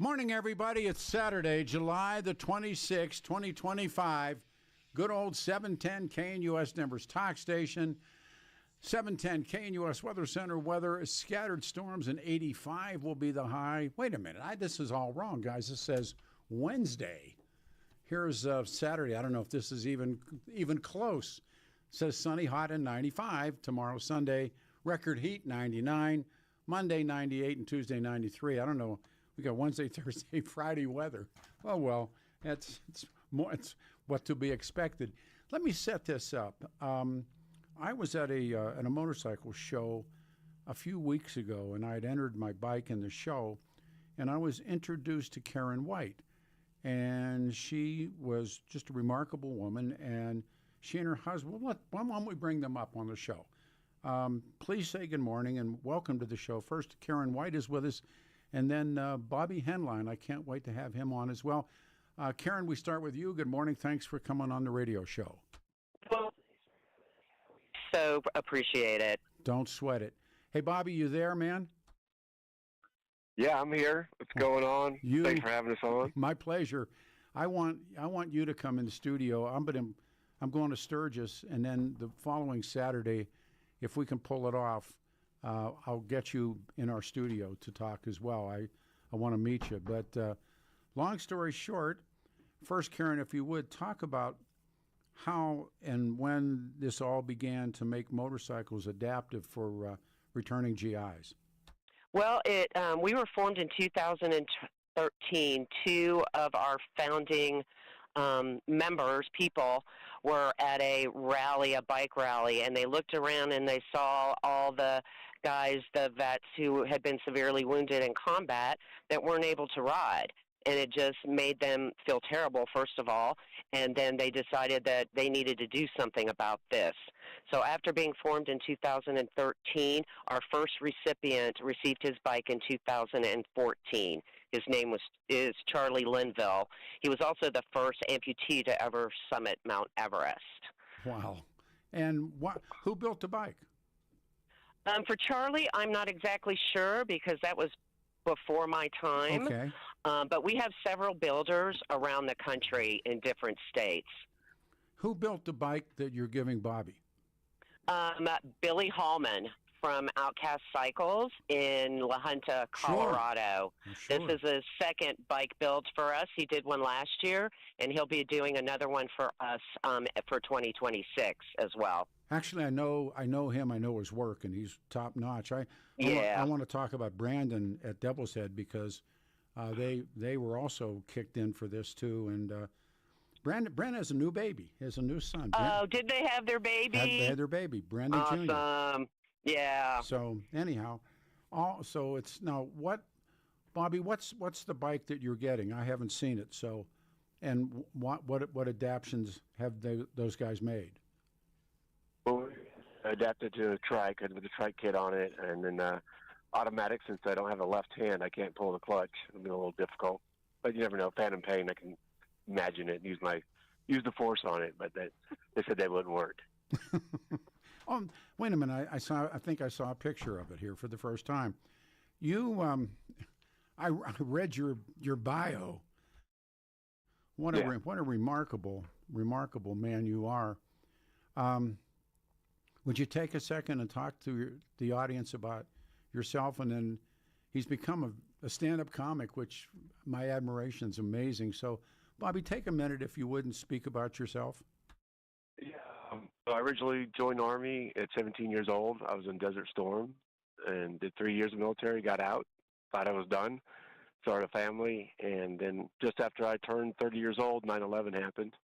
Morning, everybody. It's Saturday, July the 26th, 2025. Good old 710 KNUS Denver's talk station. 710 KNUS Weather Center weather. Scattered storms and 85 will be the high. Wait a minute. This is all wrong, guys. This says Wednesday. Here's Saturday. I don't know if this is even close. It says sunny, hot, and 95. Tomorrow, Sunday, record heat, 99. Monday, 98, and Tuesday, 93. I don't know. We got Wednesday, Thursday, Friday weather. Oh, well, it's what to be expected. Let me set this up. I was at a motorcycle show a few weeks ago, and I had entered my bike in the show, and I was introduced to Karen White. And she was just a remarkable woman, and she and her husband, why don't we bring them up on the show? Please say good morning and welcome to the show. First, Karen White is with us, and then Bobby Henline. I can't wait to have him on as well. Karen, we start with you. Good morning. Thanks for coming on the radio show. Well, so appreciate it. Don't sweat it. Hey, Bobby, you there, man? Yeah, I'm here. What's going on? Thanks for having us on. My pleasure. I want you to come in the studio. I'm going to Sturgis, and then the following Saturday, if we can pull it off, I'll get you in our studio to talk as well. I want to meet you. But long story short, first, Karen, if you would, talk about how and when this all began to make motorcycles adaptive for returning GIs. Well, we were formed in 2013. Two of our founding people were at a bike rally, and they looked around and they saw all the guys, the vets who had been severely wounded in combat that weren't able to ride. And it just made them feel terrible, first of all, and then they decided that they needed to do something about this. So after being formed in 2013, our first recipient received his bike in 2014. His name is Charlie Linville. He was also the first amputee to ever summit Mount Everest. Wow. And who built the bike? For Charlie, I'm not exactly sure because that was before my time. Okay. But we have several builders around the country in different states. Who built the bike that you're giving Bobby? Billy Hallman from Outcast Cycles in La Junta, Colorado. Sure. This is his second bike build for us. He did one last year, and he'll be doing another one for us for 2026 as well. Actually, I know him. I know his work, and he's top notch. I want to talk about Brandon at Devil's Head because they were also kicked in for this too. And Brandon has a new baby. He has a new son. Did they have their baby? They had their baby, Brandon Jr. Awesome. Yeah. So anyhow, so it's now Bobby? What's the bike that you're getting? I haven't seen it. So, and what adaptations have those guys made? Well, adapted to a trike with the trike kit on it, and then automatic. Since I don't have a left hand, I can't pull the clutch. It'll be a little difficult, but you never know. Phantom pain, I can imagine it and use the force on it, but they said that wouldn't work. Oh, wait a minute! I think I saw a picture of it here for the first time. You, I read your bio. What a remarkable man you are. Would you take a second and talk to the audience about yourself? And then he's become a stand-up comic, which my admiration is amazing. So, Bobby, take a minute, if you would, and speak about yourself. Yeah. I originally joined the Army at 17 years old. I was in Desert Storm and did 3 years of military, got out, thought I was done, started a family, and then just after I turned 30 years old, 9/11 happened.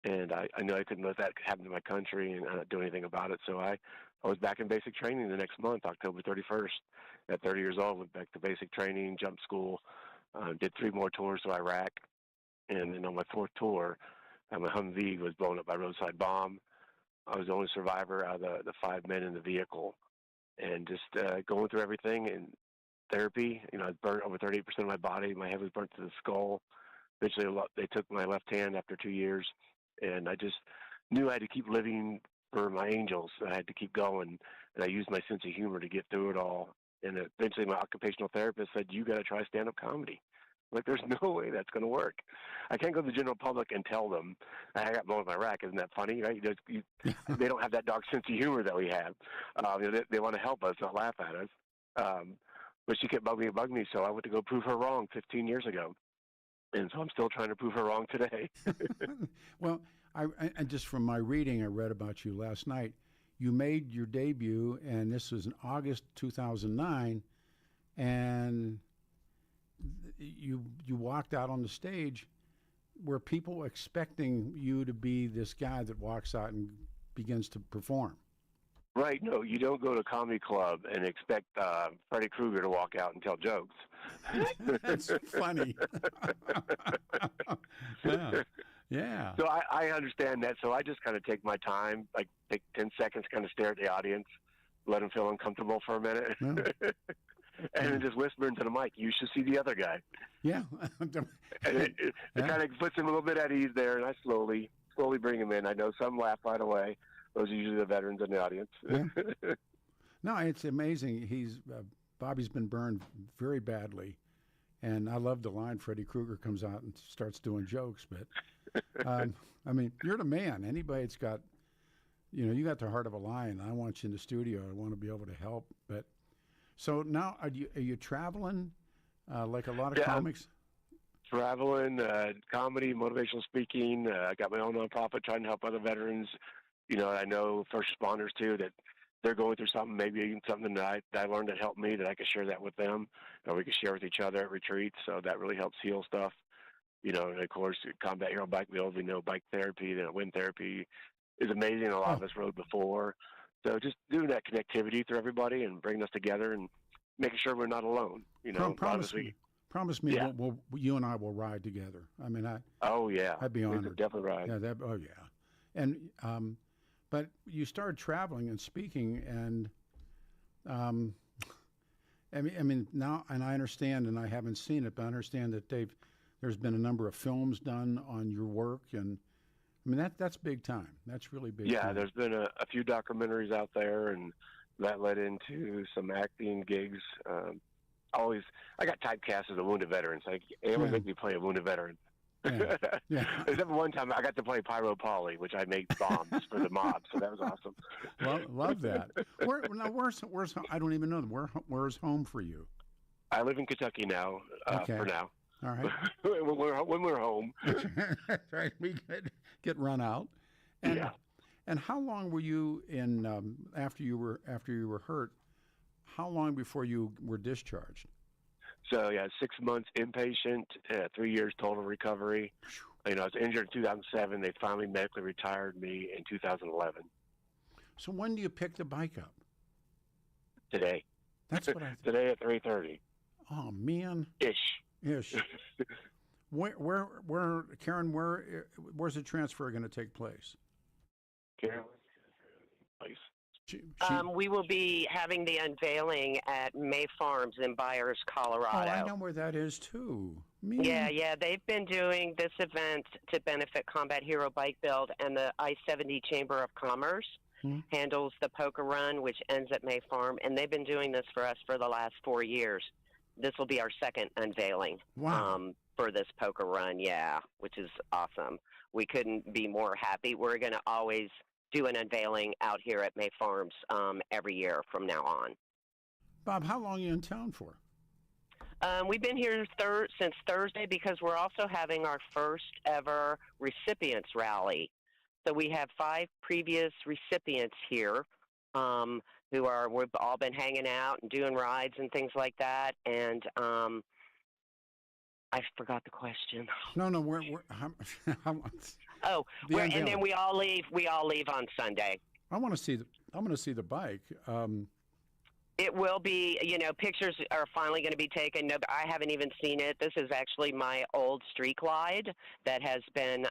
And I knew I couldn't let that happen to my country and not do anything about it. So I was back in basic training the next month, October 31st. At 30 years old, went back to basic training, jumped school, did 3 more tours to Iraq. And then on my 4th tour, my Humvee was blown up by a roadside bomb. I was the only survivor out of the 5 men in the vehicle. And just going through everything and therapy, I burnt over 38% of my body. My head was burnt to the skull. Eventually, they took my left hand after 2 years. And I just knew I had to keep living for my angels. I had to keep going. And I used my sense of humor to get through it all. And eventually my occupational therapist said, you got to try stand-up comedy. Like, there's no way that's going to work. I can't go to the general public and tell them I got blown with my rack. Isn't that funny? Right? They don't have that dark sense of humor that we have. They want to help us, not laugh at us. But she kept bugging me, so I went to go prove her wrong 15 years ago. And so I'm still trying to prove her wrong today. Well, I just from my reading I read about you last night, you made your debut, and this was in August 2009, and you walked out on the stage. Were people expecting you to be this guy that walks out and begins to perform? Right. No, you don't go to a comedy club and expect Freddy Krueger to walk out and tell jokes. That's funny. Yeah. So I understand that. So I just kind of take my time, like take 10 seconds, kind of stare at the audience, let them feel uncomfortable for a minute. Yeah. And then just whisper into the mic, you should see the other guy. Yeah. And it kind of puts him a little bit at ease there, and I slowly bring him in. I know some laugh right away. Those are usually the veterans in the audience. Yeah. No, it's amazing. Bobby's been burned very badly, and I love the line Freddy Krueger comes out and starts doing jokes. But I mean, you're the man. Anybody that's got, you got the heart of a lion. I want you in the studio. I want to be able to help. But so now, are you traveling like a lot of comics? Traveling, comedy, motivational speaking. I got my own nonprofit trying to help other veterans. I know first responders too, that they're going through something, maybe even something that I learned that helped me, that I could share that with them, or we could share with each other at retreats. So that really helps heal stuff. And of course, Combat Hero Bike Build, we know bike therapy, wind therapy is amazing. A lot of us rode before. So just doing that connectivity through everybody and bringing us together and making sure we're not alone. Promise me, yeah. You and I will ride together. I mean, I'd be honored. We could definitely ride. Yeah, and but you started traveling and speaking, and I mean now, and I understand, and I haven't seen it, but I understand that there's been a number of films done on your work, and I mean that's big time. That's really big. Yeah, time. There's been a few documentaries out there, and that led into some acting gigs. I got typecast as a wounded veteran, so they always make me play a wounded veteran. Yeah. Except for one time I got to play Pyro Polly, which I made bombs for the mob, so that was awesome. Well, love that. Where's I don't even know. Where's home for you? I live in Kentucky now, for now. All right. when we're home. Right. We get run out. And, yeah. And how long were you in after you were hurt? How long before you were discharged? So, 6 months inpatient, 3 years total recovery. I was injured in 2007. They finally medically retired me in 2011. So when do you pick the bike up? Today. That's what I Today at 3:30. Oh, man. Ish. Where, Karen, where's the transfer going to take place? Karen, place. We will be having the unveiling at May Farms in Byers, Colorado. Oh, I know where that is, too. Man. Yeah. They've been doing this event to benefit Combat Hero Bike Build, and the I-70 Chamber of Commerce handles the poker run, which ends at May Farm, and they've been doing this for us for the last 4 years. This will be our second unveiling for this poker run, which is awesome. We couldn't be more happy. We're going to always do an unveiling out here at May Farms every year from now on. Bob, how long are you in town for? We've been here since Thursday because we're also having our first ever recipients rally. So we have 5 previous recipients here we've all been hanging out and doing rides and things like that. And I forgot the question. No, and then we all leave on Sunday. I'm going to see the bike. It will be, pictures are finally going to be taken. No, I haven't even seen it. This is actually my old Street Glide that has been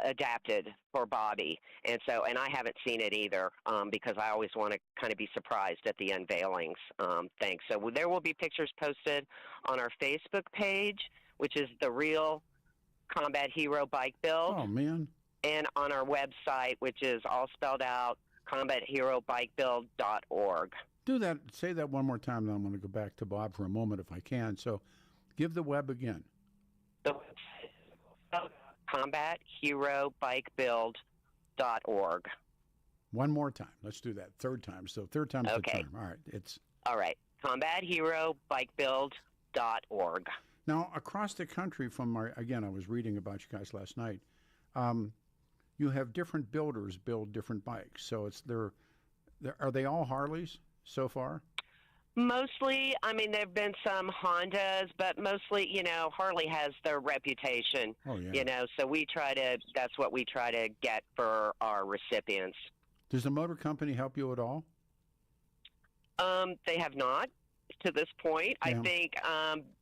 adapted for Bobby. And I haven't seen it either because I always want to kind of be surprised at the unveilings thing. So there will be pictures posted on our Facebook page, which is The Real Combat Hero Bike Build. Oh, man. And on our website, which is all spelled out, combatheroBikeBuild.org. Do that. Say that one more time, then I'm going to go back to Bob for a moment if I can. So Give the web again. The website is combatheroBikeBuild.org. One more time. Let's do that. Third time. So third time's the Okay. charm. All right. It's All right. combatheroBikeBuild.org. now across the country from again, I was reading about you guys last night. You have different builders build different bikes. So are they all Harleys so far? Mostly, I mean, there have been some Hondas, but mostly, Harley has their reputation. Oh, yeah. So that's what we try to get for our recipients. Does the motor company help you at all? They have not to this point. Yeah. I think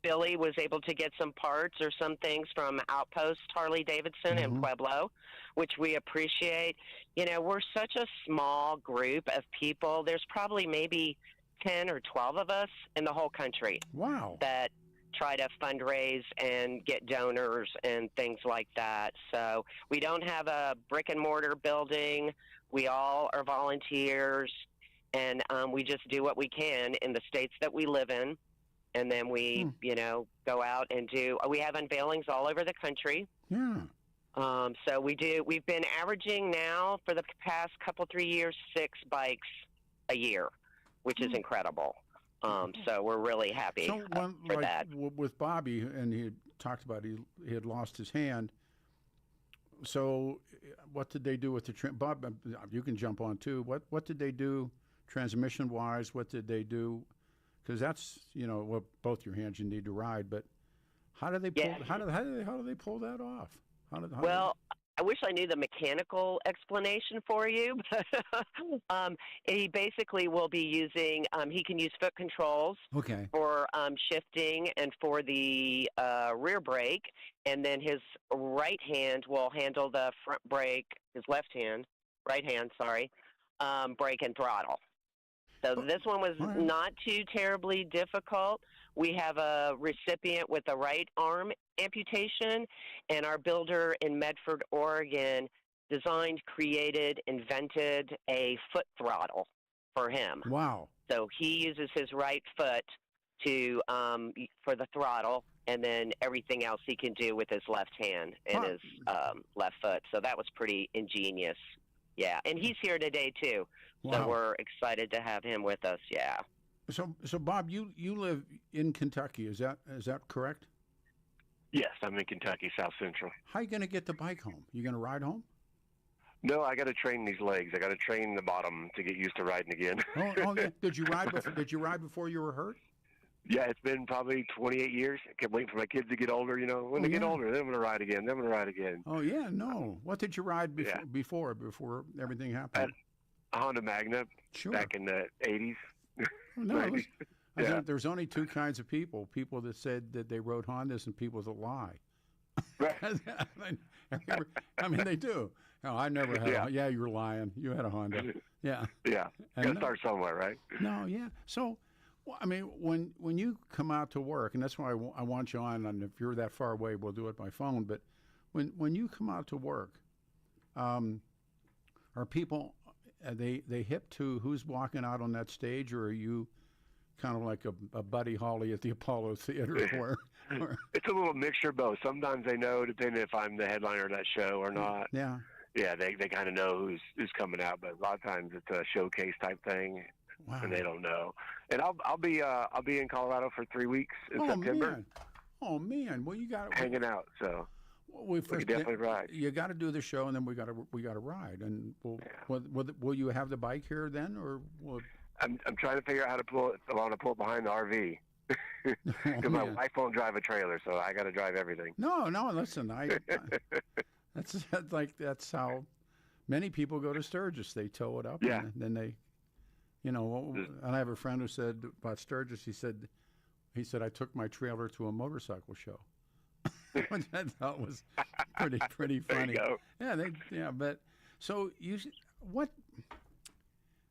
Billy was able to get some parts or some things from Outpost Harley Davidson in Pueblo, which we appreciate. We're such a small group of people. There's probably maybe 10 or 12 of us in the whole country. Wow. That try to fundraise and get donors and things like that. So we don't have a brick and mortar building. We all are volunteers, and we just do what we can in the states that we live in. And then we, go out and we have unveilings all over the country. Yeah. So we've been averaging now for the past 3 years, 6 bikes a year, which is incredible. So we're really happy for that. With Bobby, and he talked about he had lost his hand. So what did they do with the Bob? You can jump on too. What did they do transmission wise? What did they do? Because that's both your hands you need to ride. But how do they pull? How do they pull that off? I wish I knew the mechanical explanation for you, but he basically will be using, he can use foot controls for shifting and for the rear brake, and then his right hand will handle the front brake, right hand, brake and throttle. So this one was not too terribly difficult. We have a recipient with a right arm amputation, and our builder in Medford, Oregon, designed, created, invented a foot throttle for him. Wow. So he uses his right foot for the throttle, and then everything else he can do with his left hand and his left foot. So that was pretty ingenious. Yeah, and he's here today too. Wow. So we're excited to have him with us. Yeah. So Bob, you live in Kentucky, is that correct? Yes, I'm in Kentucky, South Central. How are you going to get the bike home? You going to ride home? No, I got to train these legs. I got to train the bottom to get used to riding again. Oh, yeah. Did you ride before you were hurt? Yeah, it's been probably 28 years. I kept waiting for my kids to get older. When they get older, they're going to ride again. They're going to ride again. Oh yeah, no. What did you ride before everything happened? A Honda Magna back in the 80s. No, I think there's only two kinds of people that said that they rode Hondas and people that lie. Right. I mean, they do. No, I never had a you were lying. You had a Honda. Yeah. Yeah. Got to start somewhere, right? No, yeah. So, I mean, when you come out to work, and that's why I want you on, and if you're that far away, we'll do it by phone, but when you come out to work, are people, are they hip to who's walking out on that stage, or are you kind of like a Buddy Holly at the Apollo Theater? It's a little mixture of both. Sometimes they know, depending if I'm the headliner of that show or not. Yeah. Yeah, they kind of know who's coming out, but a lot of times it's a showcase type thing, and they don't know. And I'll be in Colorado for 3 weeks in September. Man. Oh man, well you got hanging out, so we can definitely ride. You got to do the show, and then we got to ride. And will you have the bike here then, or? I'm trying to figure out how to pull it. I want to pull it behind the RV. Because my wife won't drive a trailer, so I got to drive everything. No, listen, that's how many people go to Sturgis. They tow it up, and then they, and I have a friend who said about Sturgis. He said, I took my trailer to a motorcycle show, which I thought was pretty funny. There you go. Yeah, but so what?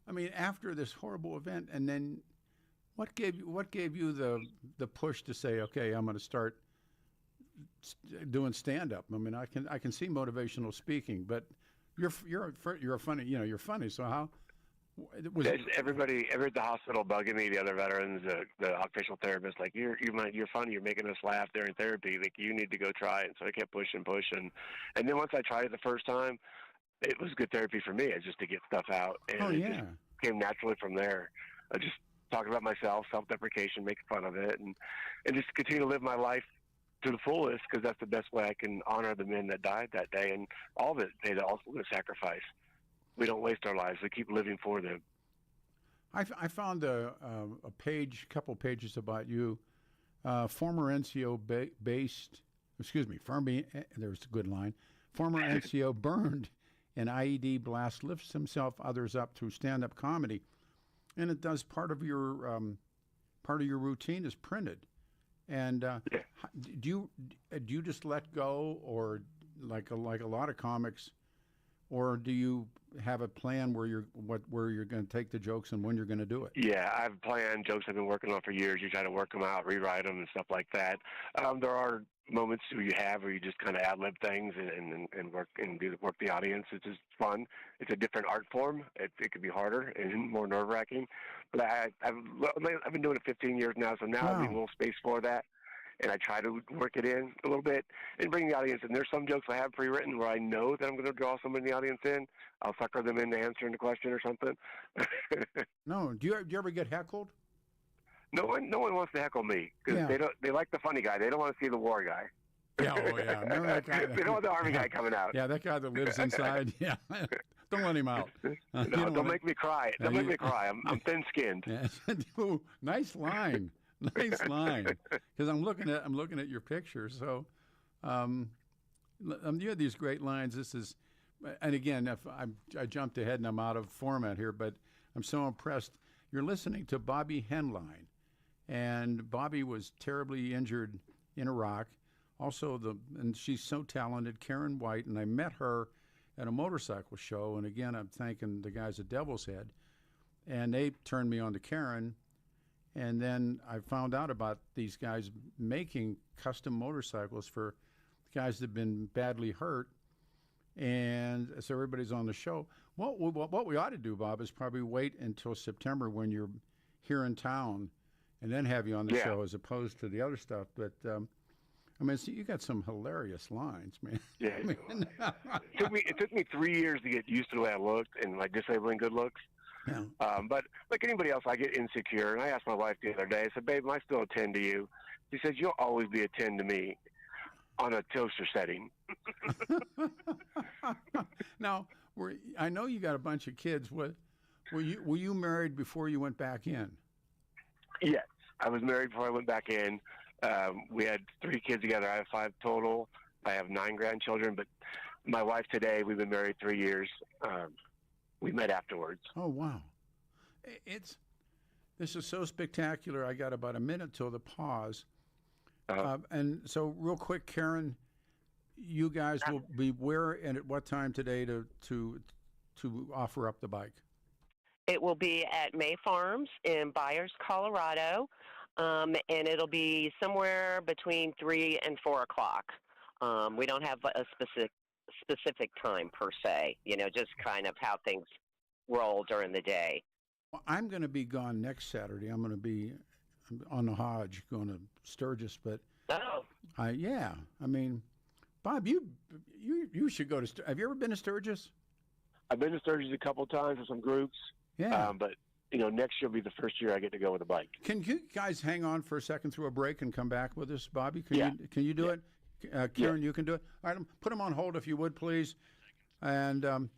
I mean, after this horrible event, and then what gave you the push to say, okay, I'm going to start doing stand up? I mean, I can see motivational speaking, but you're funny. You're funny. So Was There's everybody at the hospital bugging me, the other veterans, the occupational therapist, like you're funny, you're making us laugh during therapy, like you need to go try it. So I kept pushing, and then once I tried it the first time, it was good therapy for me. It's just to get stuff out, and it just came naturally from there. I just talking about myself, self-deprecation, making fun of it, and just continue to live my life to the fullest, because that's the best way I can honor the men that died that day, and all that they also the sacrifice. We don't waste our lives. We keep living for them. I found a couple pages about you. Former NCO there's a good line. Former NCO burned an IED blast, lifts himself, others up through stand-up comedy, and it does part of your routine is printed. And do you just let go, or like a lot of comics, or do you have a plan where you're going to take the jokes and when you're going to do it? Yeah, I have planned jokes I've been working on for years. You try to work them out, rewrite them, and stuff like that. There are moments where you just kind of ad-lib things and work the audience. It's just fun. It's a different art form. It could be harder and more nerve-wracking. But I've been doing it 15 years now, so now I leave a little space for that. And I try to work it in a little bit and bring the audience in. There's some jokes I have pre-written where I know that I'm going to draw somebody in the audience in. I'll sucker them into answering the question or something. No, do you ever get heckled? No one wants to heckle me, because they like the funny guy. They don't want to see the war guy. Yeah, remember that guy? They don't want the army guy coming out. Yeah, that guy that lives inside. Yeah, don't let him out. Don't make me cry. Don't make me cry. I'm thin-skinned. Yeah. Ooh, nice line. Nice line. Because I'm looking at your picture. So, you have these great lines. This is, and again, if I jumped ahead and I'm out of format here, but I'm so impressed. You're listening to Bobby Henline, and Bobby was terribly injured in Iraq. Also, and she's so talented, Karen White, and I met her at a motorcycle show. And again, I'm thanking the guys at Devil's Head, and they turned me on to Karen. And then I found out about these guys making custom motorcycles for guys that have been badly hurt. And so everybody's on the show. What we ought to do, Bob, is probably wait until September when you're here in town, and then have you on the show, as opposed to the other stuff. But you got some hilarious lines, man. Yeah. It took me 3 years to get used to the way I looked and like disabling good looks. Yeah. But like anybody else, I get insecure. And I asked my wife the other day, I said, babe, am I still a 10 to you? She says, you'll always be a 10 to me on a toaster setting. Now, I know you got a bunch of kids. Were you married before you went back in? Yes. I was married before I went back in. We had 3 kids together. I have 5 total. I have 9 grandchildren. But my wife today, we've been married 3 years. We met afterwards. Oh, wow. This is so spectacular. I got about a minute till the pause. And so real quick, Karen, you guys will be where and at what time today to offer up the bike? It will be at May Farms in Byers, Colorado, and it'll be somewhere between 3 and 4 o'clock. We don't have a specific time per se, just kind of how things roll during the day. Well, I'm going to be gone next Saturday. I'm going to be on the Hodge going to Sturgis, but Bob, you should go to. Have you ever been to Sturgis? I've been to Sturgis a couple of times with some groups. Yeah. But next year will be the first year I get to go with a bike. Can you guys hang on for a second through a break and come back with us, Bobby? Can you do it? Karen, you can do it. All right, put them on hold if you would, please. And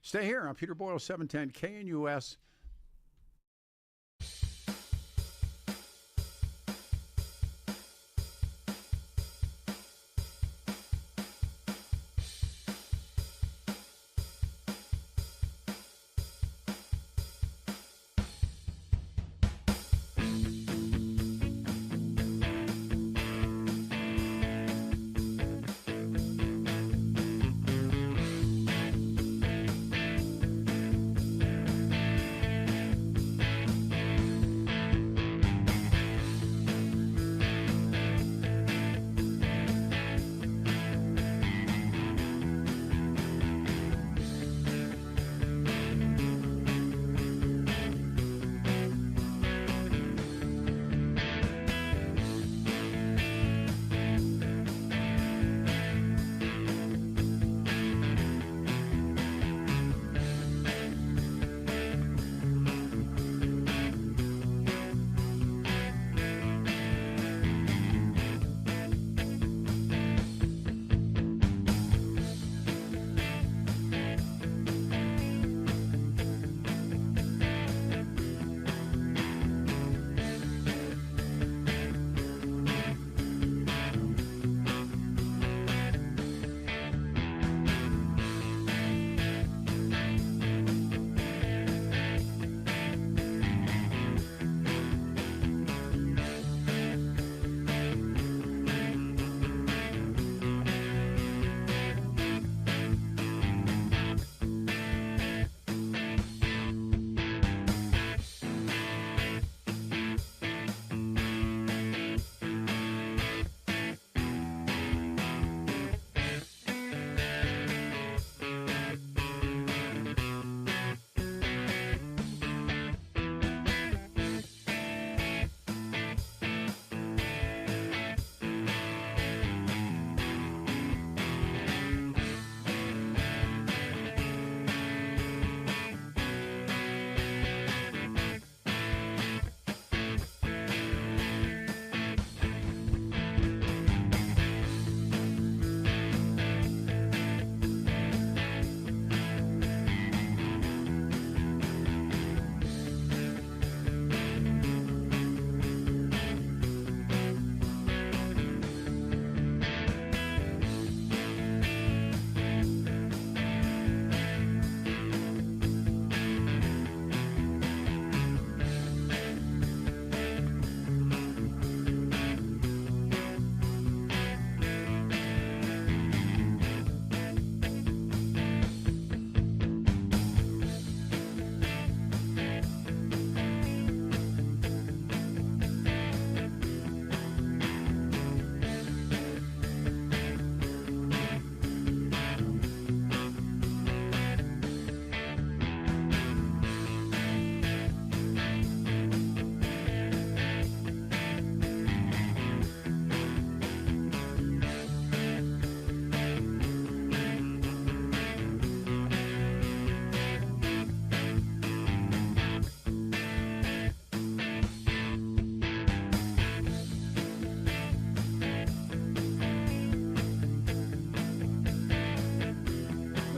stay here on Peter Boyles 710 KNUS.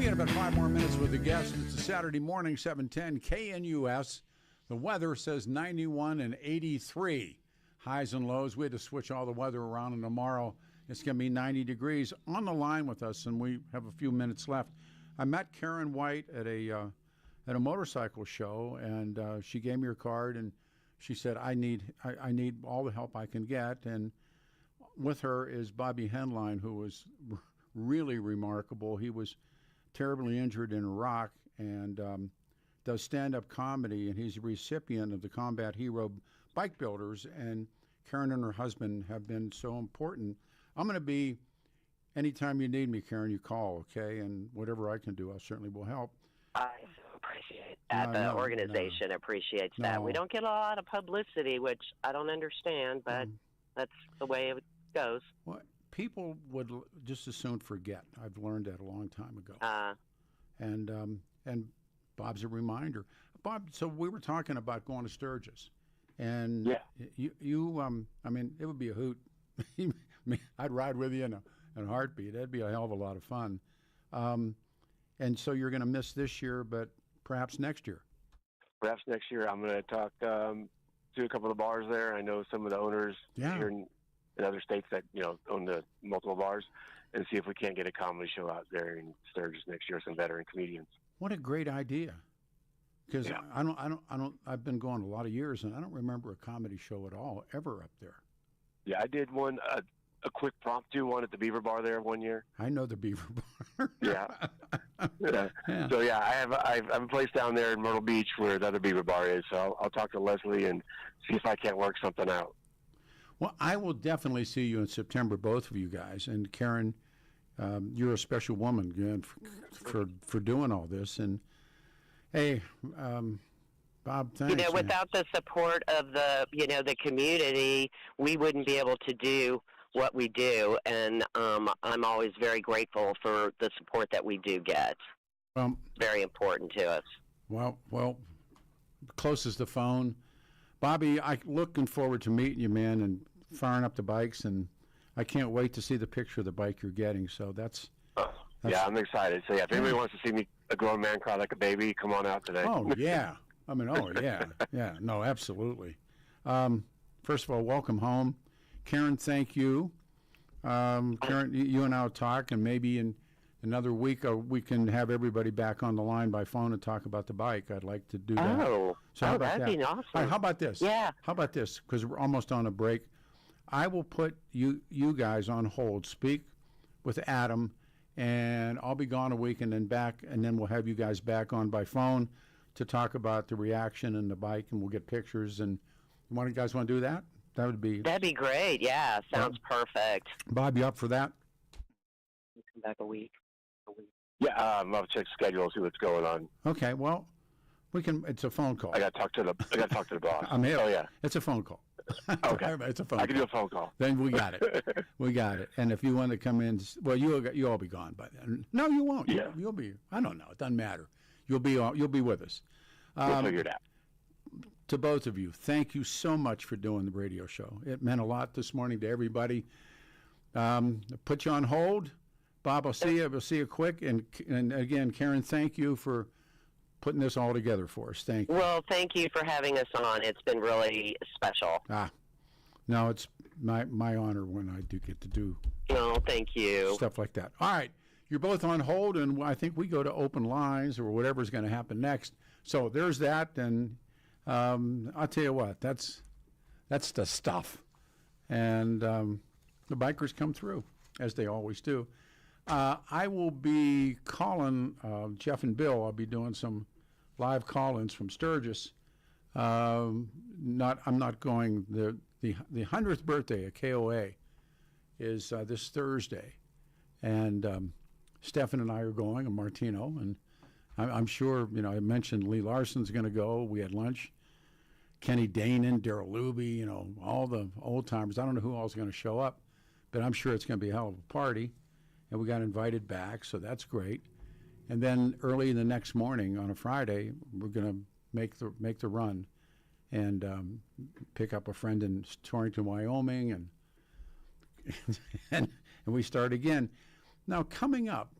got about 5 more minutes with the guest. It's a Saturday morning, 710 KNUS. The weather says 91 and 83. Highs and lows. We had to switch all the weather around, and tomorrow it's going to be 90 degrees. On the line with us, and we have a few minutes left. I met Karen White at a motorcycle show, and she gave me her card, and she said, I need all the help I can get. And with her is Bobby Henline, who was really remarkable. He was terribly injured in Iraq and does stand-up comedy, and he's a recipient of the Combat Hero Bike Builders, and Karen and her husband have been so important. I'm going to be, anytime you need me, Karen, you call, okay? And whatever I can do, I certainly will help. I so appreciate that. The organization appreciates that. We don't get a lot of publicity, which I don't understand, but that's the way it goes. Well, people would just as soon forget. I've learned that a long time ago. And Bob's a reminder. Bob, so we were talking about going to Sturgis, and you I mean, it would be a hoot. I'd ride with you in a heartbeat. That'd be a hell of a lot of fun. And so you're going to miss this year, but perhaps next year. Perhaps next year. I'm going to talk to a couple of the bars there. I know some of the owners here in other states that own the multiple bars, and see if we can't get a comedy show out there in Sturgis next year. Some veteran comedians. What a great idea! Because I've been going a lot of years, and I don't remember a comedy show at all ever up there. Yeah, I did one. A quick promptu one at the Beaver Bar there one year. I know the Beaver Bar. Yeah. So I have a place down there in Myrtle Beach where the other Beaver Bar is. So I'll talk to Leslie and see if I can't work something out. Well, I will definitely see you in September, both of you guys. And Karen, you're a special woman, again, for doing all this. And hey, Bob, thanks. Without the support of the community, we wouldn't be able to do what we do, and I'm always very grateful for the support that we do get. Very important to us. Well, close as the phone. Bobby, I'm looking forward to meeting you, man, and firing up the bikes, and I can't wait to see the picture of the bike you're getting. So that's yeah, I'm excited. So if anybody wants to see me, a grown man cry like a baby, come on out today. Oh yeah, I mean, yeah, no, absolutely. First of all, welcome home. Karen, thank you. Karen, you and I will talk, and maybe in another week we can have everybody back on the line by phone and talk about the bike. I'd like to do that. So that'd be awesome. All right, how about this? Yeah. How about this? Because we're almost on a break. I will put you guys on hold. Speak with Adam, and I'll be gone a week and then back, and then we'll have you guys back on by phone to talk about the reaction and the bike, and we'll get pictures. And you guys want to do that? That'd be great. Yeah, sounds perfect. Bob, you up for that? Come back a week. Yeah, I'll check schedule, see what's going on. Okay, well, we can. It's a phone call. I got to talk to the boss. I'm here. Oh yeah, it's a phone call. Okay, it's a phone. I can do a phone call. Then we got it. We got it. And if you want to come in, well, you'll all be gone by then. No, you won't. Yeah. You'll be. I don't know. It doesn't matter. You'll be with us. We'll figure it out. To both of you, thank you so much for doing the radio show. It meant a lot this morning to everybody. Put you on hold. Bob, I'll see you. We'll see you quick. And again, Karen, thank you for putting this all together for us. Thank you. Well, thank you for having us on. It's been really special. No, it's my honor when I do get to do thank you. Stuff like that. All right. You're both on hold, and I think we go to open lines or whatever's going to happen next. So there's that, and I'll tell you what, that's the stuff. And the bikers come through, as they always do. I will be calling Jeff and Bill. I'll be doing some live call-ins from Sturgis. I'm not going. The 100th birthday of KOA is this Thursday, and Stefan and I are going, and Martino, and I'm sure, I mentioned Lee Larson's going to go. We had lunch. Kenny Danon, Daryl Luby, all the old timers. I don't know who all's going to show up, but I'm sure it's going to be a hell of a party. And we got invited back, so that's great. And then early the next morning on a Friday, we're going to make the run and pick up a friend in Torrington, Wyoming, and we start again. Now, coming up,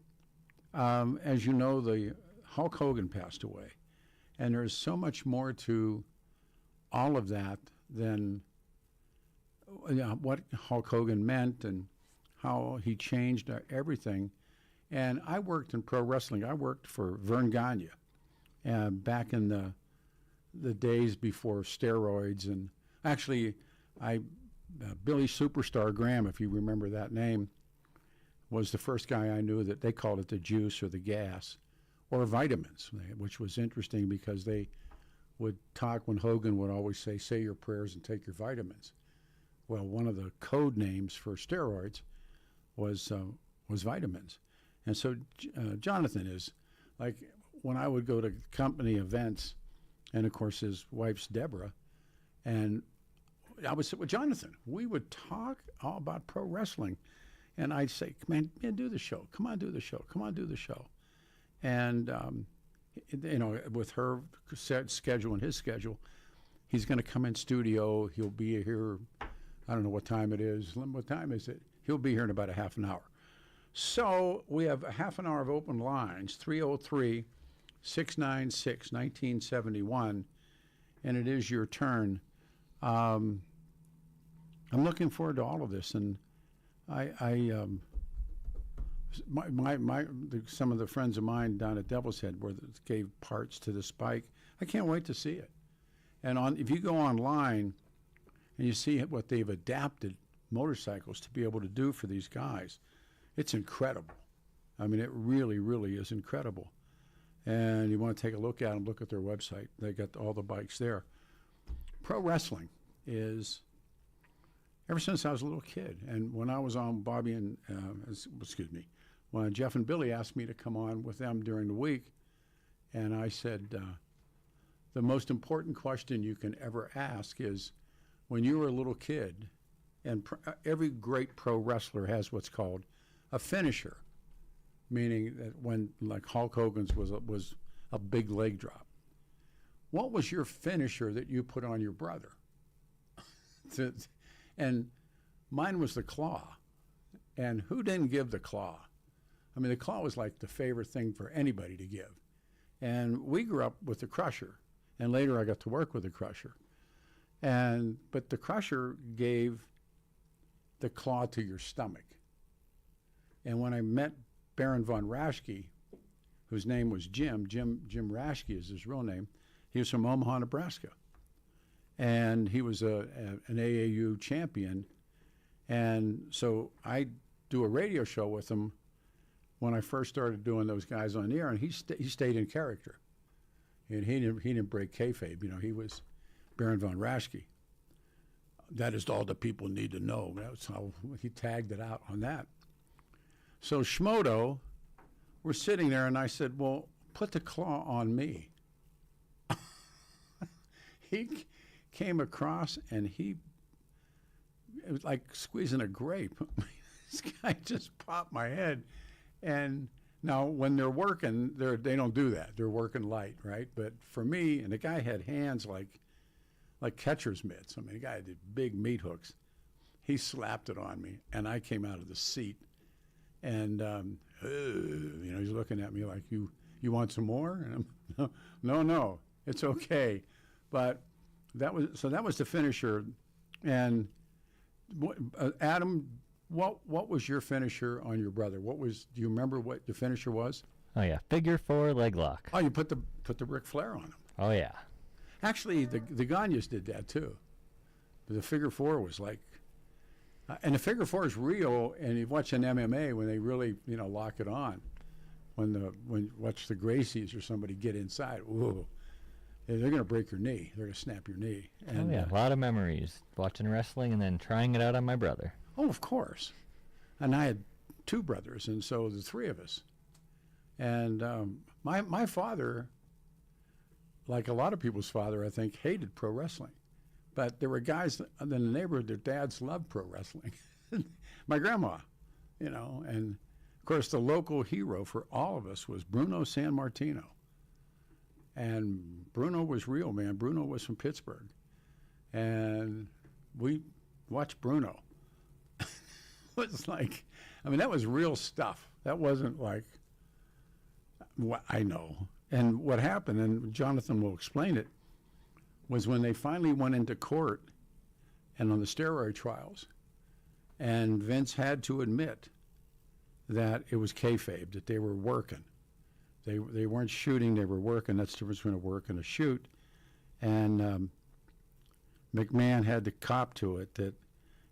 As you know, the Hulk Hogan passed away, and there's so much more to all of that than what Hulk Hogan meant and how he changed everything. And I worked in pro wrestling. I worked for Vern Gagne back in the days before steroids. And actually, Billy Superstar Graham, if you remember that name, was the first guy I knew that they called it the juice or the gas or vitamins, which was interesting because they would talk when Hogan would always say your prayers and take your vitamins. Well, one of the code names for steroids was vitamins. And so Jonathan is like, when I would go to company events, and of course his wife's Deborah, and I would sit with Jonathan. We would talk all about pro wrestling, and I'd say, man, do the show. Come on, do the show. Come on, do the show. And with her schedule and his schedule, he's going to come in studio. He'll be here. I don't know what time it is. What time is it? He'll be here in about a half an hour. So we have a half an hour of open lines, 303-696-1971, and it is your turn. I'm looking forward to all of this, and some of the friends of mine down at Devil's Head gave parts to the Spike. I can't wait to see it. And if you go online and you see what they've adapted motorcycles to be able to do for these guys, it's incredible. I mean, it really, really is incredible. And you want to take a look at them, look at their website. They got all the bikes there. Pro wrestling is, ever since I was a little kid, and when I was on Bobby and, when Jeff and Billy asked me to come on with them during the week, and I said, the most important question you can ever ask is, when you were a little kid, and every great pro wrestler has what's called a finisher, meaning that when, like Hulk Hogan's was a big leg drop. What was your finisher that you put on your brother? And mine was the claw. And who didn't give the claw? I mean, the claw was like the favorite thing for anybody to give. And we grew up with the crusher, and later I got to work with the crusher. But the crusher gave the claw to your stomach. And when I met Baron von Raschke, whose name was Jim Raschke is his real name, he was from Omaha, Nebraska. And he was an AAU champion. And so I do a radio show with him when I first started doing those guys on the air, and he stayed in character. And he didn't break kayfabe. You know, he was Baron von Raschke. That is all the people need to know. That's how he tagged it out on that. So Schmodo, we're sitting there, and I said, well, put the claw on me. He came across, and it was like squeezing a grape. This guy just popped my head. And now when they're working, they don't do that. They're working light, right? But for me, and the guy had hands like catcher's mitts. I mean, the guy had big meat hooks. He slapped it on me, and I came out of the seat. And, he's looking at me like, you want some more? And I'm, no, it's okay. But that was the finisher. And Adam, what was your finisher on your brother? Do you remember what the finisher was? Oh yeah, figure 4 leg lock. Oh, you put the Ric Flair on him. Oh yeah. Actually, the Gagnes did that too. The figure 4 was like, and the figure 4 is real. And you watch an MMA when they really lock it on. When you watch the Gracies or somebody get inside, ooh, they're going to break your knee. They're going to snap your knee. And, oh yeah, a lot of memories watching wrestling and then trying it out on my brother. Oh, of course. And I had 2 brothers, and so the 3 of us. And my father, like a lot of people's father, I think, hated pro wrestling. But there were guys in the neighborhood, their dads loved pro wrestling. My grandma, and of course the local hero for all of us was Bruno Sammartino. And Bruno was real, man. Bruno was from Pittsburgh. And we watched Bruno. It was like, that was real stuff. That wasn't like, I know. And what happened, and Jonathan will explain it, was when they finally went into court and on the steroid trials, and Vince had to admit that it was kayfabe, that they were working. They weren't shooting, they were working. That's the difference between a work and a shoot. And McMahon had to cop to it that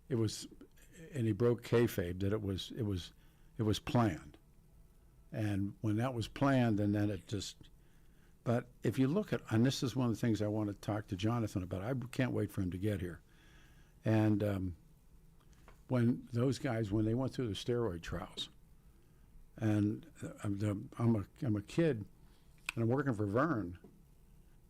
it was, and he broke kayfabe, that it was planned. And when that was planned, and then it just, but if you look at, and this is one of the things I want to talk to Jonathan about, I can't wait for him to get here. And when those guys, when they went through the steroid trials, and I'm a kid, and I'm working for Vern,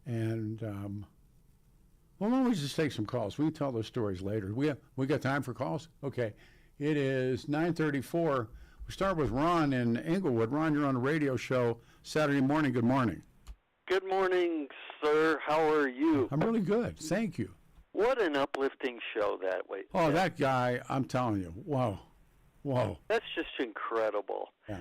and well, why don't we just take some calls? We can tell those stories later. We got time for calls? Okay. It is 9:34. We start with Ron in Inglewood. Ron, you're on a radio show Saturday morning. Good morning. Good morning, sir. How are you? I'm really good. Thank you. What an uplifting show that way. Oh, that guy, I'm telling you. Whoa. Whoa. That's just incredible. Yeah.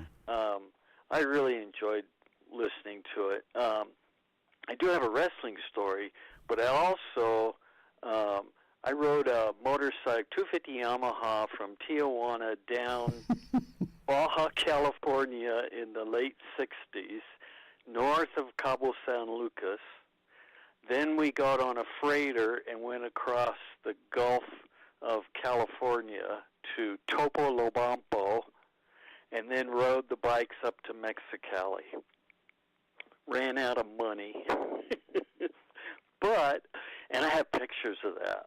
I really enjoyed listening to it. I do have a wrestling story, but I also, I rode a motorcycle, 250 Yamaha from Tijuana down Baja, California in the late 60s, north of Cabo San Lucas. Then we got on a freighter and went across the Gulf of California to Topolobampo, and then rode the bikes up to Mexicali. Ran out of money. And I have pictures of that.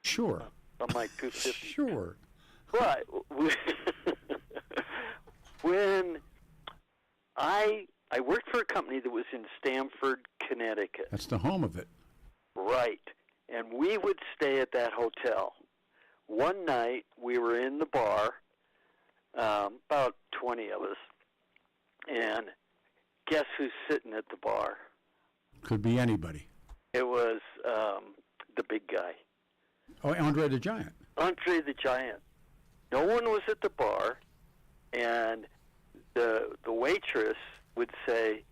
Sure. On my 250. Sure. But when I worked for a company that was in Stamford, Connecticut. That's the home of it. Right. And we would stay at that hotel. One night, we were in the bar, about 20 of us, and guess who's sitting at the bar? Could be anybody. It was the big guy. Oh, Andre the Giant. Andre the Giant. No one was at the bar, and the waitress would say,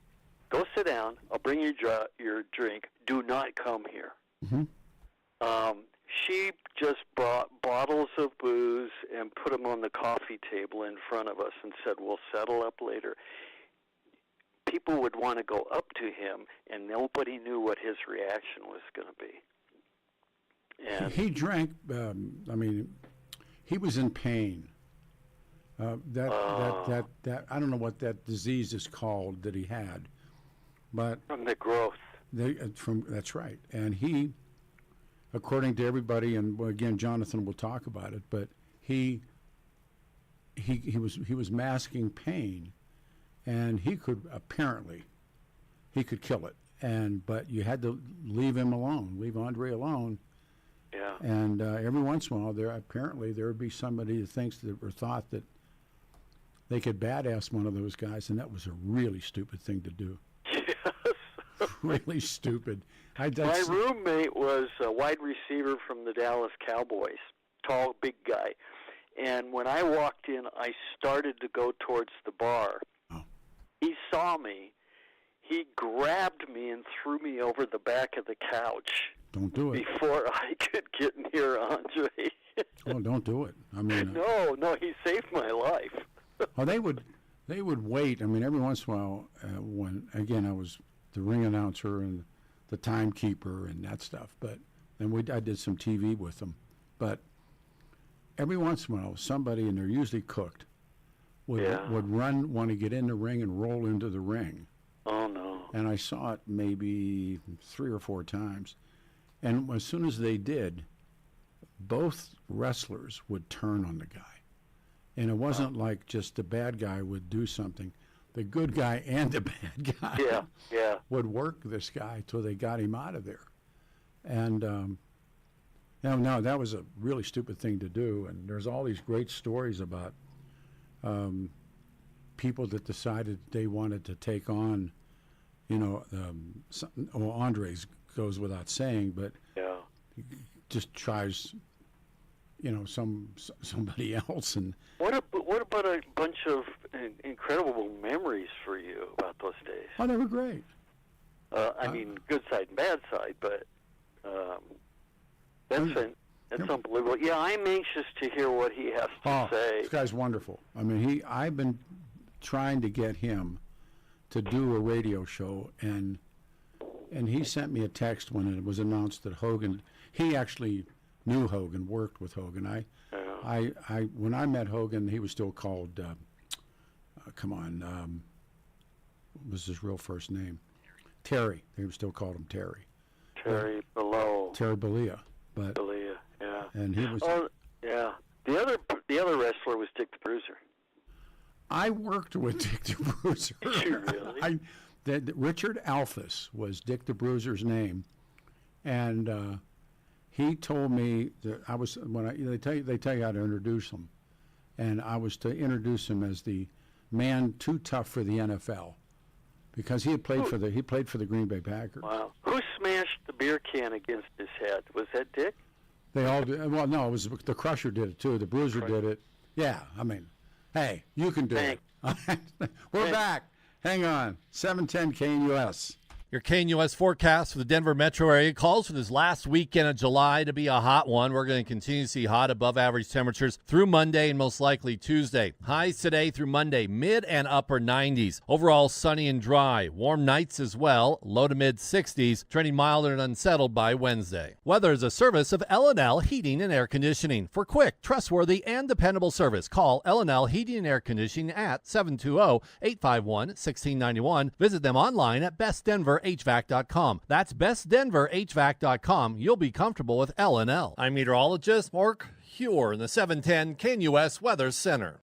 "Go sit down. I'll bring you your drink. Do not come here." Mm-hmm. She just brought bottles of booze and put them on the coffee table in front of us and said, "We'll settle up later." People would want to go up to him, and nobody knew what his reaction was going to be. And he drank. I mean, he was in pain. That I don't know what that disease is called that he had, but from the growth. That's right, and he, according to everybody, and again, Jonathan will talk about it, but he was masking pain, and he could kill it, but you had to leave him alone, leave Andre alone. Yeah. And every once in a while, there would be somebody that thinks that or thought that they could badass one of those guys, and that was a really stupid thing to do. Yes. Really stupid. My roommate was a wide receiver from the Dallas Cowboys, tall, big guy. And when I walked in, I started to go towards the bar. Oh. He saw me. He grabbed me and threw me over the back of the couch. Don't do it. Before I could get near Andre. Oh, don't do it. I mean, no, he saved my life. Oh, they would wait. I mean, every once in a while, when again I was the ring announcer and the timekeeper and that stuff. But then I did some TV with them. But every once in a while, somebody, and they're usually cooked, would want to get in the ring and roll into the ring. Oh no! And I saw it maybe 3 or 4 times. And as soon as they did, both wrestlers would turn on the guy. And it wasn't like just the bad guy would do something. The good guy and the bad guy would work this guy till they got him out of there. And no, that was a really stupid thing to do. And there's all these great stories about people that decided they wanted to take on, Andre's goes without saying, but he just tries, somebody else. And what about a bunch of, incredible memories for you about those days. Oh, they were great. I mean, good side and bad side, but that's unbelievable. Yeah, I'm anxious to hear what he has to say. This guy's wonderful. I mean, I've been trying to get him to do a radio show, and he sent me a text when it was announced that Hogan. He actually knew Hogan, worked with Hogan. When I met Hogan, he was still called. What was his real first name? Terry. They still called him Terry. Terry Below. Terry Bollea. But Bollea, yeah. And he was. Oh, yeah. The other wrestler was Dick the Bruiser. I worked with Dick the Bruiser. Did you really? Richard Alphys was Dick the Bruiser's name, and he told me that I was they tell you how to introduce him, and I was to introduce him as the man too tough for the NFL, because he had played for the Green Bay Packers. Wow. Who smashed the beer can against his head? Was that Dick? They all did. Well, no, it was the Crusher did it too. The Bruiser did it. Yeah, I mean, hey, you can do it. We're back. Hang on. 710 KNUS. Your KNUS forecast for the Denver metro area calls for this last weekend of July to be a hot one. We're going to continue to see hot above average temperatures through Monday and most likely Tuesday. Highs today through Monday, mid and upper 90s. Overall sunny and dry. Warm nights as well, low to mid 60s, trending milder and unsettled by Wednesday. Weather is a service of L&L Heating and Air Conditioning. For quick, trustworthy, and dependable service, call L&L Heating and Air Conditioning at 720-851-1691. Visit them online at bestdenverhvac.com. That's bestdenverhvac.com. You'll be comfortable with L&L. I'm meteorologist Mark Huer in the 710 KNUS Weather Center.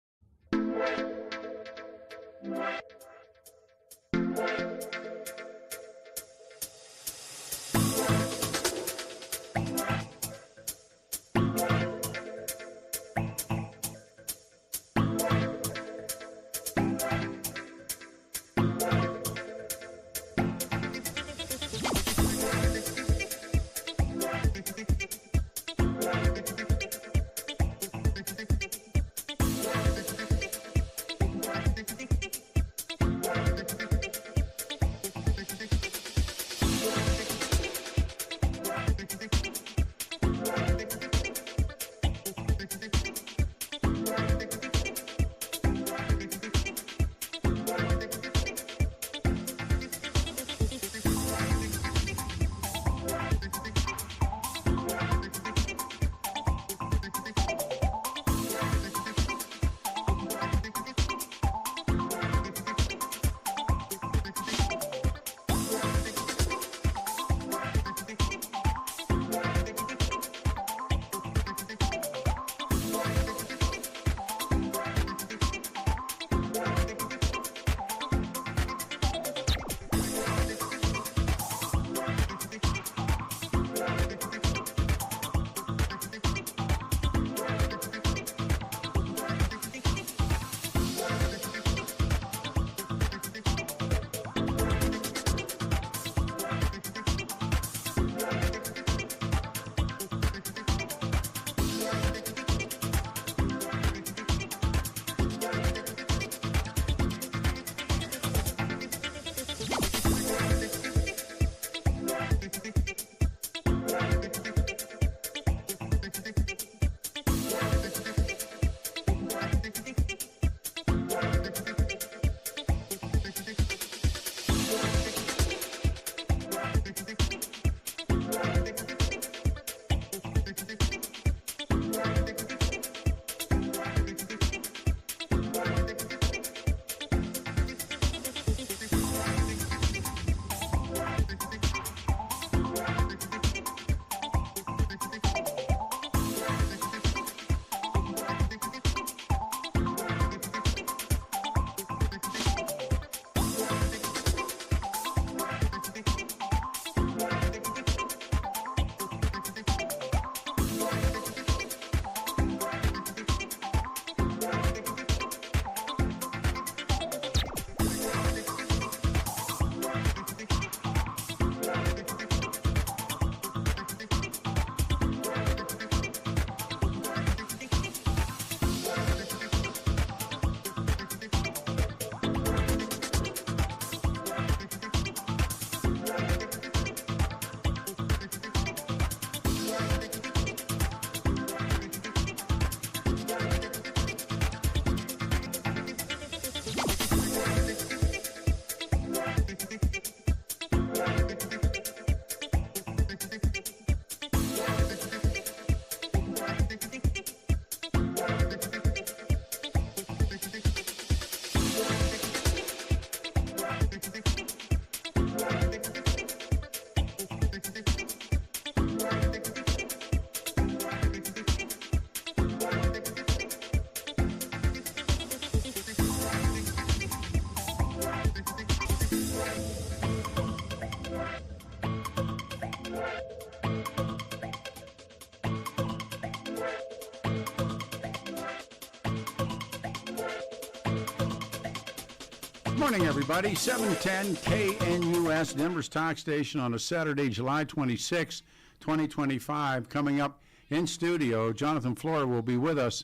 Morning, everybody. 710 KNUS, Denver's talk station on a Saturday, July 26, 2025. Coming up in studio, Jonathan Flora will be with us.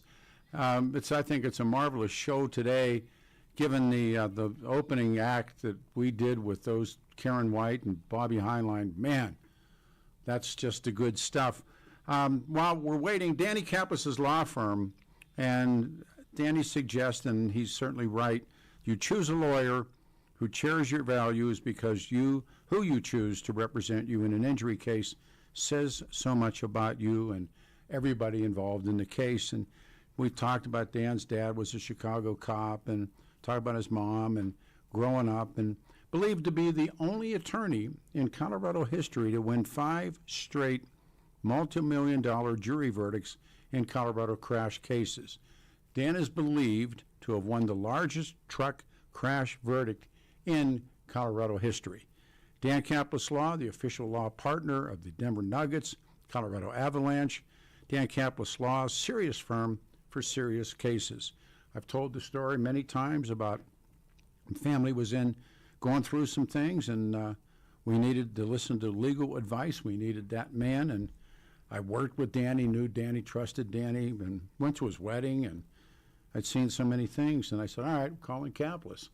I think it's a marvelous show today, given the opening act that we did with those Karen White and Bobby Heinlein. Man, that's just the good stuff. While we're waiting, Danny Kaplis' law firm, and Danny suggests, and he's certainly right, you choose a lawyer who shares your values because who you choose to represent you in an injury case says so much about you and everybody involved in the case. And we talked about Dan's dad was a Chicago cop, and talked about his mom and growing up, and believed to be the only attorney in Colorado history to win 5 straight multi-million-dollar jury verdicts in Colorado crash cases. Dan is believed to have won the largest truck crash verdict in Colorado history. Dan Kaplis Law, the official law partner of the Denver Nuggets, Colorado Avalanche. Dan Kaplis Law, serious firm for serious cases. I've told the story many times about family was going through some things, and we needed to listen to legal advice. We needed that man, and I worked with Danny, knew Danny, trusted Danny, and went to his wedding, and I'd seen so many things, and I said, all right, I'm calling Kaplis.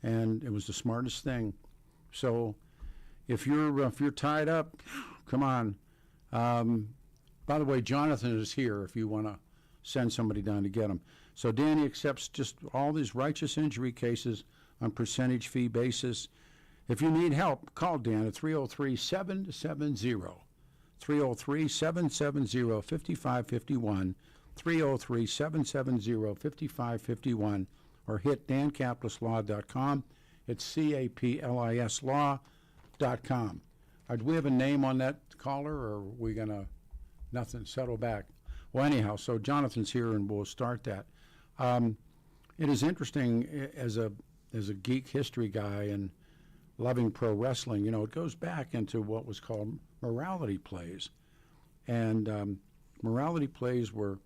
And it was the smartest thing. So if you're tied up, come on. By the way, Jonathan is here if you want to send somebody down to get him. So Danny accepts just all these righteous injury cases on percentage fee basis. If you need help, call Dan at 303-770. 303-770-5551. 303-770-5551, or hit dankaplislaw.com. It's CAPLISlaw.com. Do we have a name on that caller, or are we going to nothing, settle back? Well, anyhow, so Jonathan's here, and we'll start that. It is interesting, as a geek history guy and loving pro wrestling, it goes back into what was called morality plays. And morality plays were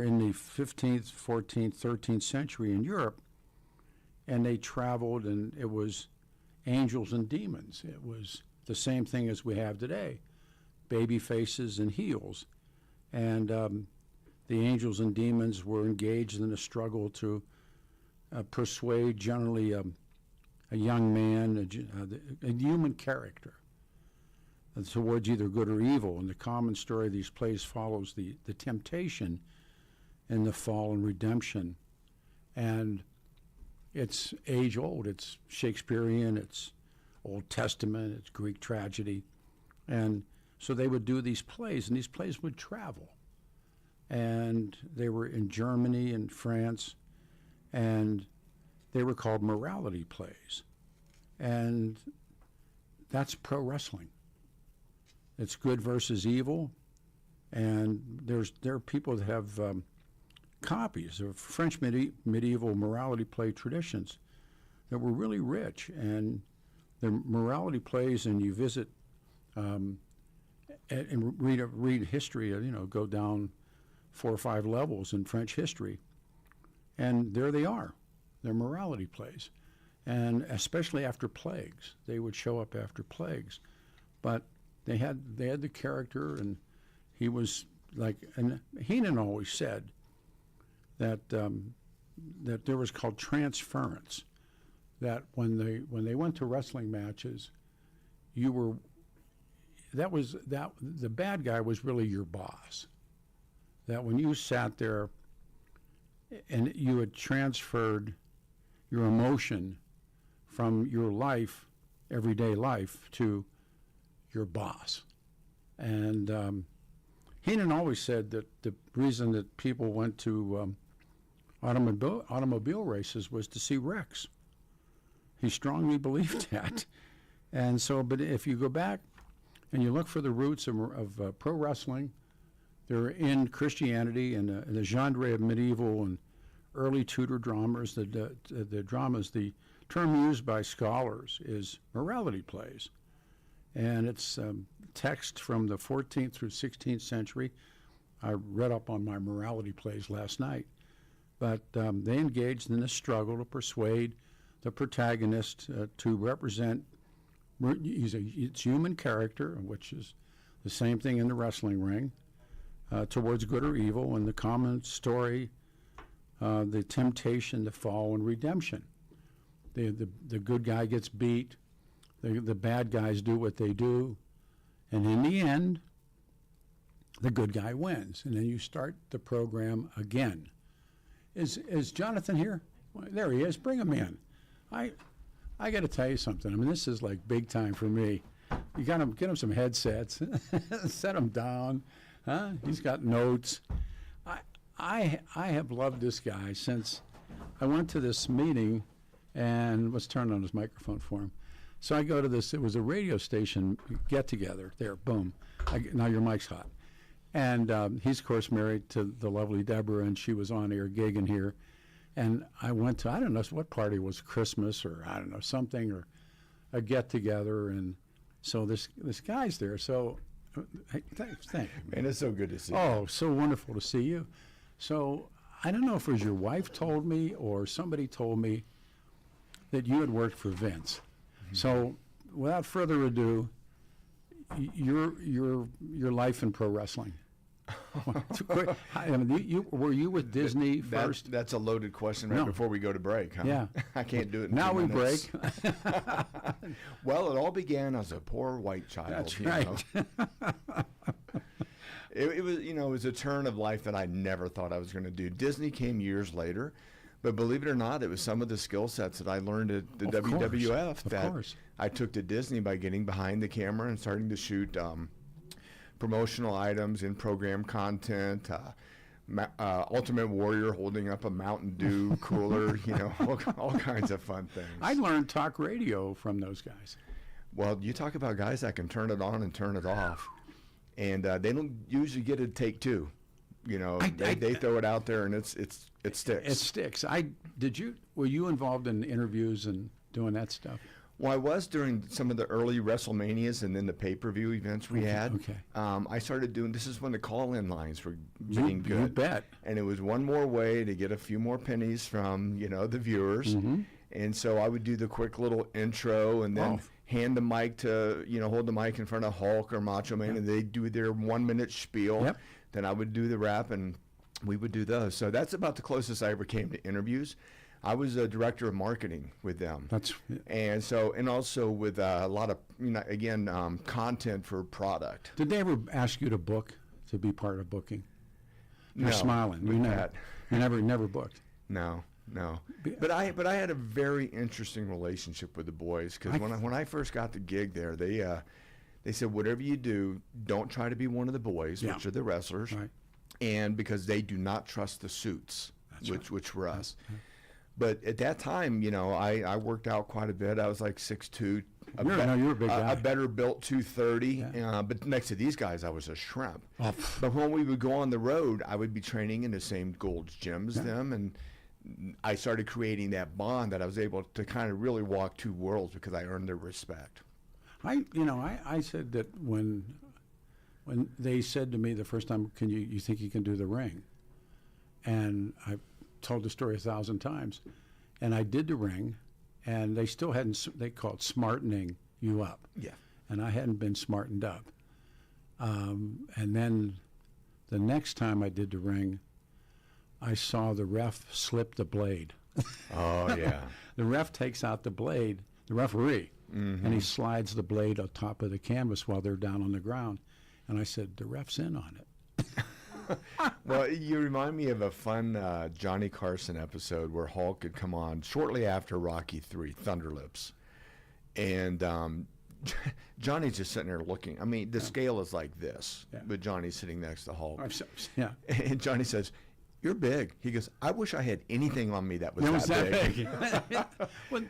in the 15th, 14th, 13th century in Europe, and they traveled, and it was angels and demons. It was the same thing as we have today, baby faces and heels. And the angels and demons were engaged in a struggle to persuade generally a young man, a human character, towards either good or evil. And the common story of these plays follows the temptation and the fall and redemption. And it's age old. It's Shakespearean, it's Old Testament, it's Greek tragedy. And so they would do these plays, and these plays would travel. And they were in Germany and France, and they were called morality plays. And that's pro wrestling. It's good versus evil, and there are people that have copies of French medieval morality play traditions that were really rich, and the morality plays, and you visit and read history, go down 4 or 5 levels in French history, and there they are. They're morality plays, and especially after plagues, they would show up after plagues, but they had the character, and he was like, and Heenan always said that that there was called transference, that when they went to wrestling matches, the bad guy was really your boss. That when you sat there and you had transferred your emotion from your life, everyday life, to your boss. And Heenan always said that the reason that people went to automobile races was to see wrecks. He strongly believed that. And so, but if you go back and you look for the roots of pro wrestling, they're in Christianity and the genre of medieval and early Tudor dramas. The dramas, the term used by scholars is morality plays. And it's text from the 14th through 16th century. I read up on my morality plays last night. But they engaged in this struggle to persuade the protagonist to represent. It's human character, which is the same thing in the wrestling ring, towards good or evil, and the common story, the temptation, the fall, and redemption. The good guy gets beat, the bad guys do what they do, and in the end, the good guy wins, and then you start the program again. Is Jonathan here? Well, there he is. Bring him in. I got to tell you something. I mean, this is like big time for me. You got to get him some headsets, set him down. Huh? He's got notes. I have loved this guy since I went to this meeting, and let's turn on his microphone for him. So I go to this. It was a radio station get together. There, boom. Now your mic's hot. And he's, of course, married to the lovely Deborah, and she was on air gigging here. And I went to, I don't know what party it was, Christmas or I don't know, something, or a get-together. And so this guy's there. So thanks. Man, it's so good to see you. Oh, so wonderful to see you. So I don't know if it was your wife told me or somebody told me that you had worked for Vince. Mm-hmm. So without further ado, your life in pro wrestling. I mean, were you with Disney first? That's a loaded question right before we go to break, huh? Yeah. I can't do it in now 2 we minutes. break. Well, it all began as a poor white child. That's you right. know? It was, it was a turn of life that I never thought I was going to do. Disney came years later, but believe it or not, it was some of the skill sets that I learned at the WWF that I took to Disney by getting behind the camera and starting to shoot promotional items, in-program content, Ultimate Warrior holding up a Mountain Dew cooler, all kinds of fun things. I learned talk radio from those guys. Well, you talk about guys that can turn it on and turn it off, and they don't usually get a take two. They throw it out there and it sticks. It sticks. Were you involved in interviews and doing that stuff? Well, I was during some of the early WrestleManias and then the pay-per-view events we had. Okay. I started doing, this is when the call-in lines were getting good. You bet. And it was one more way to get a few more pennies from, the viewers. Mm-hmm. And so I would do the quick little intro and then hand the mic to, hold the mic in front of Hulk or Macho Man, and they'd do their 1-minute spiel. Yep. Then I would do the rap, and we would do those. So that's about the closest I ever came to interviews. I was a director of marketing with them. And also with a lot of, content for product. Did they ever ask you to book, to be part of booking? You're no, smiling. You never booked. No. But I had a very interesting relationship with the boys because when I first got the gig there, they said, whatever you do, don't try to be one of the boys, which are the wrestlers, and because they do not trust the suits, which were us. But at that time, I worked out quite a bit. I was like 6'2", you're a big guy. A better built 230. Yeah. But next to these guys, I was a shrimp. Oh. But when we would go on the road, I would be training in the same Gold's Gym as them, and I started creating that bond that I was able to kind of really walk two worlds because I earned their respect. I said that when they said to me the first time, you think you can do the ring? And I told the story 1,000 times, and I did the ring, and they still hadn't. They called smartening you up. Yeah. And I hadn't been smartened up. And then the next time I did the ring, I saw the ref slip the blade. Oh yeah. The ref takes out the blade. The referee. Mm-hmm. And he slides the blade on top of the canvas while they're down on the ground. And I said, the ref's in on it. Well, you remind me of a fun Johnny Carson episode where Hulk had come on shortly after Rocky III, Thunderlips. And Johnny's just sitting there looking. I mean, the scale is like this, but Johnny's sitting next to Hulk. Yeah. And Johnny says, you're big. He goes, I wish I had anything on me that was that big. Well,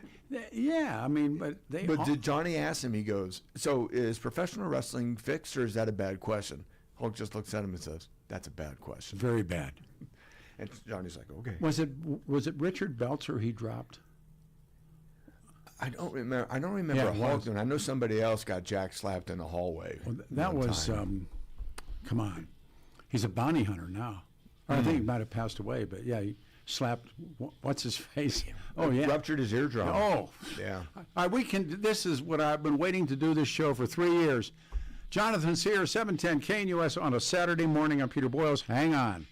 yeah, I mean, but did Johnny ask him, he goes, so is professional wrestling fixed or is that a bad question? Hulk just looks at him and says, that's a bad question. Very bad. And Johnny's like, okay. Was it Richard Belzer he dropped? I don't remember Hulk doing. I know somebody else got jack slapped in the hallway. Well, that was, come on. He's a bounty hunter now. I think he might have passed away, but yeah, he slapped, what's his face? Oh, yeah. Ruptured his eardrum. Oh, Yeah. all right, we can. This is what I've been waiting to do this show for 3 years. Jonathan's here, 710 KNUS on a Saturday morning. I'm Peter Boyles. Hang on.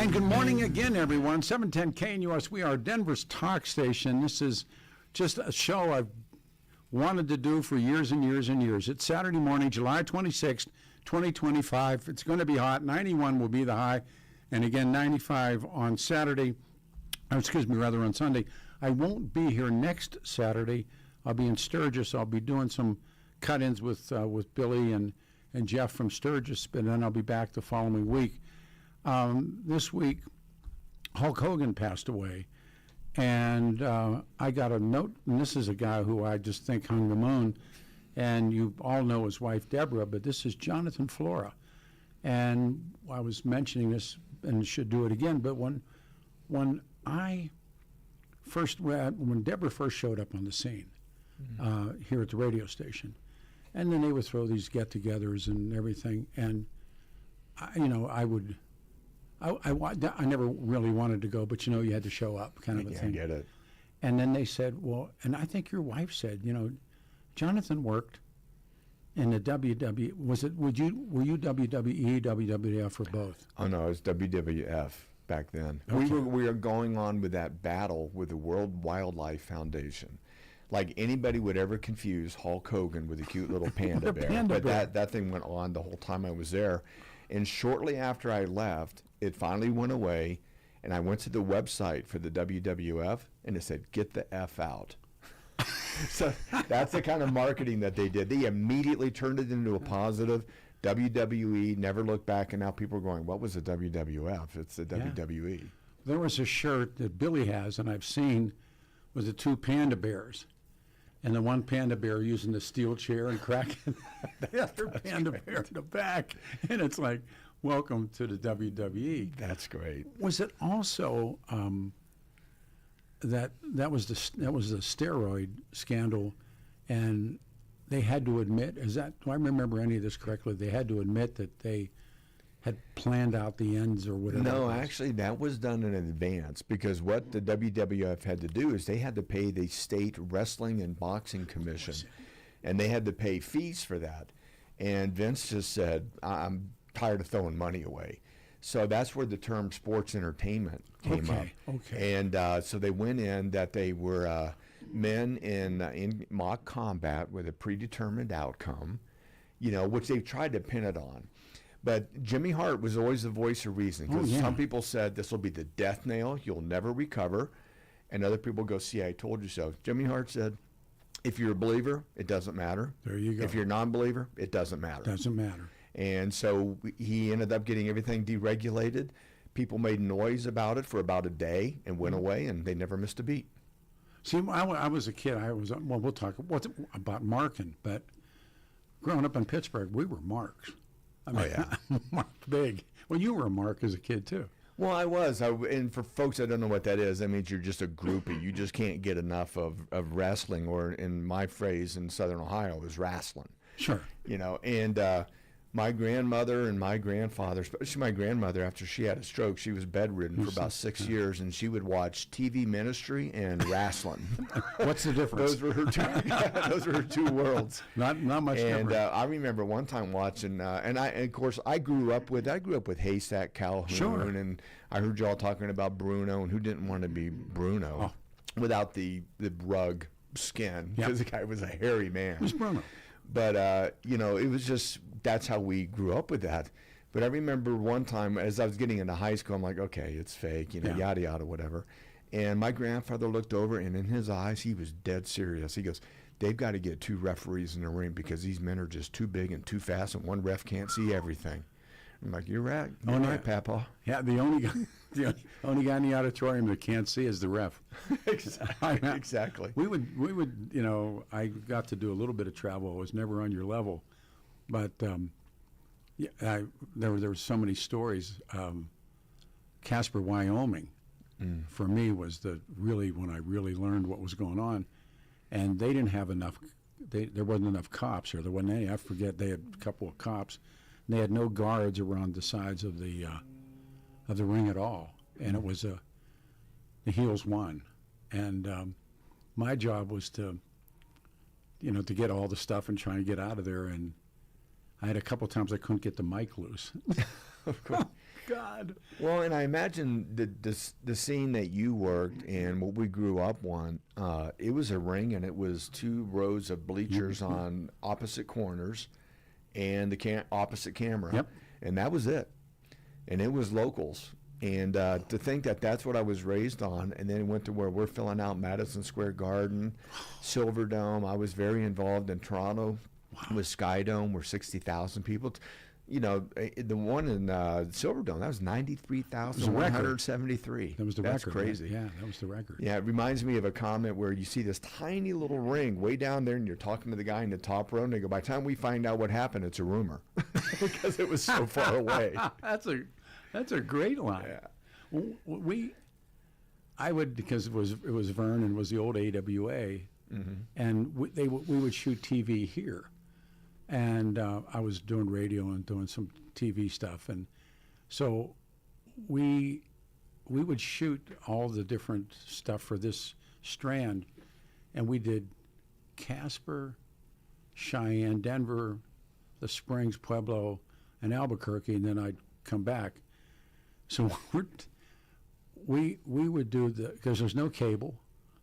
And good morning again, everyone. 710 KNUS. We are Denver's talk station. This is just a show I've wanted to do for years and years and years. It's Saturday morning, July 26th, 2025. It's going to be hot. 91 will be the high. And again, 95 on Saturday. On Sunday. I won't be here next Saturday. I'll be in Sturgis. I'll be doing some cut-ins with Billy and Jeff from Sturgis, but then I'll be back the following week. This week, Hulk Hogan passed away, and I got a note, and this is a guy who I just think hung the moon, and you all know his wife, Deborah, but this is Jonathan Flora. And I was mentioning this, and should do it again, but when Deborah first showed up on the scene here at the radio station, and then they would throw these get-togethers and everything, and I never really wanted to go, but you had to show up, kind of a thing. I get it. And then they said, well, and I think your wife said, Jonathan worked in the WWE. Were you WWE, WWF, or both? Oh no, it was WWF back then. Okay. We were going on with that battle with the World Wildlife Foundation. Like anybody would ever confuse Hulk Hogan with a cute little panda bear. But that thing went on the whole time I was there. And shortly after I left, it finally went away, and I went to the website for the WWF, and it said, "Get the F out." So that's the kind of marketing that they did. They immediately turned it into a positive. WWE never looked back, and now people are going, what was the WWF? It's the WWE. There was a shirt that Billy has, and I've seen, was the two panda bears. And the one panda bear using the steel chair and cracking the other panda bear in the back. And it's like, welcome to the WWE. That's great. Was it also that was the steroid scandal, and they had to admit, do I remember any of this correctly? They had to admit that they had planned out the ends or whatever. No, actually, that was done in advance, because what the WWF had to do is they had to pay the state wrestling and boxing commission, and they had to pay fees for that. And Vince just said, I'm tired of throwing money away. So that's where the term sports entertainment came up. Okay. And so they went in that they were men in mock combat with a predetermined outcome, which they tried to pin it on. But Jimmy Hart was always the voice of reason, because some people said this will be the death nail, you'll never recover. And other people go, see, I told you so. Jimmy Hart said, if you're a believer, it doesn't matter. There you go. If you're a non-believer, it doesn't matter. Doesn't matter. And so he ended up getting everything deregulated. People made noise about it for about a day and went away, and they never missed a beat. See, I was a kid. We'll talk about marking, but growing up in Pittsburgh, we were marks. I mean, marked big. Well, you were a mark as a kid, too. Well, I was. And for folks that don't know what that is, that means you're just a groupie. You just can't get enough of wrestling, or in my phrase in Southern Ohio, is wrestling. Sure. And my grandmother and my grandfather, especially my grandmother, after she had a stroke, she was bedridden for about 6 years, and she would watch TV ministry and wrestling. What's the difference? Those were her two worlds. Not much different. And I remember one time watching, of course I grew up with Haystack Calhoun, sure. And I heard y'all talking about Bruno, and who didn't want to be Bruno without the rug skin, because the guy was a hairy man. Who's Bruno? But it was just, that's how we grew up with that. But I remember one time as I was getting into high school, I'm like, okay, it's fake, yada yada, whatever. And my grandfather looked over, and in his eyes, he was dead serious. He goes, they've got to get 2 referees in the ring, because these men are just too big and too fast, and one ref can't see everything. I'm like, you're right. You're right, Papa. Yeah, the only guy in the auditorium that can't see is the ref. Exactly. We would, I got to do a little bit of travel. I was never on your level, but there were so many stories. Casper, Wyoming, for me was when I really learned what was going on, and they didn't have enough. There wasn't enough cops, or there wasn't any. I forget, they had a couple of cops. They had no guards around the sides of the ring at all, and it was the heels won, and my job was to get all the stuff and try and get out of there. And I had a couple times I couldn't get the mic loose. Of course. God. Well, and I imagine the scene that you worked and what we grew up on, it was a ring and it was 2 rows of bleachers on opposite corners and the opposite camera. Yep. And that was it. And it was locals. And to think that that's what I was raised on, and then went to where we're filling out Madison Square Garden, Silverdome. I was very involved in Toronto with Skydome, where 60,000 people. You know, the one in Silverdome, that was 93,173. That was the That's record. crazy. Right? Yeah, that was the record. Yeah, it reminds me of a comment where you see this tiny little ring way down there, and you're talking to the guy in the top row, and they go, by the time we find out what happened, it's a rumor. Because it was so far away. That's a great line. Yeah. I would, because it was Vernon was the old AWA, and we would shoot TV here, and I was doing radio and doing some TV stuff, and so we would shoot all the different stuff for this strand, and we did Casper, Cheyenne, Denver, the Springs, Pueblo, and Albuquerque, and then I'd come back. So we would do because there's no cable,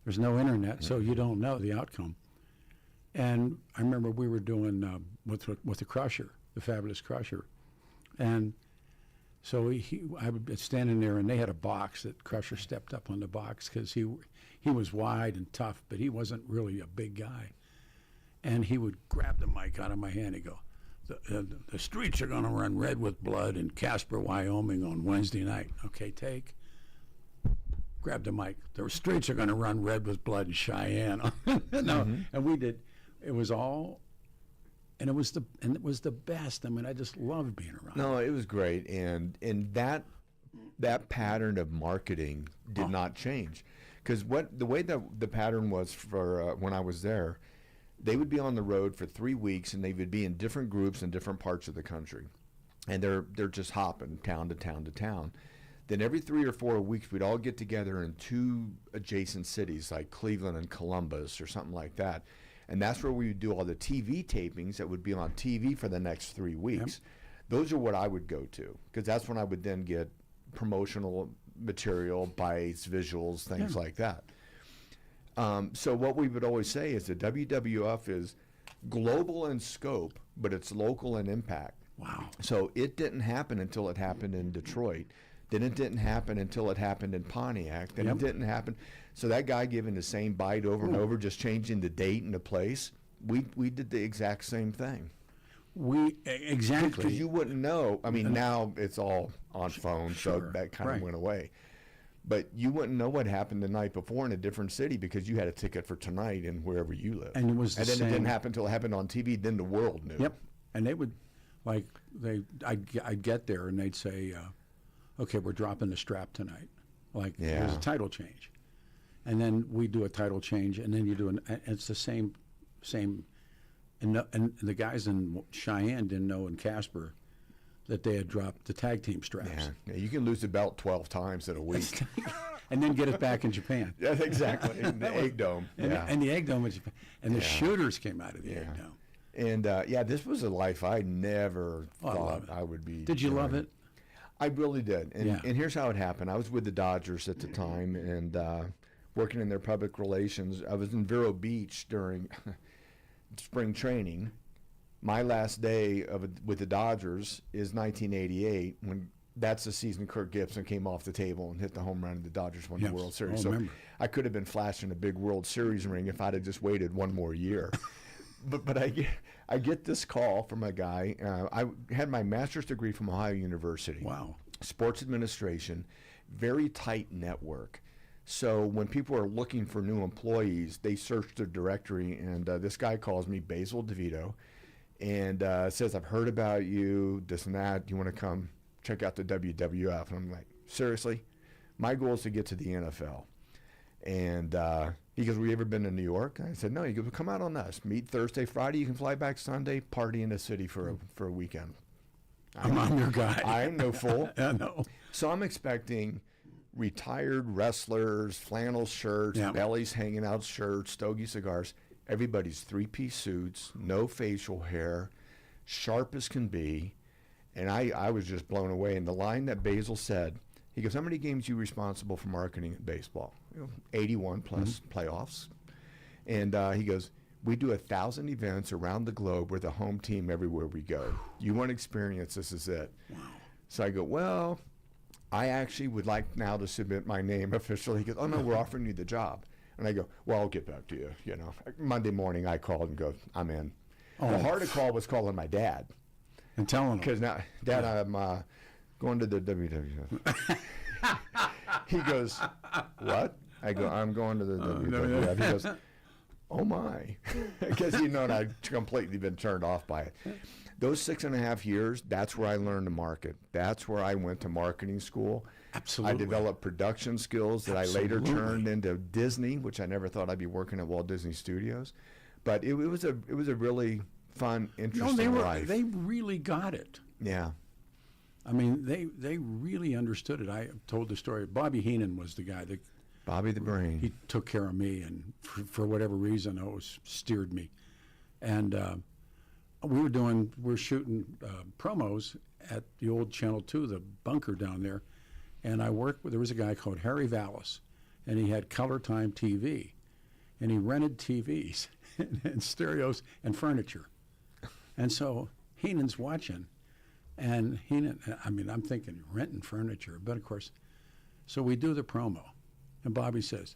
there's no internet, so you don't know the outcome. And I remember we were doing with the Crusher, the Fabulous Crusher, and so I would be standing there, and they had a box that Crusher stepped up on the box because he was wide and tough, but he wasn't really a big guy, and he would grab the mic out of my hand and go, the streets are going to run red with blood in Casper, Wyoming on Wednesday night. Okay, take. Grab the mic. The streets are going to run red with blood in Cheyenne. And we did. It was all, and it was the best. I mean, I just loved being around. No, it was great, and that pattern of marketing did not change, because the way that the pattern was for when I was there. They would be on the road for 3 weeks, and they would be in different groups in different parts of the country, and they're just hopping town to town to town. Then every 3 or 4 weeks, we'd all get together in 2 adjacent cities like Cleveland and Columbus or something like that, and that's where we would do all the TV tapings that would be on TV for the next 3 weeks. Yep. Those are what I would go to, because that's when I would then get promotional material, bites, visuals, things like that. So what we would always say is that WWF is global in scope, but it's local in impact. Wow. So it didn't happen until it happened in Detroit. Then it didn't happen until it happened in Pontiac. Then it didn't happen. So that guy giving the same bite over and over, just changing the date and the place, we did the exact same thing. Exactly. Because you wouldn't know. I mean, now it's all on phone, so that kind of went away. But you wouldn't know what happened the night before in a different city because you had a ticket for tonight in wherever you live. And it was then it didn't happen until it happened on TV. Then the world knew. Yep. And they would, I'd get there and they'd say, okay, we're dropping the strap tonight. There's a title change. And then we do a title change, and then you do it's the same, and the guys in Cheyenne didn't know in Casper that they had dropped the tag team straps. Yeah, you can lose the belt 12 times in a week. And then get it back in Japan. Yeah, exactly. In the Egg Dome. And the Egg Dome in Japan. And the shooters came out of the Egg Dome. And, this was a life I never thought I would be. Did you love it? I really did. And here's how it happened. I was with the Dodgers at the time and working in their public relations. I was in Vero Beach during spring training. My last day with the Dodgers is 1988, when that's the season Kirk Gibson came off the table and hit the home run and the Dodgers won the World Series. So I could have been flashing a big World Series ring if I'd have just waited one more year. But I get this call from a guy. I had my master's degree from Ohio University. Wow. Sports administration, very tight network. So when people are looking for new employees, they search their directory, and this guy calls me, Basil DeVito, and says, I've heard about you, this and that. Do you want to come check out the WWF? And I'm like, seriously? My goal is to get to the NFL. And he goes, you ever been to New York? I said, no. He goes, well, come out on us. Meet Thursday, Friday. You can fly back Sunday, party in the city for a weekend. I'm your guy. I'm no fool. I know. So I'm expecting retired wrestlers, flannel shirts, bellies hanging out shirts, stogie cigars. Everybody's three-piece suits, no facial hair, sharp as can be. And I was just blown away. And the line that Basil said, he goes, how many games are you responsible for marketing in baseball? 81 plus playoffs. And he goes, we do 1,000 events around the globe. We're the home team everywhere we go. You want experience, this is it. Wow. So I go, well, I actually would like now to submit my name officially. He goes, oh, no, we're offering you the job. And I go, well, I'll get back to you. Monday morning I called and go, I'm in. Oh. The harder call was calling my dad. And telling him. Because now, Dad, I'm going to the WWF. He goes, what? I go, I'm going to the WWF. He goes, oh my. Because I'd completely been turned off by it. Those 6.5 years, that's where I learned to market. That's where I went to marketing school. Absolutely. I developed production skills that I later turned into Disney, which I never thought I'd be working at Walt Disney Studios. But it was a really fun, interesting life. They really got it. Yeah. I mean, they really understood it. I told the story. Bobby Heenan was the guy that... Bobby the Brain. He took care of me, and for whatever reason, steered me. And we're shooting promos at the old Channel 2, the bunker down there. And there was a guy called Harry Vallis, and he had color time TV. And he rented TVs and stereos and furniture. And so Heenan's watching, and I'm thinking renting furniture, but of course, so we do the promo, and Bobby says,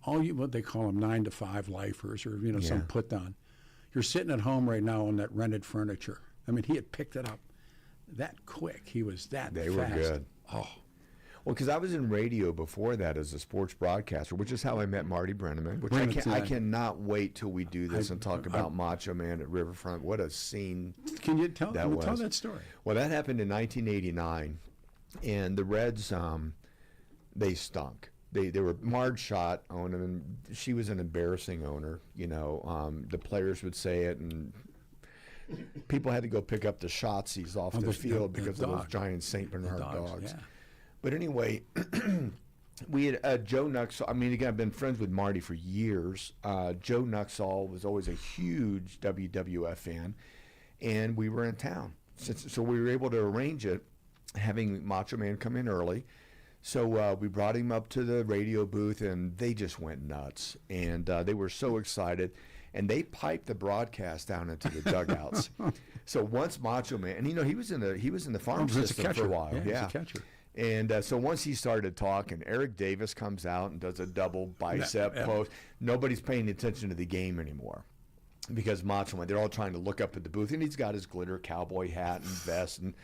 what they call them 9 to 5 lifers, or some put down, you're sitting at home right now on that rented furniture. I mean, he had picked it up that quick. He was that fast. They were good. Oh. Well, because I was in radio before that as a sports broadcaster, which is how I met Marty Brenneman, which I cannot wait till we do this and talk about Macho Man at Riverfront. What a scene. Can you tell was. that story? Well, that happened in 1989, and the Reds, they stunk. They were Marge Schott owned them, and she was an embarrassing owner. The players would say it, and people had to go pick up the Shotsies off the field because of those giant St. Bernard dogs. Yeah. But anyway, we had Joe Nuxall. I mean, again, I've been friends with Marty for years. Joe Nuxall was always a huge WWF fan, and we were in town. So we were able to arrange it, having Macho Man come in early. So we brought him up to the radio booth, and they just went nuts. And they were so excited. And they piped the broadcast down into the dugouts. So once Macho Man, and he was in the farm system for a while. Yeah, he was a catcher. And so once he started talking, Eric Davis comes out and does a double bicep post. Nobody's paying attention to the game anymore because Macho Man, they're all trying to look up at the booth, and he's got his glitter cowboy hat and vest. And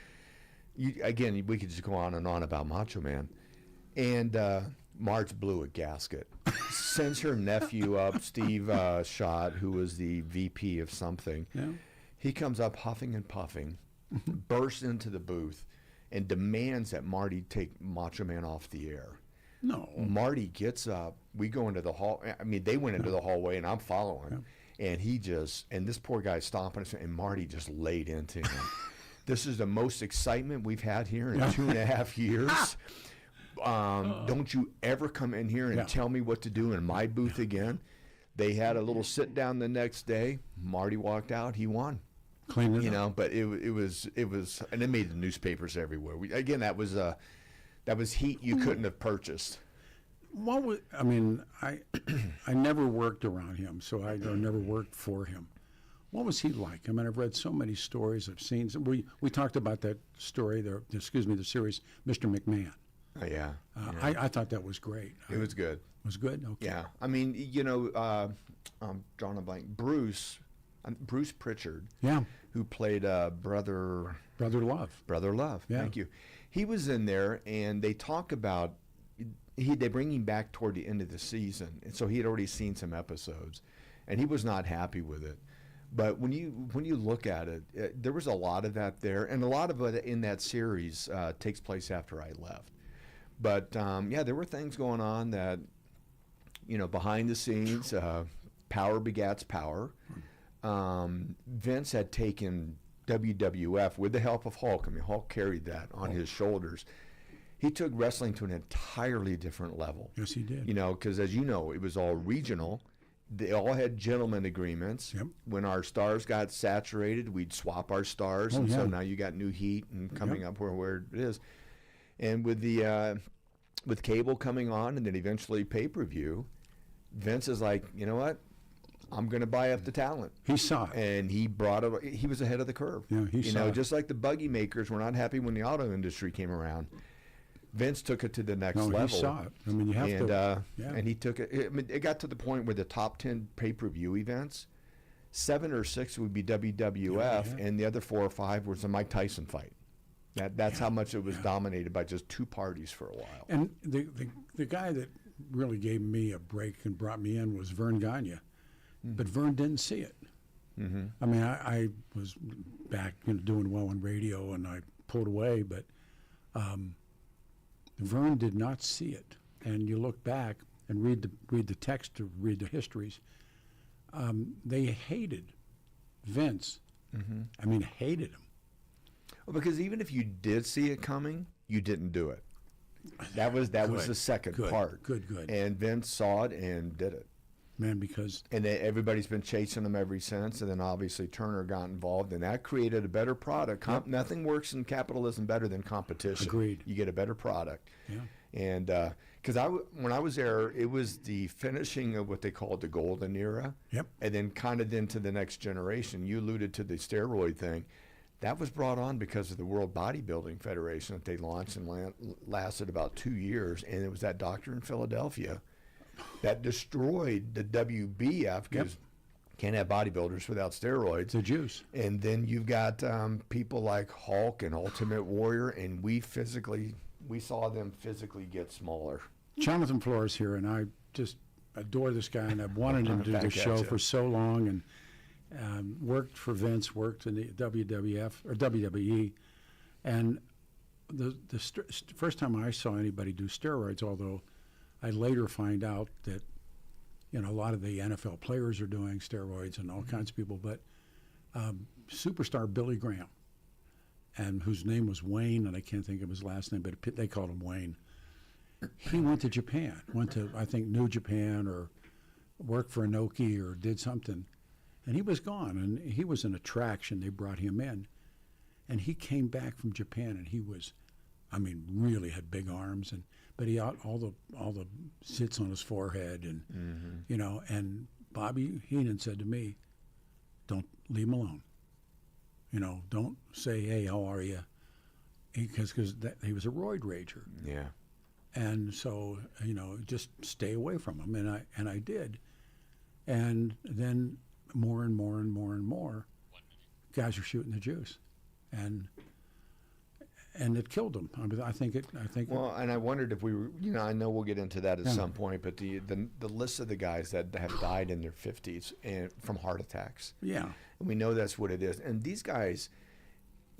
again, we could just go on and on about Macho Man. And Marge blew a gasket, sends her nephew up, Steve Schott, who was the VP of something. Yeah. He comes up huffing and puffing, bursts into the booth, and demands that Marty take Macho Man off the air. No. Marty gets up. We go into the hall. I mean, they went into the hallway, and I'm following. Yeah. And this poor guy stomping us, and Marty just laid into him. This is the most excitement we've had here in 2.5 years. Don't you ever come in here and tell me what to do in my booth again. They had a little sit down the next day. Marty walked out. He won. Cleaned it up. But it was, and it made the newspapers everywhere. That was heat you couldn't have purchased. I never worked around him, so I never worked for him. What was he like? I mean, I've read so many stories, I've seen. We talked about that story, the series, Mr. McMahon. Yeah. I thought that was great. It was good. It was good? Okay. Yeah. I mean, I'm drawing a blank. Bruce Pritchard. Yeah. Who played Brother Love. Brother Love. Yeah. Thank you. He was in there, and they talk about they bring him back toward the end of the season, and so he had already seen some episodes, and he was not happy with it. But when you look at it, there was a lot of that there, and a lot of it in that series takes place after I left. But there were things going on that, behind the scenes, power begats power. Vince had taken WWF with the help of Hulk. I mean, Hulk carried that on his shoulders. He took wrestling to an entirely different level. Yes, he did. Because as you know, it was all regional, they all had gentleman agreements. Yep. When our stars got saturated, we'd swap our stars, and so now you got new heat and coming up where it is. And with the with cable coming on, and then eventually pay-per-view, Vince is like, you know what? I'm going to buy up the talent. He saw it. And he brought it. He was ahead of the curve. Yeah, he saw it. Just like the buggy makers were not happy when the auto industry came around. Vince took it to the next level. He saw it. I mean, you have to. And he took it. I mean, it got to the point where the top 10 pay-per-view events, 7 or 6 would be WWF, and the other 4 or 5 was a Mike Tyson fight. That's how much it was dominated by just 2 parties for a while. And the guy that really gave me a break and brought me in was Vern Gagne, but Vern didn't see it. Mm-hmm. I mean, I was back doing well on radio, and I pulled away, but Vern did not see it. And you look back and read the text to read the histories. They hated Vince. Mm-hmm. I mean, hated him. Well, because even if you did see it coming, you didn't do it. That was the second part. Good. And Vince saw it and did it. Man, because... And everybody's been chasing him ever since, and then obviously Turner got involved, and that created a better product. Nothing works in capitalism better than competition. Agreed. You get a better product. Yeah. And because when I was there, it was the finishing of what they called the golden era. Yep. And then kind of then to the next generation. You alluded to the steroid thing. That was brought on because of the World Bodybuilding Federation that they launched and lasted about 2 years. And it was that doctor in Philadelphia that destroyed the WBF because can't have bodybuilders without steroids. The juice. And then you've got people like Hulk and Ultimate Warrior, and we saw them physically get smaller. Jonathan Flora is here, and I just adore this guy, and I've wanted him to do the show for so long, and worked for Vince, worked in the WWF or WWE, and the first time I saw anybody do steroids, although I later find out that a lot of the NFL players are doing steroids and all kinds of people, but superstar Billy Graham, and whose name was Wayne, and I can't think of his last name, but they called him Wayne. He went to Japan, I think New Japan, or worked for Inoki or did something. And he was gone, and he was an attraction. They brought him in, and he came back from Japan, and he was, really had big arms, but he had all the zits on his forehead, and and Bobby Heenan said to me, "Don't leave him alone. Don't say, hey, how are you?" Because he was a roid rager. Yeah. And so just stay away from him, and I did, and then. More and more guys are shooting the juice, and it killed them. I think. Well, and I wondered if we were. I know we'll get into that at some point, but the list of the guys that have died in their 50s and from heart attacks. Yeah, and we know that's what it is. And these guys,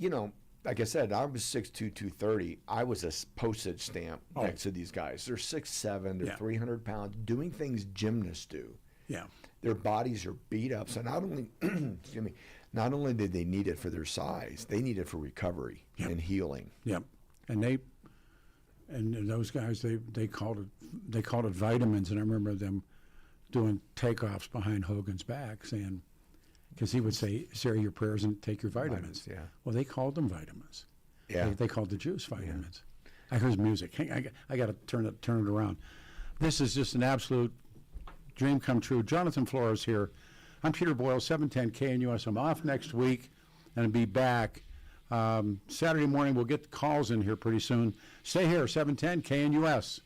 like I said, I was 6'2", 230. I was a postage stamp next to these guys. They're 6'7", they're 300 pounds, doing things gymnasts do. Yeah. Their bodies are beat up. So not only did they need it for their size, they need it for recovery and healing. Yep. And those guys they called it vitamins, and I remember them doing takeoffs behind Hogan's back saying, because he would say, "Say your prayers and take your vitamins." Yeah. Well, they called them vitamins. Yeah. They called the juice vitamins. Yeah. I heard music. I got to turn it around. This is just an absolute dream come true. Jonathan Flora is here. I'm Peter Boyles, 710 KNUS. I'm off next week and I'll be back. Saturday morning, we'll get the calls in here pretty soon. Stay here, 710 KNUS.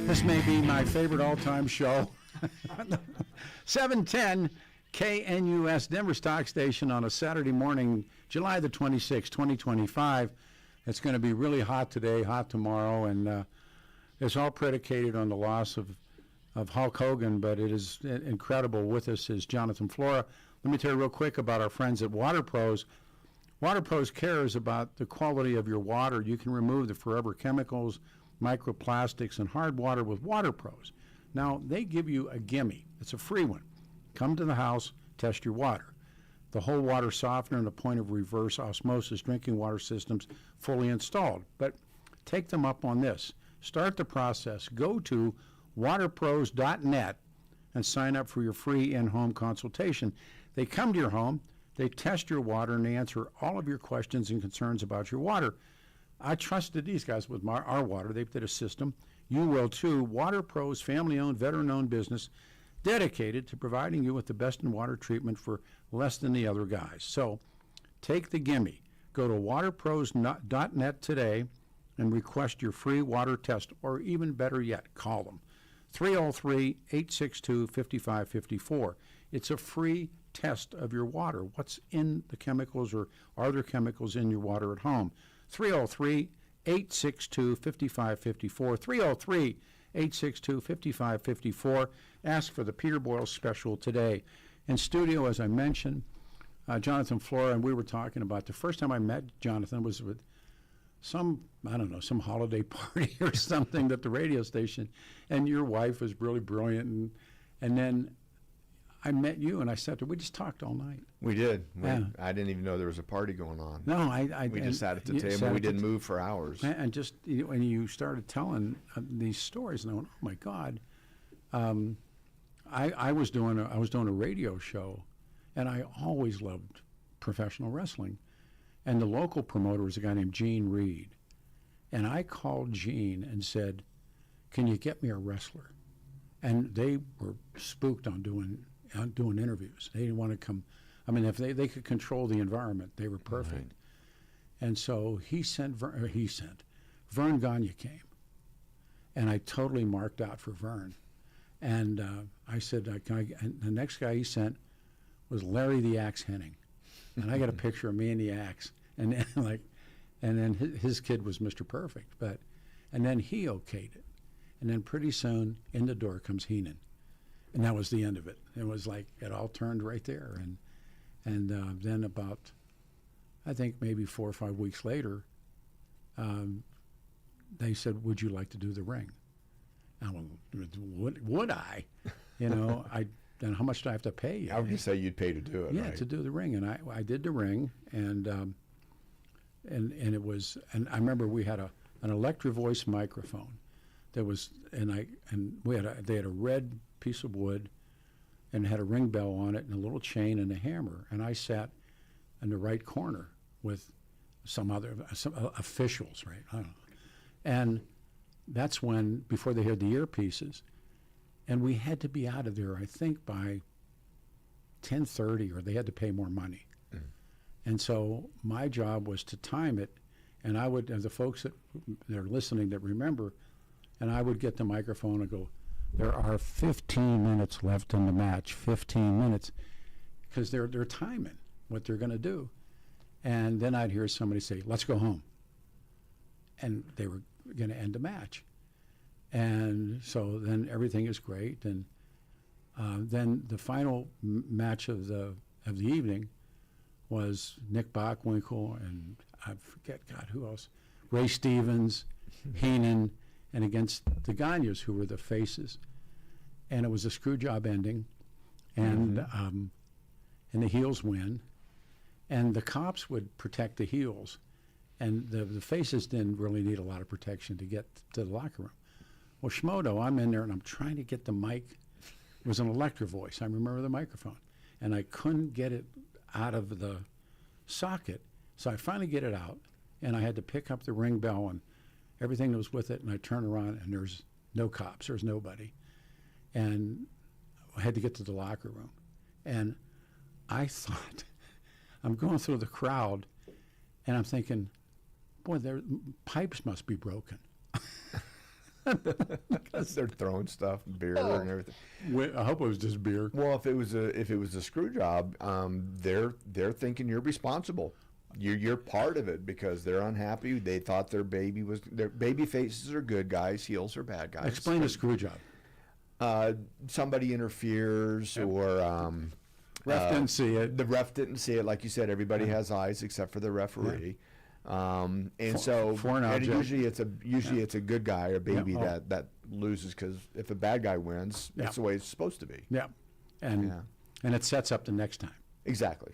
This may be my favorite all-time show. 710 KNUS, Denver's talk station on a Saturday morning, July the 26th, 2025. It's going to be really hot today, hot tomorrow, and it's all predicated on the loss of Hulk Hogan, but it is incredible. With us is Jonathan Flora. Let me tell you real quick about our friends at Water Pros. Water Pros cares about the quality of your water. You can remove the forever chemicals, microplastics, and hard water with Water Pros. Now, they give you a gimme. It's a free one. Come to the house, test your water. The whole water softener and a point of reverse osmosis drinking water systems fully installed. But take them up on this. Start the process. Go to waterpros.net and sign up for your free in-home consultation. They come to your home, they test your water, and they answer all of your questions and concerns about your water. I trusted these guys with our water. They did a system. You will too. Water Pros, family-owned, veteran-owned business dedicated to providing you with the best in water treatment for less than the other guys. So take the gimme. Go to waterpros.net today and request your free water test, or even better yet, call them. 303-862-5554. It's a free test of your water. What's in the chemicals, or are there chemicals in your water at home? 303-862-5554. 303-862-5554. Ask for the Peter Boyles special today. In studio, as I mentioned, Jonathan Flora, and we were talking about the first time I met Jonathan was with some holiday party or something at the radio station, and your wife was really brilliant, and then I met you, and I said to her, we just talked all night. We did. Yeah. I didn't even know there was a party going on. No, we just sat at the table. We didn't move for hours. And just when you started telling these stories, and I went, oh my God. I was doing a radio show, and I always loved professional wrestling. And the local promoter was a guy named Gene Reed. And I called Gene and said, can you get me a wrestler? And they were spooked on doing interviews. They didn't want to come. I mean, if they could control the environment, they were perfect. Right. And so he sent Vern Gagne came. And I totally marked out for Vern. And I said, and the next guy he sent was Larry the Axe Henning. And I got a picture of me and the Axe. And then his kid was Mr. Perfect. And then he okayed it. And then pretty soon, in the door comes Heenan. And that was the end of it. It was like it all turned right there. And then about, I think maybe 4 or 5 weeks later, they said, would you like to do the ring? I went, would I? And how much do I have to pay you? I would say you'd pay to do it, yeah, right? to do the ring. And I did the ring, and it was, and I remember we had an Electro Voice microphone that was, they had a red piece of wood and had a ring bell on it and a little chain and a hammer. And I sat in the right corner with some officials, right? I don't know. And that's when, before they had the earpieces, and we had to be out of there, I think, by 10:30, or they had to pay more money. Mm. And so my job was to time it, and I would, the folks that are listening that remember, and I would get the microphone and go, there are 15 minutes left in the match, 15 minutes, because they're timing what they're going to do. And then I'd hear somebody say, let's go home. And they were going to end the match. And so then everything is great. And then the final match of the evening was Nick Bockwinkel and I forget, God, who else? Ray Stevens, Heenan, and against the Gagnes, who were the faces. And it was a screw job ending, and the heels win. And the cops would protect the heels, and the faces didn't really need a lot of protection to get to the locker room. Well, Schmodo, I'm in there, and I'm trying to get the mic. It was an Electro Voice. I remember the microphone. And I couldn't get it out of the socket, so I finally get it out, and I had to pick up the ring bell and everything that was with it, and I turn around, and there's no cops. There's nobody. And I had to get to the locker room. And I thought, I'm going through the crowd, and I'm thinking, boy, their pipes must be broken. Because they're throwing stuff, beer and everything. I hope it was just beer. Well, if it was a screw job, they're thinking you're responsible. You're part of it because they're unhappy. They thought their baby faces are good guys, heels are bad guys. Explain a screw job. Somebody interferes or Ref didn't see it. The ref didn't see it. Like you said, everybody has eyes except for the referee. And usually it's a good guy or baby that loses because if a bad guy wins, that's the way it's supposed to be. Yeah, and it sets up the next time. Exactly.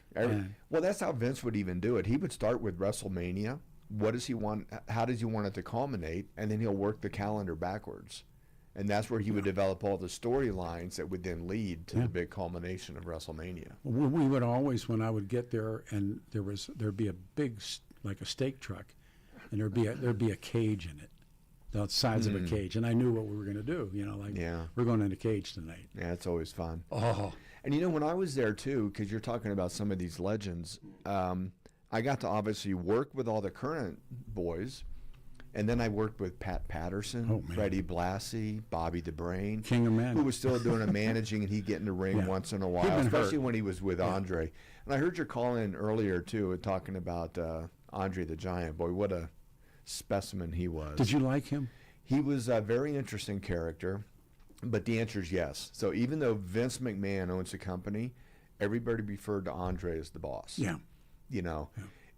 Well, that's how Vince would even do it. He would start with WrestleMania. What does he want? How does he want it to culminate? And then he'll work the calendar backwards. And that's where he would develop all the storylines that would then lead to the big culmination of WrestleMania. We would always, when I would get there, and there'd be a big, like a steak truck, and there'd be a cage in it, the sides of a cage, and I knew what we were going to do. We're going in a cage tonight. Yeah, it's always fun. Oh. And when I was there too, because you're talking about some of these legends, I got to obviously work with all the current boys. And then I worked with Pat Patterson, Freddie Blassie, Bobby the Brain, King of Men, who was still doing a managing, and he'd get in the ring once in a while, especially when he was with Andre. And I heard your call in earlier too, talking about Andre the Giant. Boy, what a specimen he was. Did you like him? He was a very interesting character, but the answer is yes. So even though Vince McMahon owns the company, everybody referred to Andre as the boss. Yeah.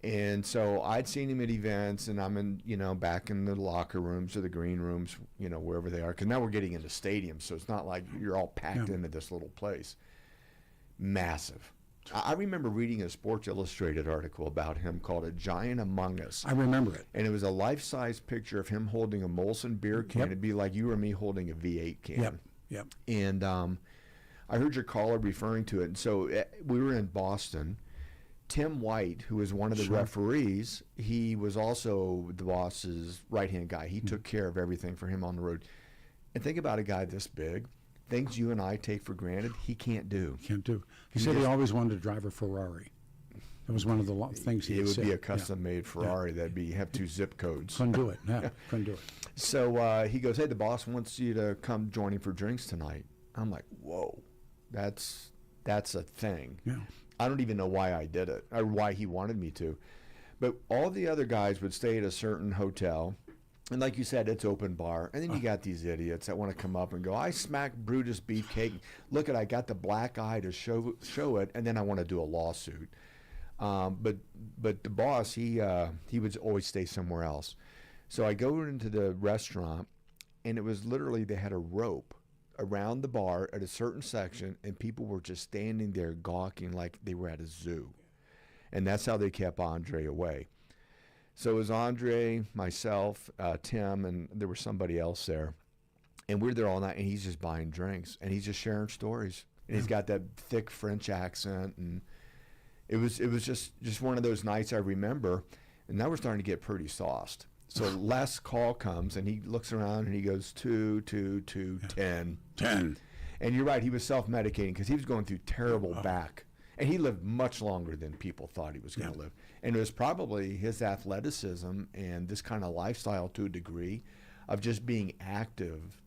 And so I'd seen him at events, and I'm in, back in the locker rooms or the green rooms, wherever they are. Because now we're getting into stadiums, so it's not like you're all packed into this little place. Massive. I remember reading a Sports Illustrated article about him called A Giant Among Us. I remember it. And it was a life-size picture of him holding a Molson beer can. It'd be like you or me holding a V8 can. Yep. And I heard your caller referring to it. And so we were in Boston. Tim White, who was one of the referees, he was also the boss's right-hand guy. He took care of everything for him on the road. And think about a guy this big. Things you and I take for granted, he can't do. He said he always wanted to drive a Ferrari. That was one of the things he said. It would be a custom-made Ferrari. That'd have 2 zip codes. Couldn't do it. Couldn't do it. So he goes, hey, the boss wants you to come join him for drinks tonight. I'm like, whoa, that's a thing. Yeah. I don't even know why I did it or why he wanted me to. But all the other guys would stay at a certain hotel. And like you said, it's open bar. And then you got these idiots that want to come up and go, I smacked Brutus Beefcake. Look I got the black eye to show it. And then I want to do a lawsuit. But the boss, he would always stay somewhere else. So I go into the restaurant, and it was literally they had a rope around the bar at a certain section, and people were just standing there gawking like they were at a zoo. And that's how they kept Andre away. So it was Andre, myself, Tim, and there was somebody else there. And we're there all night, and he's just buying drinks, and he's just sharing stories. And he's got that thick French accent, and it was just one of those nights I remember. And now we're starting to get pretty sauced. So last call comes, and he looks around, and he goes, 2, 2, 2, 10. 10. And you're right, he was self-medicating because he was going through terrible back. And he lived much longer than people thought he was going to live. And it was probably his athleticism and this kind of lifestyle to a degree of just being active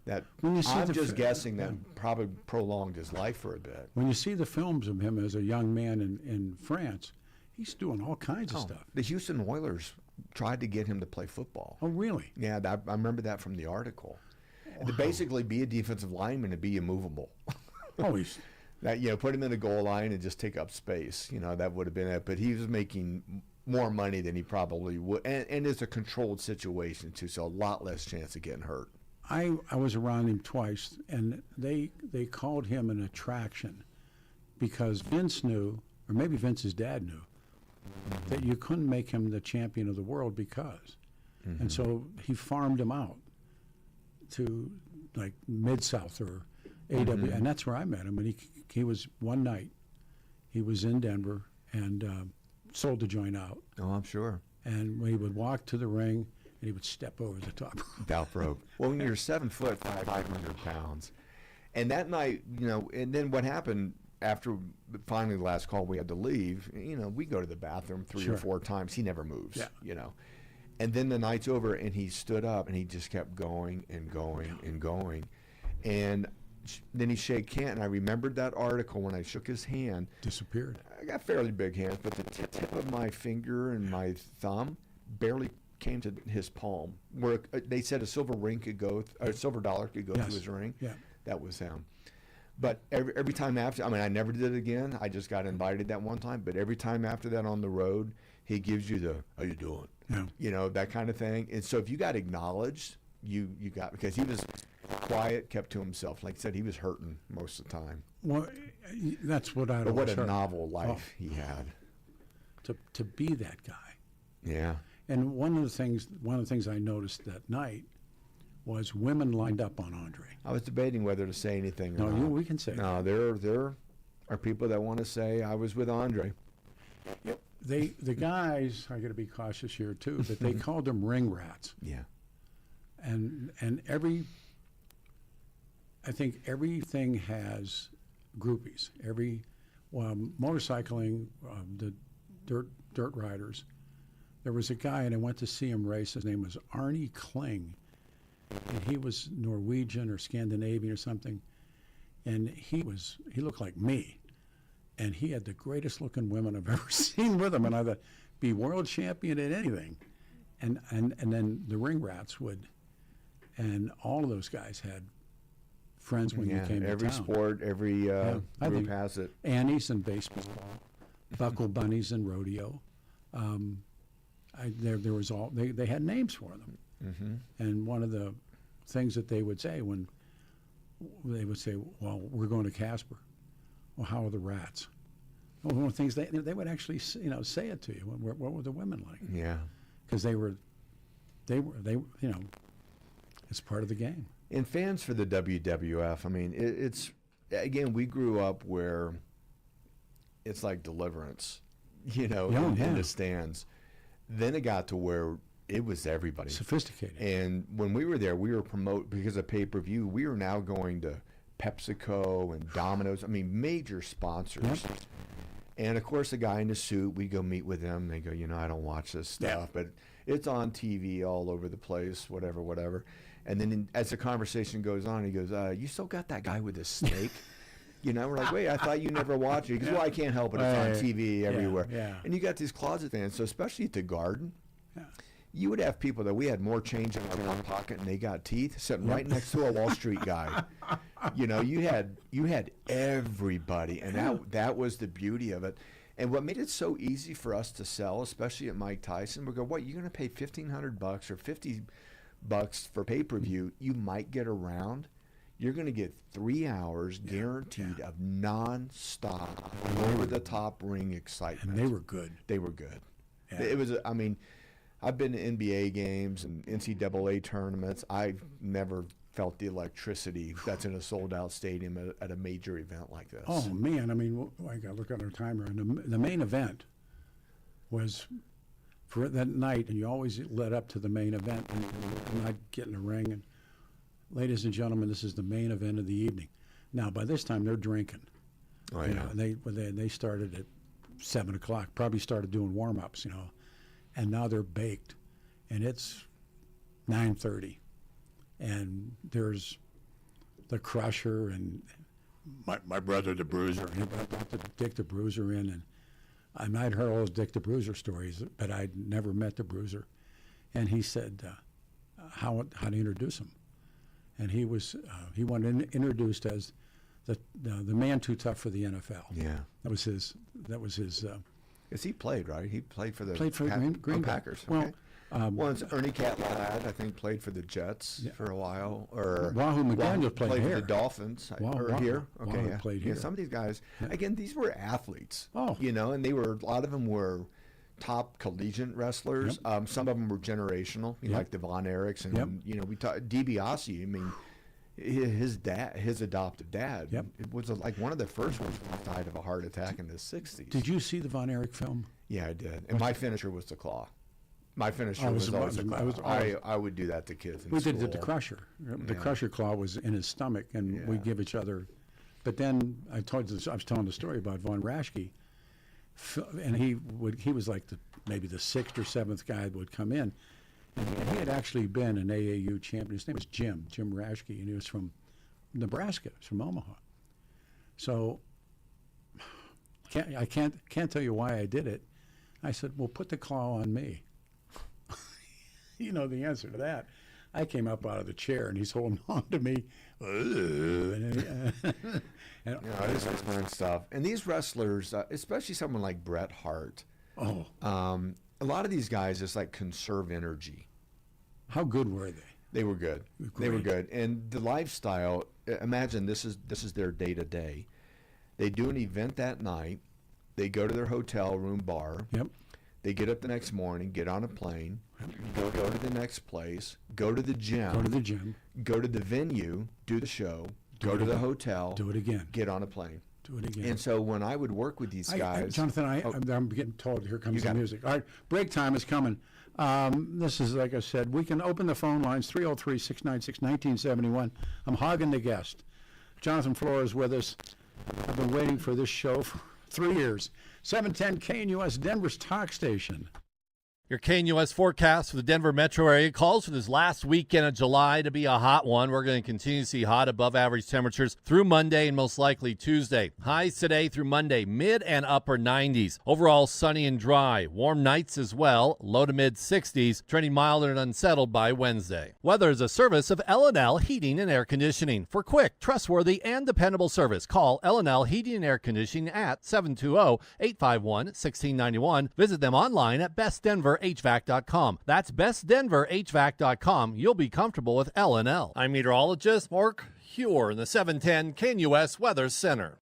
that I'm just guessing that probably prolonged his life for a bit. When you see the films of him as a young man in France, he's doing all kinds of stuff. The Houston Oilers tried to get him to play football. Oh, really? Yeah, I remember that from the article. Wow. To basically be a defensive lineman and be immovable. Oh, he's... That, put him in the goal line and just take up space. That would have been it. But he was making more money than he probably would. And it's a controlled situation, too, so a lot less chance of getting hurt. I was around him twice, and they called him an attraction because Vince knew, or maybe Vince's dad knew, that you couldn't make him the champion of the world because. Mm-hmm. And so he farmed him out to, like, Mid-South or AW, and that's where I met him. And he was one night, he was in Denver and sold the joint out. Oh, I'm sure. And when he would walk to the ring, and he would step over the top rope. Well, when you're 7 foot, 500 pounds, and that night, and then what happened after finally the last call, we had to leave. We go to the bathroom 3 or 4 times. He never moves. And then the night's over, and he stood up, and he just kept going and going and going. And then he shake hand, and I remembered that article when I shook his hand. Disappeared. I got fairly big hands, but the tip of my finger and my thumb barely came to his palm. Where they said a silver ring could go, a silver dollar could go through his ring. Yeah. That was him. But every time after, I mean, I never did it again. I just got invited that one time. But every time after that on the road, he gives you the, how you doing? Yeah. You know, that kind of thing. And so if you got acknowledged, you got, because he was quiet, kept to himself. Like I said, he was hurting most of the time. Well, that's what I But what always a heard. novel life he had. To be that guy. Yeah. And one of the things I noticed that night was women lined up on Andre. I was debating whether to say anything or No, not. we can say. No, there are people that want to say I was with Andre. The guys, I got to be cautious here too, but they called them ring rats. Yeah. And I think everything has groupies. Motorcycling, the dirt riders. There was a guy, and I went to see him race. His name was Arnie Kling, and he was Norwegian or Scandinavian or something. And he looked like me, and he had the greatest looking women I've ever seen with him. And I thought, be world champion at anything. And then the ring rats would, and all of those guys had friends when you came to every town. sport, every I group think has it. Annies and baseball, buckle bunnies and rodeo. There was all they had names for them. Mm-hmm. And one of the things that they would say when they would say, "Well, we're going to Casper." Well, how are the rats? Well, one of the things they would actually say it to you. What were the women like? Yeah. Because they were it's part of the game. And fans for the WWF, I mean, it's again, we grew up where it's like Deliverance, in the stands. Then it got to where it was everybody. Sophisticated. And when we were there, we were because of pay-per-view, we were now going to PepsiCo and Domino's. I mean, major sponsors. Yep. And of course, the guy in the suit, we go meet with him. They go, I don't watch this stuff, but it's on TV all over the place, whatever. And then as the conversation goes on, he goes, you still got that guy with the snake? We're like, wait, I thought you never watched it. He goes, well, I can't help it. It's on TV everywhere. Yeah. And you got these closet fans, so especially at the Garden, you would have people that we had more change in our pocket and they got teeth sitting right next to a Wall Street guy. You had everybody, and that was the beauty of it. And what made it so easy for us to sell, especially at Mike Tyson, we go, what, you're going to pay $1,500 or $50 for pay-per-view, you might get around. You're going to get 3 hours guaranteed of non-stop, over-the-top ring excitement. And they were good. They were good. Yeah. It was, I've been to NBA games and NCAA tournaments. I've never felt the electricity that's in a sold-out stadium at a major event like this. Oh, man. I got to look at our timer. And the main event was for that night, and you always led up to the main event, and I'd get in the ring, and ladies and gentlemen, this is the main event of the evening. Now, by this time, they're drinking. Oh, yeah. They started at 7 o'clock, probably started doing warm-ups, and now they're baked, and it's 9:30, and there's the Crusher and my brother the Bruiser. He brought the Dick the Bruiser in, and I'd heard all those Dick the Bruiser stories, but I'd never met the Bruiser, and he said how to introduce him. And he wanted introduced as the man too tough for the NFL. Yeah. That was his. Because he played, right? He played for the Green Bay. Packers. Well, Okay. Once Ernie Catlett, I think, played for the Jets for a while. Or Wahoo McDaniel played here. for the Dolphins. Wahoo, Here. Okay, Wahoo yeah. played Yeah, here. some of these guys, again, these were athletes. Oh. And they were, a lot of them were top collegiate wrestlers. Yep. Some of them were generational, like the Von Erichs. And, we talked, DiBiase, his adopted dad, it was like one of the first ones who died of a heart attack in the 60s. Did you see the Von Erich film? Yeah, I did. And my finisher was the claw. My finisher was always the claw. I would do that to kids in We school. did the Crusher. The Crusher claw was in his stomach, and we'd give each other. But then I was telling the story about Von Raschke, and he was like maybe the 6th or 7th guy that would come in, And he had actually been an AAU champion. His name was Jim Rashke, and he was from Nebraska. He was from Omaha. So I can't tell you why I did it. I said, well, put the claw on me. You know the answer to that. I came up out of the chair, and he's holding on to me. It's fun stuff. And these wrestlers, especially someone like Bret Hart, a lot of these guys just like conserve energy. How good were they? They were good. Great. They were good. And the lifestyle, imagine this is their day-to-day. They do an event that night. They go to their hotel room bar. Yep. They get up the next morning, get on a plane, go to the next place, go to the gym. Go to the venue, do the show, go to the hotel. Do it again. Get on a plane. Do it again. And so when I would work with these guys. Jonathan, I'm getting told here comes the music. All right, break time is coming. This is, like I said, we can open the phone lines, 303-696-1971. I'm hogging the guest. Jonathan Flora is with us. I've been waiting for this show for 3 years. 710 KNUS, Denver's talk station. Your KNUS forecast for the Denver metro area calls for this last weekend of July to be a hot one. We're going to continue to see hot above average temperatures through Monday and most likely Tuesday. Highs today through Monday, mid and upper 90s. Overall sunny and dry. Warm nights as well, low to mid 60s, trending milder and unsettled by Wednesday. Weather is a service of L&L Heating and Air Conditioning. For quick, trustworthy, and dependable service, call L&L Heating and Air Conditioning at 720-851-1691. Visit them online at bestdenverhvac.com. That's bestdenverhvac.com. You'll be comfortable with L&L. I'm meteorologist Mark Huer in the 710 KNUS Weather Center.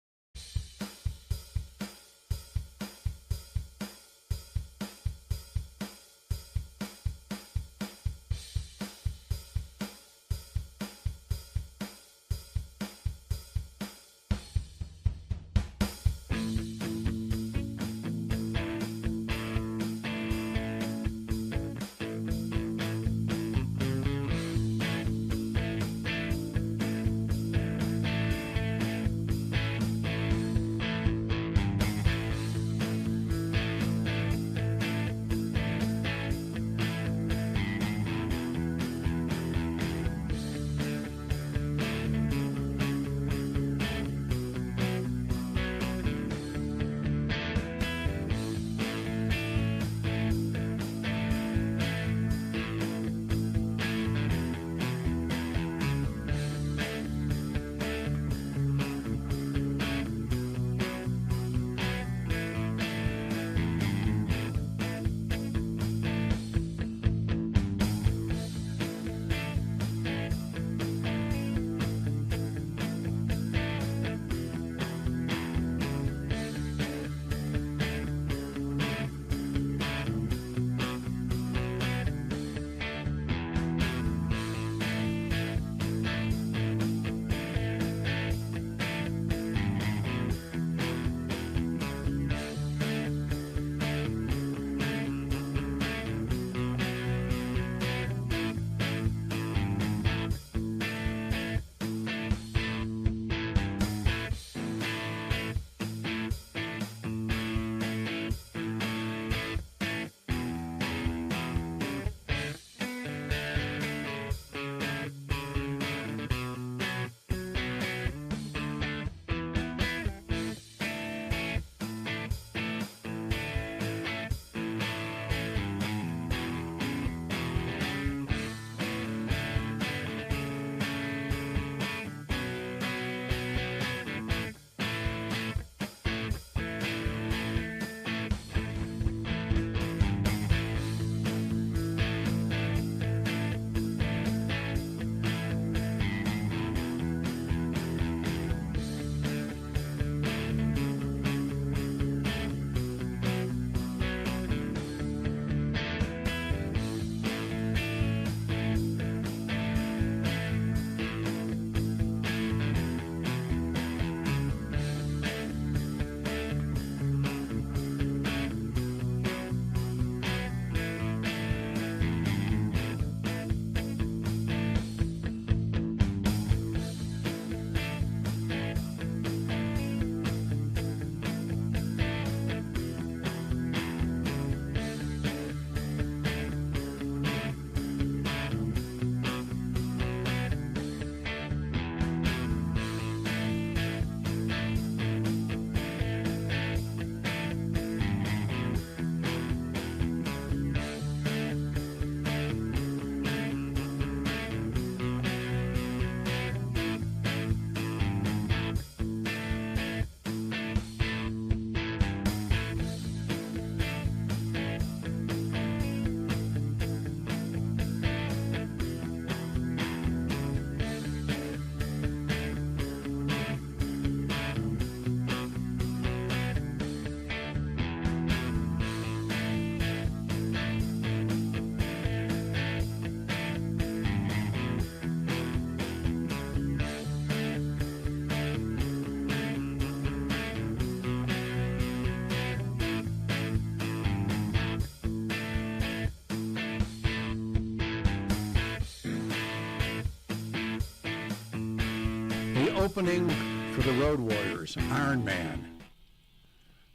opening for the Road Warriors, Iron Man.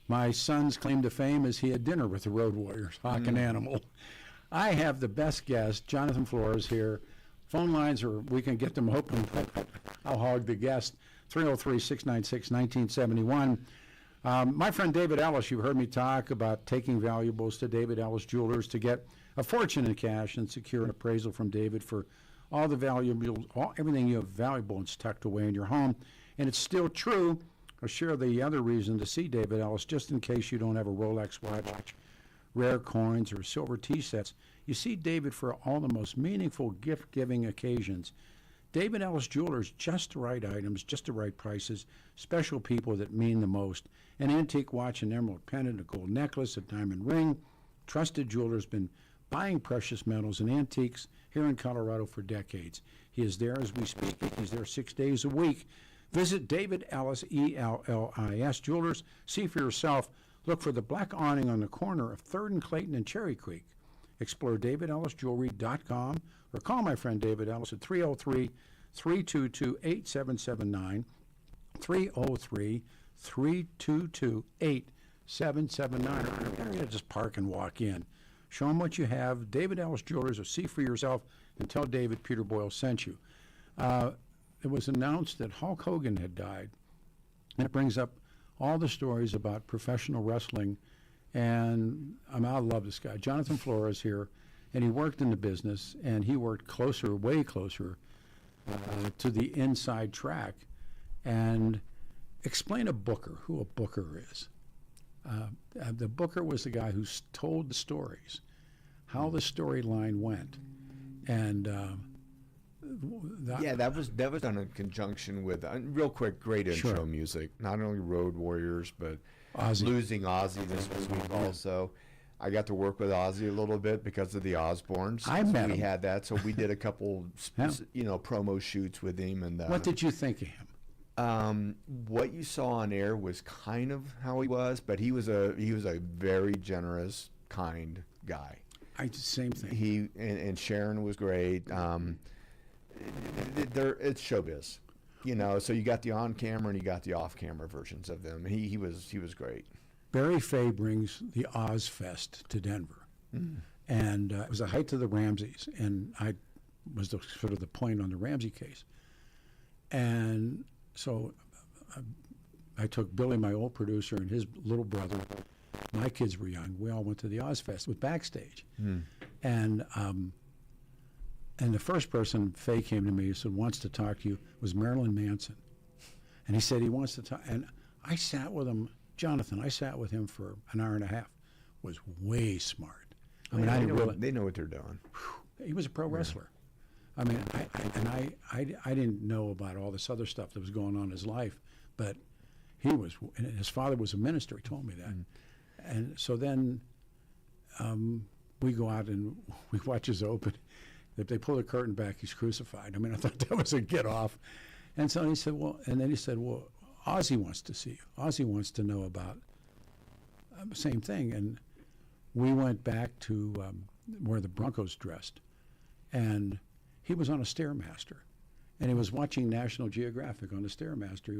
My son's claim to fame is he had dinner with the Road Warriors, Hawk and Animal. I have the best guest. Jonathan Flora is here. Phone lines, or we can get them open. I'll hog the guest. 303-696-1971. My friend David Ellis, you heard me talk about taking valuables to David Ellis Jewelers to get a fortune in cash and secure an appraisal from David for all the valuables, everything you have valuable and tucked away in your home. And it's still true. I'll share the other reason to see David Ellis, just in case you don't have a Rolex watch, rare coins, or silver tea sets. You see David for all the most meaningful gift-giving occasions. David Ellis Jewelers, just the right items, just the right prices, special people that mean the most. An antique watch, an emerald pendant, a gold necklace, a diamond ring. Trusted jeweler's been buying precious metals and antiques here in Colorado for decades. He is there as we speak. He's there 6 days a week. Visit David Ellis, E-L-L-I-S Jewelers. See for yourself. Look for the black awning on the corner of 3rd and Clayton and Cherry Creek. Explore DavidEllisJewelry.com or call my friend David Ellis at 303-322-8779, 303-322-8779. Or just park and walk in. Show them what you have. David Ellis Jewelers, or see for yourself, and tell David Peter Boyles sent you. It was announced that Hulk Hogan had died. And it brings up all the stories about professional wrestling. And I love this guy. Jonathan Flora is here, and he worked in the business, and he worked closer, way closer, to the inside track. And explain a booker, who a booker is. The booker was the guy who told the stories, how the storyline went. And that was done in conjunction with real quick, great intro music. Not only Road Warriors, but Ozzy. Losing Ozzy this week also. I got to work with Ozzy a little bit because of the Osbournes. I met him. We had that, so we did a couple, promo shoots with him. And what did you think of him? What you saw on air was kind of how he was, but he was a very generous, kind guy. Same thing. He and Sharon was great. It's showbiz, So you got the on camera and you got the off camera versions of them. He was great. Barry Fay brings the Oz Fest to Denver, and it was the height of the Ramseys, and I was sort of the point on the Ramsey case, and so I took Billy, my old producer, and his little brother. My kids were young. We all went to the Oz Fest with backstage, and the first person Fay came to me and said wants to talk to you was Marilyn Manson, and he said he wants to talk. And I sat with him, Jonathan. I sat with him for an hour and a half. Was way smart. I mean, they know what they're doing. He was a pro wrestler. I mean, I didn't know about all this other stuff that was going on in his life, but he was. And his father was a minister. He told me that. And so then we go out and we watch his open. If they pull the curtain back, he's crucified. I mean, I thought that was a get off. And so he said, well, Ozzy wants to see you. Ozzy wants to know about the same thing. And we went back to where the Broncos dressed, and he was on a Stairmaster, and he was watching National Geographic on the Stairmaster.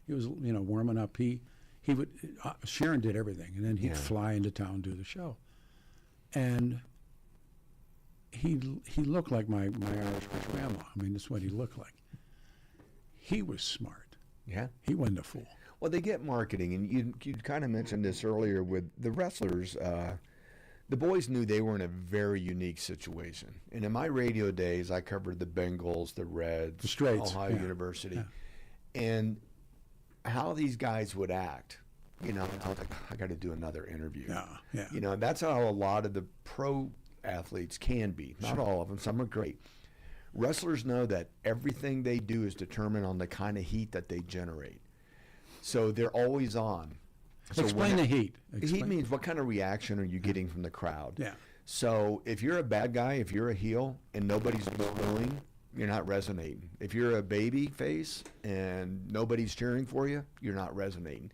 He was warming up. He would Sharon did everything, and then he'd fly into town and do the show. And he looked like my Irish grandma. I mean, that's what he looked like. He was smart. Yeah. He wasn't a fool. Well, they get marketing, and you kind of mentioned this earlier with the wrestlers. The boys knew they were in a very unique situation. And in my radio days, I covered the Bengals, the Reds, the Straits, Ohio University. Yeah. And how these guys would act, I was like, I got to do another interview. Yeah. That's how a lot of the pro athletes can be. Not all of them. Some are great. Wrestlers know that everything they do is determined on the kind of heat that they generate. So they're always on. So Explain the heat. Heat means what kind of reaction are you getting from the crowd? Yeah. So if you're a bad guy, if you're a heel and nobody's booing, you're not resonating. If you're a baby face and nobody's cheering for you, you're not resonating.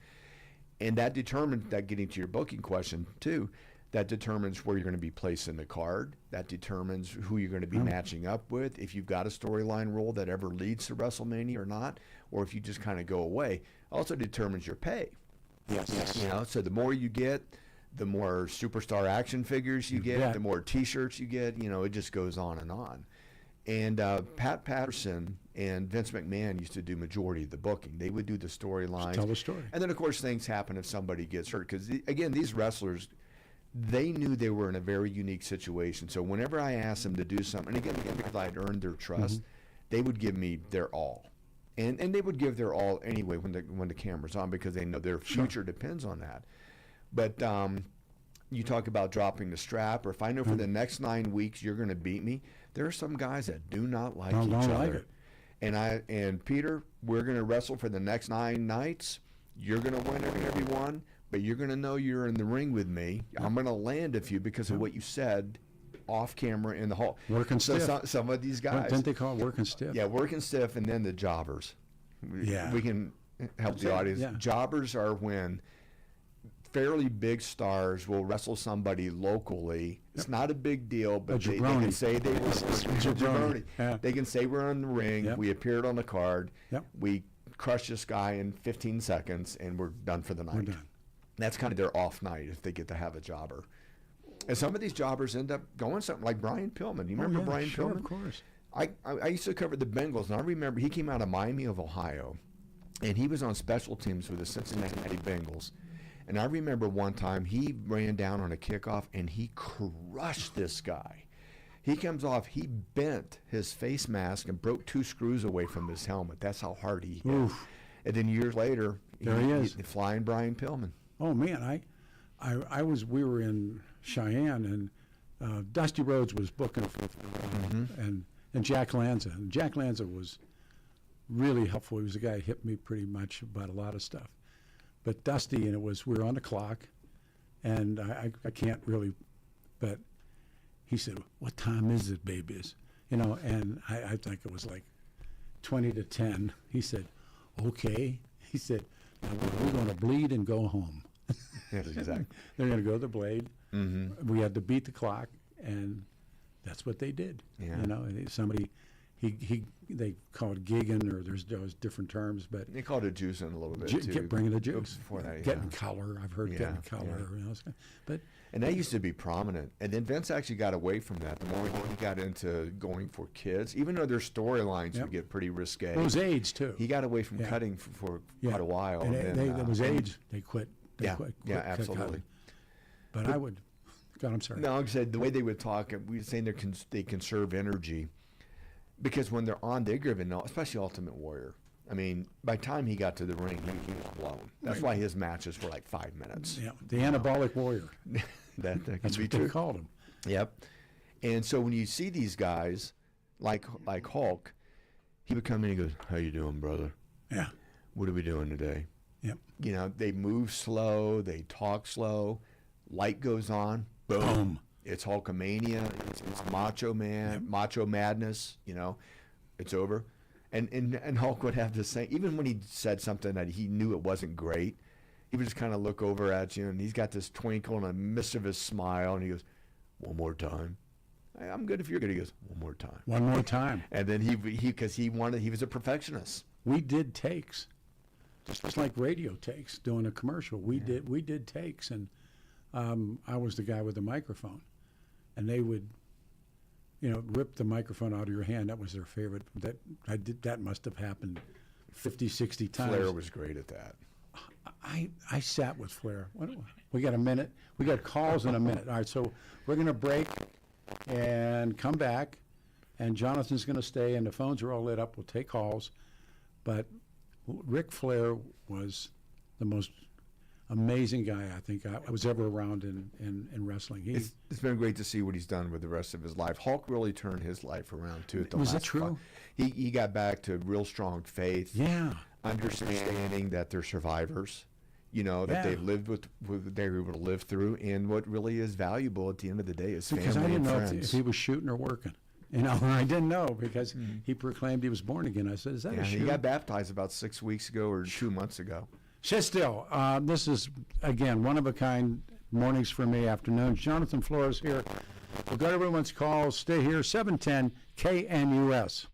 And that determines that, getting to your booking question too, That determines where you're going to be placed in the card. That determines who you're going to be matching up with. If you've got a storyline role that ever leads to WrestleMania or not, or if you just kind of go away. Also determines your pay. Yes. You know, so the more you get, the more superstar action figures you get, the more T-shirts you get. You know, it just goes on and on. And Pat Patterson and Vince McMahon used to do majority of the booking. They would do the storylines. Tell the story. And then, of course, things happen if somebody gets hurt. Because, again, these wrestlers, they knew they were in a very unique situation. So whenever I asked them to do something, and again because I'd earned their trust, they would give me their all. And they would give their all anyway when the camera's on, because they know their future depends on that. But you talk about dropping the strap, or if I know for the next 9 weeks you're going to beat me, there are some guys that do not like each other. Like it. And Peter, we're going to wrestle for the next 9 nights. You're going to win every one, but you're going to know you're in the ring with me. I'm going to land a few because of what you said off camera in the hall. Working stiff. Some of these guys. Didn't they call it working stiff? Yeah, working stiff, and then the jobbers. Yeah. We can help the audience. Yeah. Jobbers are when fairly big stars will wrestle somebody locally. It's not a big deal, but they can say they were jabroni. They can say we're on the ring. We appeared on the card. We crushed this guy in 15 seconds, and we're done for the night. We're done. That's kind of their off night if they get to have a jobber. And some of these jobbers end up going something like Brian Pillman. You remember Brian Pillman? Of course. I used to cover the Bengals, and I remember he came out of Miami of Ohio, and he was on special teams with the Cincinnati Bengals. And I remember one time he ran down on a kickoff, and he crushed this guy. He comes off, he bent his face mask and broke 2 screws away from his helmet. That's how hard he hit. Oof. And then years later, There he is. Flying Brian Pillman. Oh man, we were in Cheyenne, and Dusty Rhodes was booking for and Jack Lanza. And Jack Lanza was really helpful. He was a guy who hit me pretty much about a lot of stuff. But Dusty, and we were on the clock, and I can't really, but he said, "What time is it, babies?" You know, and I think it was like 20 to 10. He said, "Okay." He said, "Now we're going to bleed and go home." Yes, exactly. They're going to go to the blade. We had to beat the clock, and that's what they did. Yeah. You know, somebody, they call it gigging, or there's different terms, but They called it juicing a little bit too. bringing the juice, Before that, getting color. I've heard getting color. Yeah. You know, but And that used to be prominent. And then Vince actually got away from that. The more he got into going for kids, even though their storylines would get pretty risque. it was AIDS too. He got away from cutting for quite a while. And then, it was AIDS. They quit. They quit absolutely. cutting. But I would. God, I'm sorry. No, like I said, the way they would talk, we were saying they conserve energy, because when they're on, they're given, especially Ultimate Warrior. I mean, by the time he got to the ring, he was blown. That's why his matches were like 5 minutes. Yeah, the anabolic warrior. That can That's be what true. they called him. Yep. And so when you see these guys, like Hulk, he would come in and he goes, "How you doing, brother? Yeah. What are we doing today?" Yep. You know, they move slow, they talk slow, light goes on, boom. It's Hulkamania, it's Macho Man, Macho Madness, you know, it's over. And Hulk would have the same, even when he said something that he knew it wasn't great, he would just kind of look over at you, and he's got this twinkle and a mischievous smile, and he goes, "One more time." "I'm good if you're good." He goes, "One more time." One more time. And then because he was a perfectionist. We did takes, just like radio takes, doing a commercial. We did takes, and I was the guy with the microphone, and they would, you know, rip the microphone out of your hand. That was their favorite. That must have happened 50, 60 times. Flair was great at that. I sat with Flair. We got a minute. We got calls in a minute. All right, so we're going to break and come back, and Jonathan's going to stay, and the phones are all lit up. We'll take calls. But Ric Flair was the most amazing guy I think I was ever around in wrestling. It's been great to see what he's done with the rest of his life. Hulk really turned his life around too. Was it true? He got back to real strong faith. Yeah. Understanding that they're survivors, you know, that they've lived with they were able to live through, and what really is valuable at the end of the day is family and friends. Because I didn't know if he was shooting or working. You know, I didn't know because he proclaimed he was born again. I said, "Is that a shoot?" He got baptized about 6 weeks ago or 2 months ago. Sit still. This is, again, one of a kind Mornings for me, afternoons. Jonathan Flora is here. We've got everyone's calls. Stay here, 710 KNUS.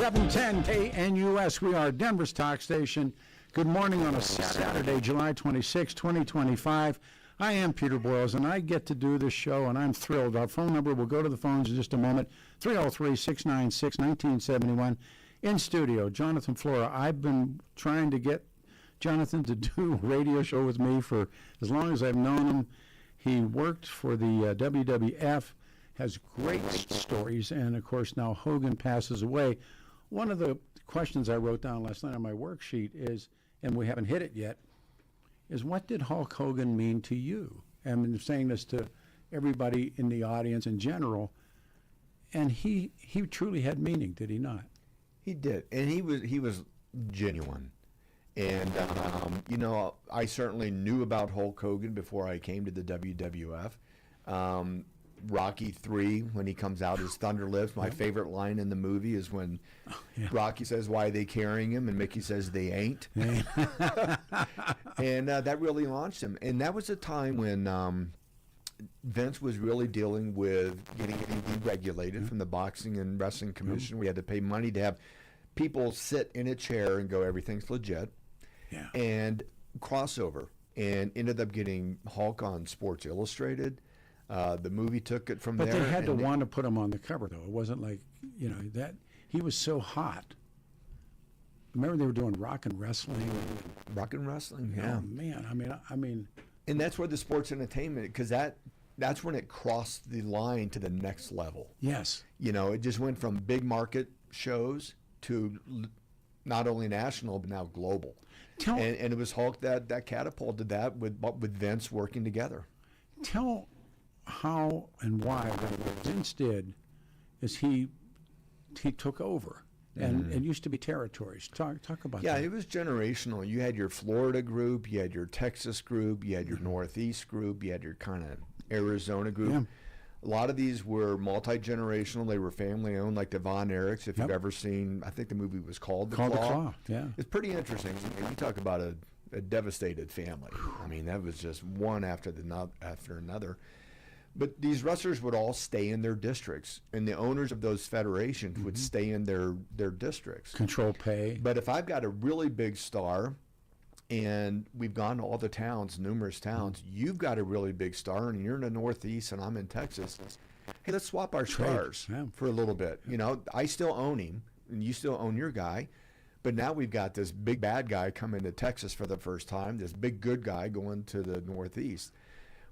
710 KNUS. We are Denver's talk station. Good morning on a Saturday, July 26, 2025. I am Peter Boyles, and I get to do this show, and I'm thrilled. Our phone number, we'll go to the phones in just a moment, 303-696-1971. In studio, Jonathan Flora. I've been trying to get Jonathan to do a radio show with me for as long as I've known him. He worked for the WWF, has great stories, and of course now Hogan passes away. One of the questions I wrote down last night on my worksheet is, and we haven't hit it yet, is what did Hulk Hogan mean to you? And I'm saying this to everybody in the audience in general, and he truly had meaning, did he not? He did, and he was genuine. And, you know, I certainly knew about Hulk Hogan before I came to the WWF. Rocky III, when he comes out as Thunder Lips, my favorite line in the movie is when Rocky says, "Why are they carrying him?" and Mickey says, "They ain't." And that really launched him. And that was a time when Vince was really dealing with getting deregulated from the Boxing and Wrestling Commission. We had to pay money to have people sit in a chair and go, everything's legit. Yeah. And crossover. And ended up getting Hulk on Sports Illustrated. The movie took it from there. But they had to want to put him on the cover, though. It wasn't like, you know, that he was so hot. Remember they were doing rock and wrestling? Rock and wrestling, yeah. Oh, man. I mean. And that's where the sports entertainment, because that's when it crossed the line to the next level. Yes. You know, it just went from big market shows to not only national, but now global. And it was Hulk that catapulted that with Vince working together. Tell how and why what Vince did is he took over, and it used to be territories. Talk about that. Yeah, it was generational. You had your Florida group, you had your Texas group, you had your Northeast group, you had your kind of Arizona group. Yeah. A lot of these were multi-generational. They were family-owned, like the Von Erichs. If you've ever seen, I think the movie was called The Claw. Yeah. It's pretty interesting. You talk about a devastated family. I mean, that was just one after another. But these wrestlers would all stay in their districts, and the owners of those federations would stay in their districts. Control pay. But if I've got a really big star, and we've gone to all the towns, numerous towns, you've got a really big star, and you're in the Northeast, and I'm in Texas. Hey, let's swap our stars for a little bit. You know, I still own him, and you still own your guy. But now we've got this big bad guy coming to Texas for the first time, this big good guy going to the Northeast.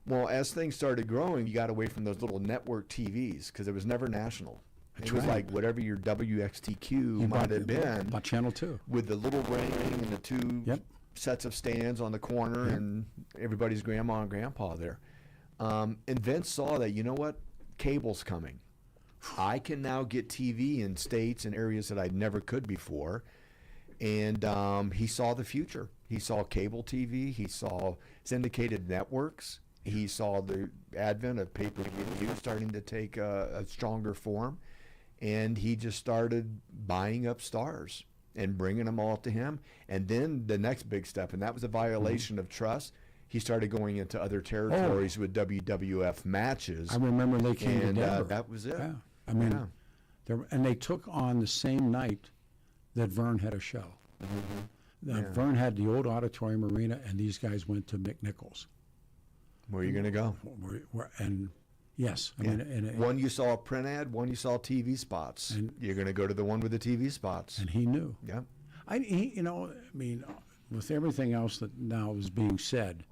Well, as things started growing, you got away from those little network TVs because it was never national. It was like whatever your WXTQ might have been. About Channel 2. With the little ring and the two sets of stands on the corner and everybody's grandma and grandpa there. And Vince saw that, you know what? Cable's coming. I can now get TV in states and areas that I never could before. And he saw the future. He saw cable TV. He saw syndicated networks. He saw the advent of pay-per-view starting to take a stronger form. And he just started buying up stars and bringing them all to him. And then the next big step, and that was a violation of trust, he started going into other territories with WWF matches. I remember they came to Denver. That was it. Yeah. I mean, and they took on the same night that Vern had a show. Vern had the old auditorium arena, and these guys went to McNichols. Where are you going to go? Yes. I mean, one you saw a print ad, one you saw TV spots. And you're going to go to the one with the TV spots. And he knew. Yeah. You know, I mean, with everything else that now is being said,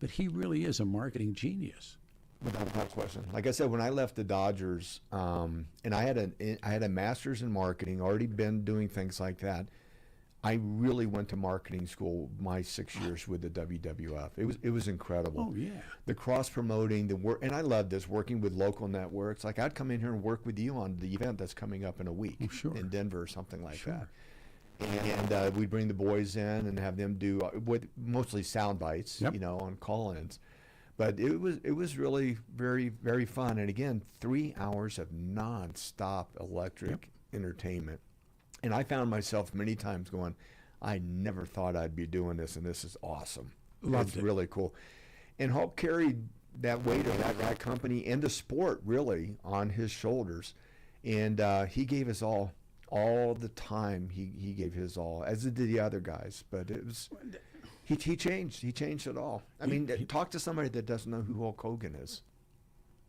but he really is a marketing genius. Without question. Like I said, when I left the Dodgers, and I had a master's in marketing, already been doing things like that. I really went to marketing school my 6 years with the WWF. It was incredible. Oh, yeah. The cross-promoting, the work, and I love this, working with local networks. Like, I'd come in here and work with you on the event that's coming up in a week in Denver or something like that. And we'd bring the boys in and have them do mostly sound bites, you know, on call-ins. But it was really very, very fun. And again, 3 hours of nonstop electric entertainment. And I found myself many times going, I never thought I'd be doing this, and this is awesome. It's really cool. And Hulk carried that weight of that company and the sport really on his shoulders. And he gave us all all the time he gave his all, as did the other guys. But it was he changed. He changed it all. I mean, talk to somebody that doesn't know who Hulk Hogan is.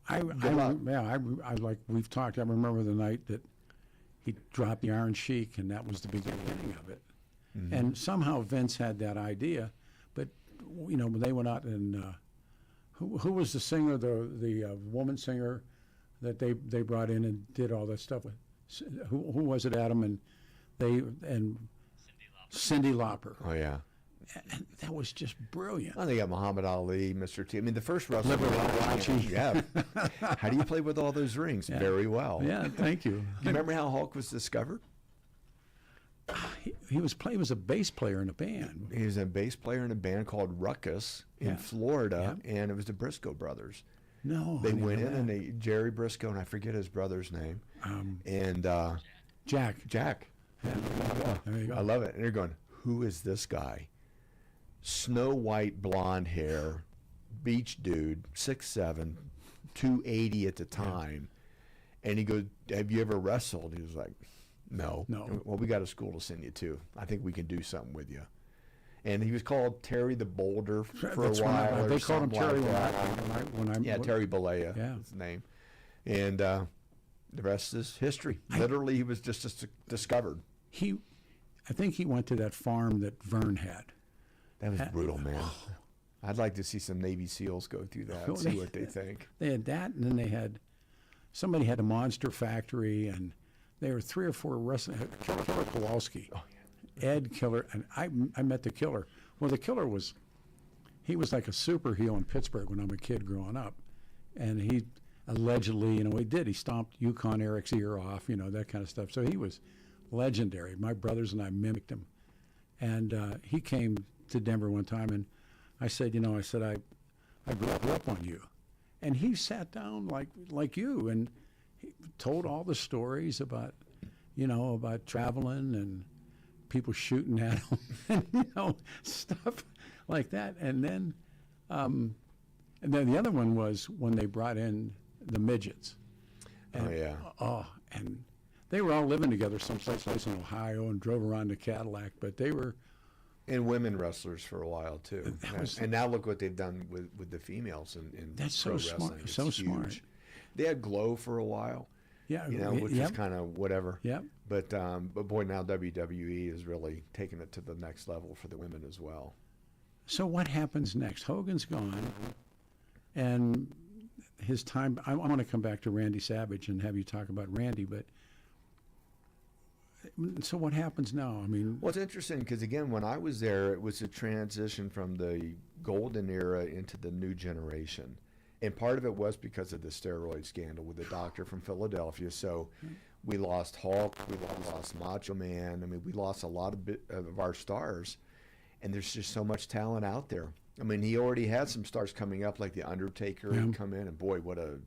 I like we've talked. I remember the night that he dropped the Iron Sheik, and that was the beginning of it. Mm-hmm. And somehow Vince had that idea, but you know, when they went out and who was the singer, the woman singer that they brought in and did all that stuff with? Who was it, Adam? And Cyndi Lauper. Oh yeah. And that was just brilliant. Well, they got Muhammad Ali, Mr. T. I mean, the first wrestler. Yeah. How do you play with all those rings? Yeah. Very well. Yeah, thank you. Do you remember how Hulk was discovered? He was a bass player in a band. He was a bass player in a band called Ruckus in Florida, and it was the Briscoe brothers. No, they went in and Jerry Briscoe, and I forget his brother's name, and Jack. Yeah. There you go. I love it. And you're going, who is this guy? Snow white blonde hair, beach dude, 6'7", 280 at the time. And he goes, have you ever wrestled? He was like, no. Well, we got a school to send you to. I think we can do something with you. And he was called Terry the Boulder for a while. They called him Terry Terry Bollea, his name. And the rest is history. Literally, he was just discovered. I think he went to that farm that Vern had. That was brutal, man. I'd like to see some Navy SEALs go through that and see what they think. They had that, and then somebody had a monster factory, and there were 3 or 4 wrestling. Killer Kowalski, Ed Killer, and I met the Killer. Well, the Killer he was like a superhero in Pittsburgh when I was a kid growing up, and he allegedly, he stomped Yukon Eric's ear off, that kind of stuff. So he was legendary. My brothers and I mimicked him, and he came to Denver one time, and I said, I grew up on you, and he sat down like you, and he told all the stories about, about traveling and people shooting at him, and stuff like that, and then the other one was when they brought in the midgets. And, and they were all living together someplace in Ohio and drove around a Cadillac, but they were. And women wrestlers for a while too, and now look what they've done with the females in that's pro so wrestling. Smart, it's so huge. Smart. They had Glow for a while, which was kind of whatever. Yeah. But boy, now WWE is really taking it to the next level for the women as well. So what happens next? Hogan's gone, and his time. I want to come back to Randy Savage and have you talk about Randy, but. So what happens now? I mean, well, it's interesting because again, when I was there, it was a transition from the golden era into the new generation, and part of it was because of the steroid scandal with the doctor from Philadelphia. So we lost Hulk, we lost Macho Man. I mean, we lost a lot of our stars, and there's just so much talent out there. I mean, he already had some stars coming up, like the Undertaker had come in, and boy, what a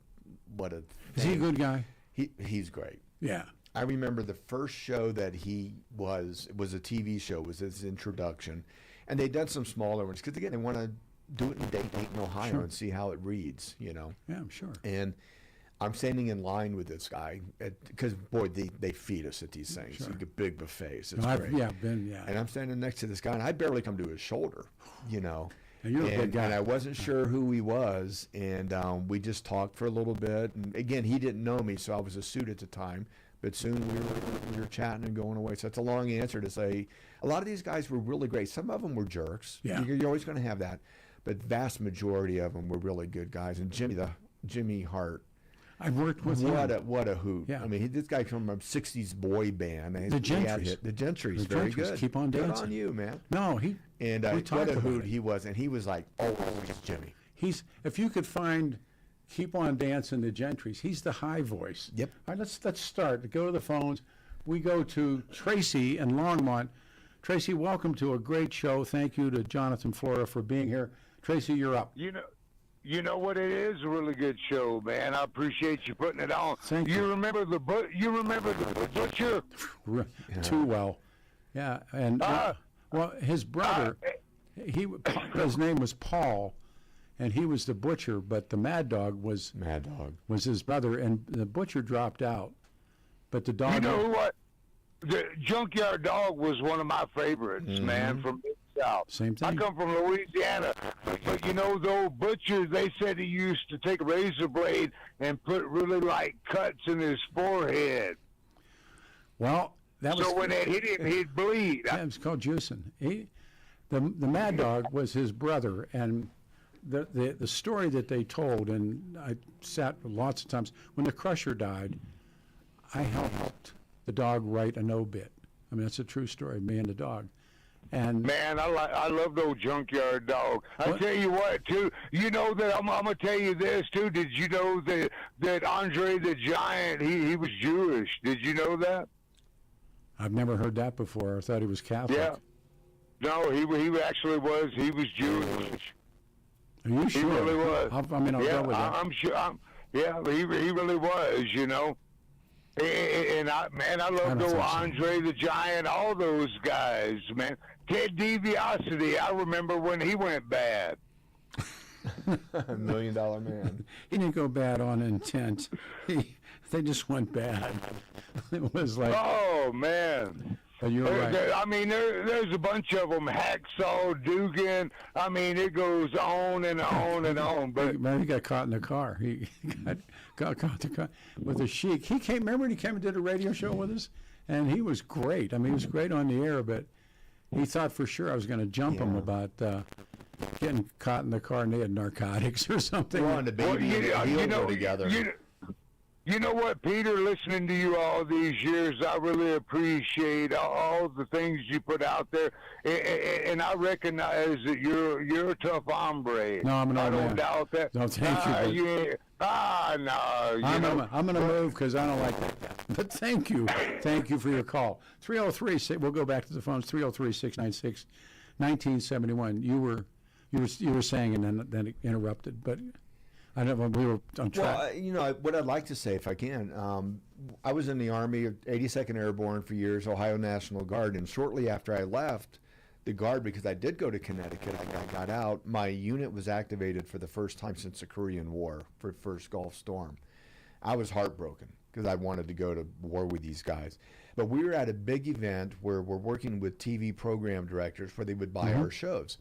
thing. Is he a good guy? He's great. Yeah. I remember the first show that it was a TV show, was his introduction. And they'd done some smaller ones because, again, they want to do it in Dayton, Ohio, and see how it reads, Yeah, I'm sure. And I'm standing in line with this guy because, boy, they feed us at these things. Sure. You get big buffets. It's great. And I'm standing next to this guy, and I barely come to his shoulder, And you're a big guy. And I wasn't sure who he was, and we just talked for a little bit. And, again, he didn't know me, so I was a suit at the time. But soon we were chatting and going away. So it's a long answer to say a lot of these guys were really great. Some of them were jerks. Yeah. You're always going to have that. But vast majority of them were really good guys. And Jimmy Hart. I've worked with him. What a hoot. Yeah. I mean, this guy came from a 60s boy band. The Gentrys. The Gentrys. Very good. Keep on dancing. Good on you, man. No, And what a hoot he was. And he was like, always Jimmy. If you could find... Keep on dancing, the Gentrys. He's the high voice. Yep. All right, let's start. Go to the phones. We go to Tracy in Longmont. Tracy, welcome to a great show. Thank you to Jonathan Flora for being here. Tracy, you're up. You know what? It is a really good show, man. I appreciate you putting it on. Thank you. You remember the butcher? Too well. Yeah, and his brother, his name was Paul. And he was the butcher, but the Mad Dog was his brother, and the butcher dropped out. But the dog. You know what? the Junkyard Dog was one of my favorites, man, from the South. Same thing. I come from Louisiana, but you know, the old butcher, they said he used to take a razor blade and put really light cuts in his forehead. Well, that was So when it hit him, he'd bleed. yeah, it was called juicing. The Mad Dog was his brother, and the story that they told, and I sat lots of times when the Crusher died, I helped the dog write an obit. I mean, that's a true story, me and the dog. And Man, I love the old Junkyard Dog. I tell you what, too. You know that I'm gonna tell you this too. Did you know that Andre the Giant he was Jewish? Did you know that? I've never heard that before. I thought he was Catholic. Yeah. No, he actually was. He was Jewish. Are you sure? He really was. I'll go with that. I'm sure. Yeah, he really was. You know. And I love old Andre the Giant, all those guys, man. Ted DiBiase, I remember when he went bad. $1 million man. He didn't go bad on intent. They just went bad. It was like, Oh man. you're right. I mean, there's a bunch of them. Hacksaw, Dugan. I mean, it goes on and on and on. But Man, he got caught in the car. He got caught in the car with the Sheik. He came. Remember, when he came and did a radio show with us, and he was great. I mean, he was great on the air, but he thought for sure I was going to jump him about getting caught in the car and they had narcotics or something. We're on the baby and the heel together. You know what, Peter? Listening to you all these years, I really appreciate all the things you put out there, and I recognize that you're a tough hombre. No, I'm an old I man. don't doubt that. No, thank you. No. I'm going to move because I don't like that. But thank you for your call. 303. We'll go back to the phones. 303-696-1971. You were saying, and then it interrupted, but. I know we were on track. Well, what I'd like to say, if I can, I was in the Army, 82nd Airborne for years, Ohio National Guard, and shortly after I left the Guard, because I did go to Connecticut, I got out, my unit was activated for the first time since the Korean War, for first Gulf Storm. I was heartbroken because I wanted to go to war with these guys. But we were at a big event where we're working with TV program directors where they would buy our shows.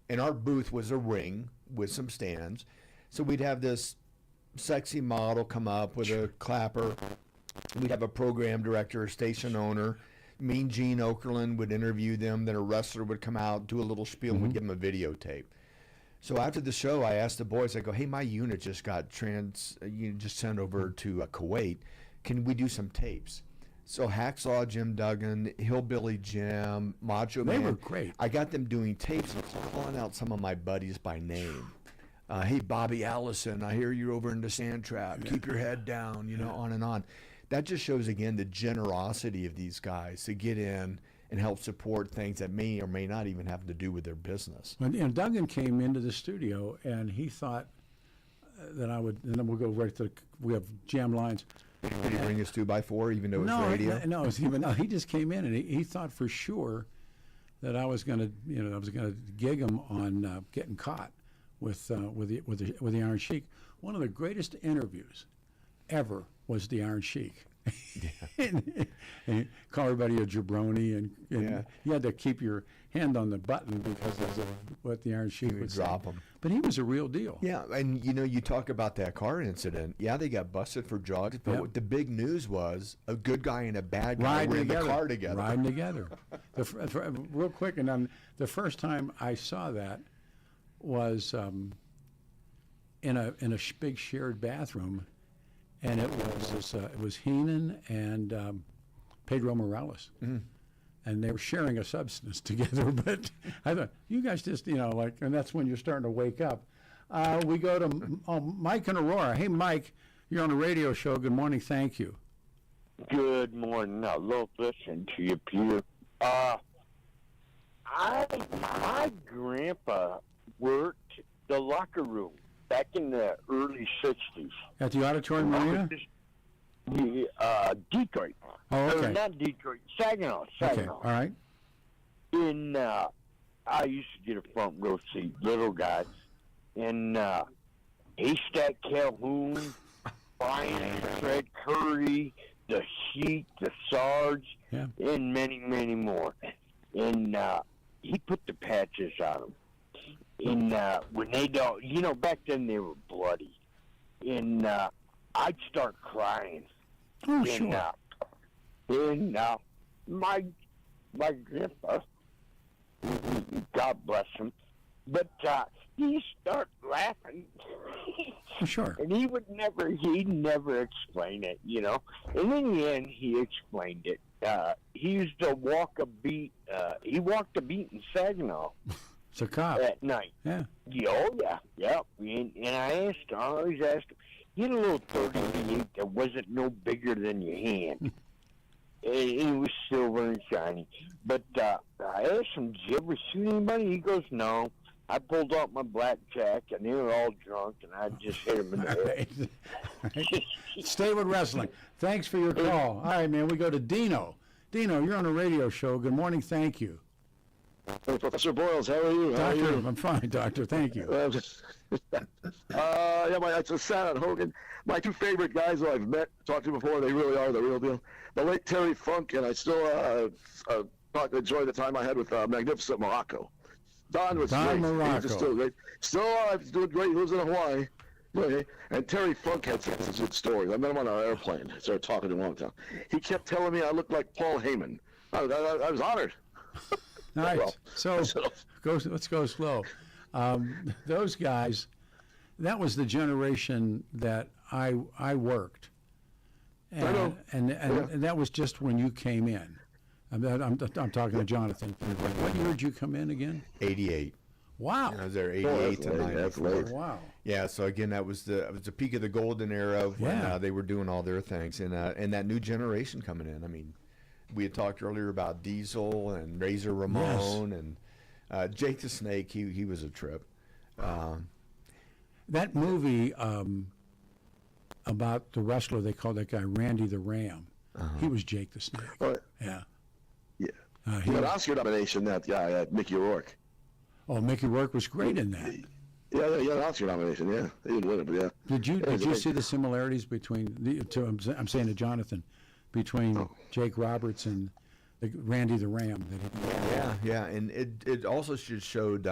And our booth was a ring with some stands. So we'd have this sexy model come up with a clapper. We'd have a program director, a station owner. Mean Gene Okerlund would interview them. Then a wrestler would come out, do a little spiel, and we'd give them a videotape. So after the show, I asked the boys, I go, hey, my unit just got just sent over to Kuwait. Can we do some tapes? So Hacksaw Jim Duggan, Hillbilly Jim, Macho Man. They were great. I got them doing tapes and calling out some of my buddies by name. Hey, Bobby Allison, I hear you're over in the sand trap. Keep your head down, on and on. That just shows, again, the generosity of these guys to get in and help support things that may or may not even have to do with their business. When Duggan came into the studio, and he thought that I would, and then we'll go right to, we have jam lines. Did he bring his 2x4 even though it was radio? No, he just came in, and he thought for sure that I was going to gig him on getting caught with the Iron Sheik. One of the greatest interviews ever was the Iron Sheik. and call everybody a jabroni, and you had to keep your hand on the button because of what the Iron Sheik would drop say. him. But he was a real deal. Yeah, and you talk about that car incident. Yeah, they got busted for drugs, but what the big news was a good guy and a bad guy were in the car together. Riding together. Real quick, and then the first time I saw that was in a big shared bathroom, and it was Heenan and Pedro Morales, and they were sharing a substance together. But I thought, you guys just and that's when you're starting to wake up. We go to Mike in Aurora. Hey, Mike, you're on the radio show. Good morning. Thank you. Good morning. I love listening to you, Peter. My grandpa worked the locker room back in the early 60s. At the Auditorium Arena? Detroit. Oh, okay. Not Detroit. Saginaw. Okay, all right. And I used to get a front row seat, little guys. And Haystack Calhoun, Brian, Fred Curry, the Sheik, the Sarge, and many, many more. And he put the patches on them. And when they don't, back then they were bloody. And I'd start crying. Oh, and, sure. And my grandpa, God bless him, but he start laughing. Sure. And he'd never explain it, And in the end, he explained it. He used to walk a beat. He walked a beat in Saginaw. It's a cop. At night. Yeah. Oh, yeah. And I always asked him, he had a little 38 that wasn't no bigger than your hand. It was silver and shiny. But I asked him, did you ever shoot anybody? He goes, no. I pulled out my blackjack, and they were all drunk, and I just hit them in the head. Right. Stay with wrestling. Thanks for your call. All right, man, we go to Dino. Dino, you're on a radio show. Good morning. Thank you. Hey, Professor Boyles, how are you? Doctor, I'm fine, Doctor. Thank you. It's Sad Hogan. My two favorite guys that I've met, talked to before, they really are the real deal. The late Terry Funk, and I still enjoy the time I had with Magnificent Morocco. Don was great. Morocco. He was just still great. Still alive, he's doing great. He lives in Hawaii. Okay. And Terry Funk had some good stories. I met him on an airplane. I started talking to him all the time. He kept telling me I looked like Paul Heyman. I was honored. All right, Well, so let's go slow. Those guys, that was the generation that I worked, and that was just when you came in. I'm talking to Jonathan. What year did you come in again? 88. Wow. I was there 88 to 94. Wow. Yeah, so again, that was the peak of the golden era when they were doing all their things, and that new generation coming in. I mean, we had talked earlier about Diesel and Razor Ramon and Jake the Snake. He was a trip. That movie about the wrestler, they called that guy Randy the Ram. He was Jake the Snake. Yeah. He got an Oscar nomination, that guy, Mickey Rourke. Oh, Mickey Rourke was great in that. Yeah, he got an Oscar nomination, yeah. He didn't win it, but yeah. Did you see the similarities between, I'm saying to Jonathan, between Jake Roberts and Randy the Ram? Yeah, and it also just showed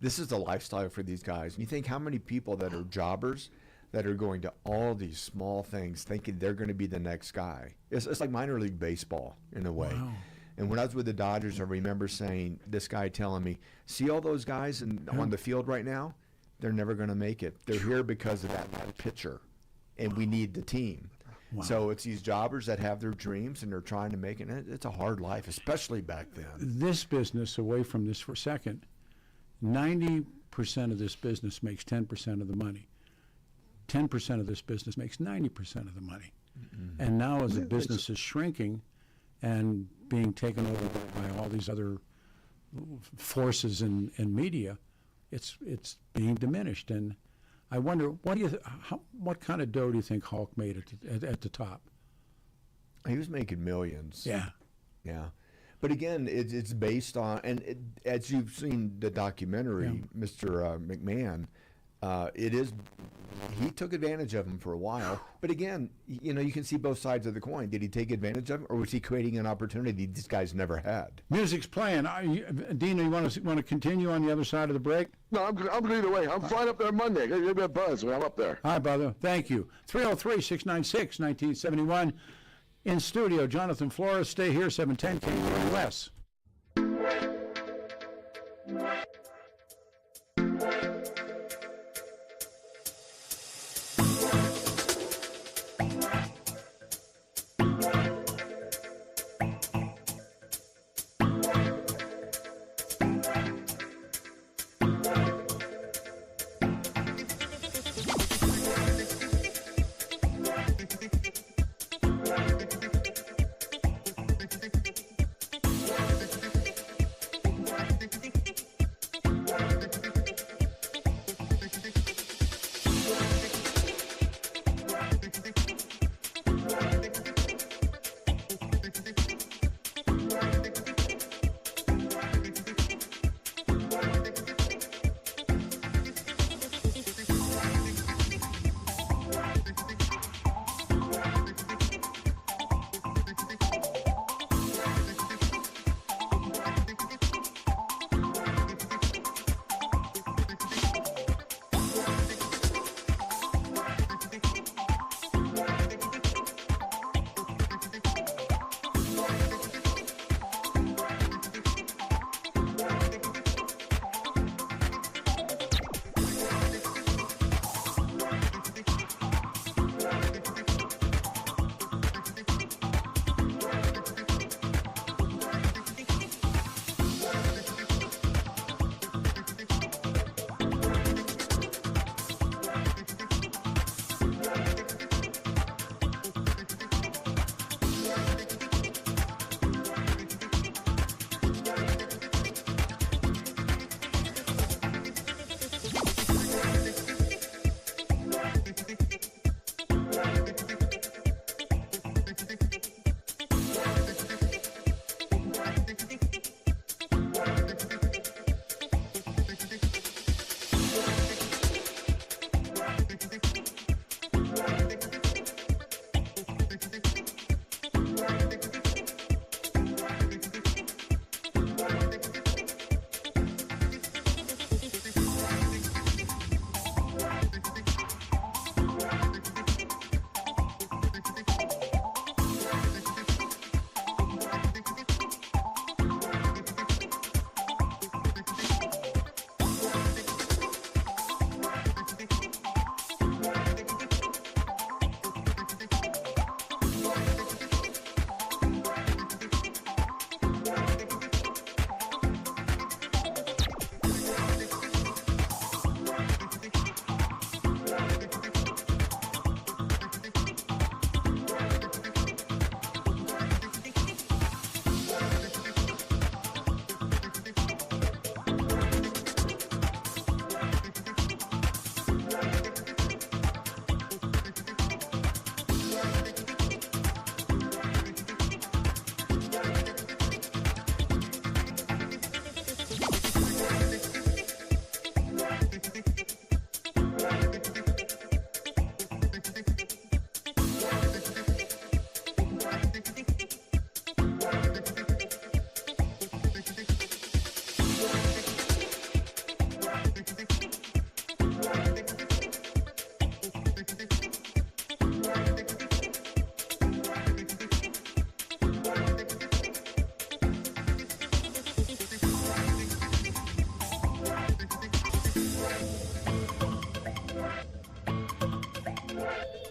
this is the lifestyle for these guys. And you think how many people that are jobbers that are going to all these small things thinking they're going to be the next guy. It's like minor league baseball in a way. Wow. And when I was with the Dodgers, I remember saying, this guy telling me, see all those guys on the field right now? They're never going to make it. They're here because of that pitcher, and we need the team. Wow. So it's these jobbers that have their dreams, and they're trying to make it. And it's a hard life, especially back then. This business, away from this for a second, 90% of this business makes 10% of the money. 10% of this business makes 90% of the money. Mm-hmm. And now as the business is shrinking and being taken over by all these other forces in media, it's being diminished. And I wonder, what kind of dough do you think Hulk made at the top? He was making millions. Yeah. But again, it's based on, and as you've seen the documentary, Mr. McMahon, he took advantage of him for a while. But again, you can see both sides of the coin. Did he take advantage of him, or was he creating an opportunity these guys never had? Music's playing. Dina, you want to continue on the other side of the break? No, I'm good either way. I'm flying up there Monday. Give me a buzz when I'm up there. All right, brother. Thank you. 303-696-1971. In studio, Jonathan Flora. Stay here, 710 KUS.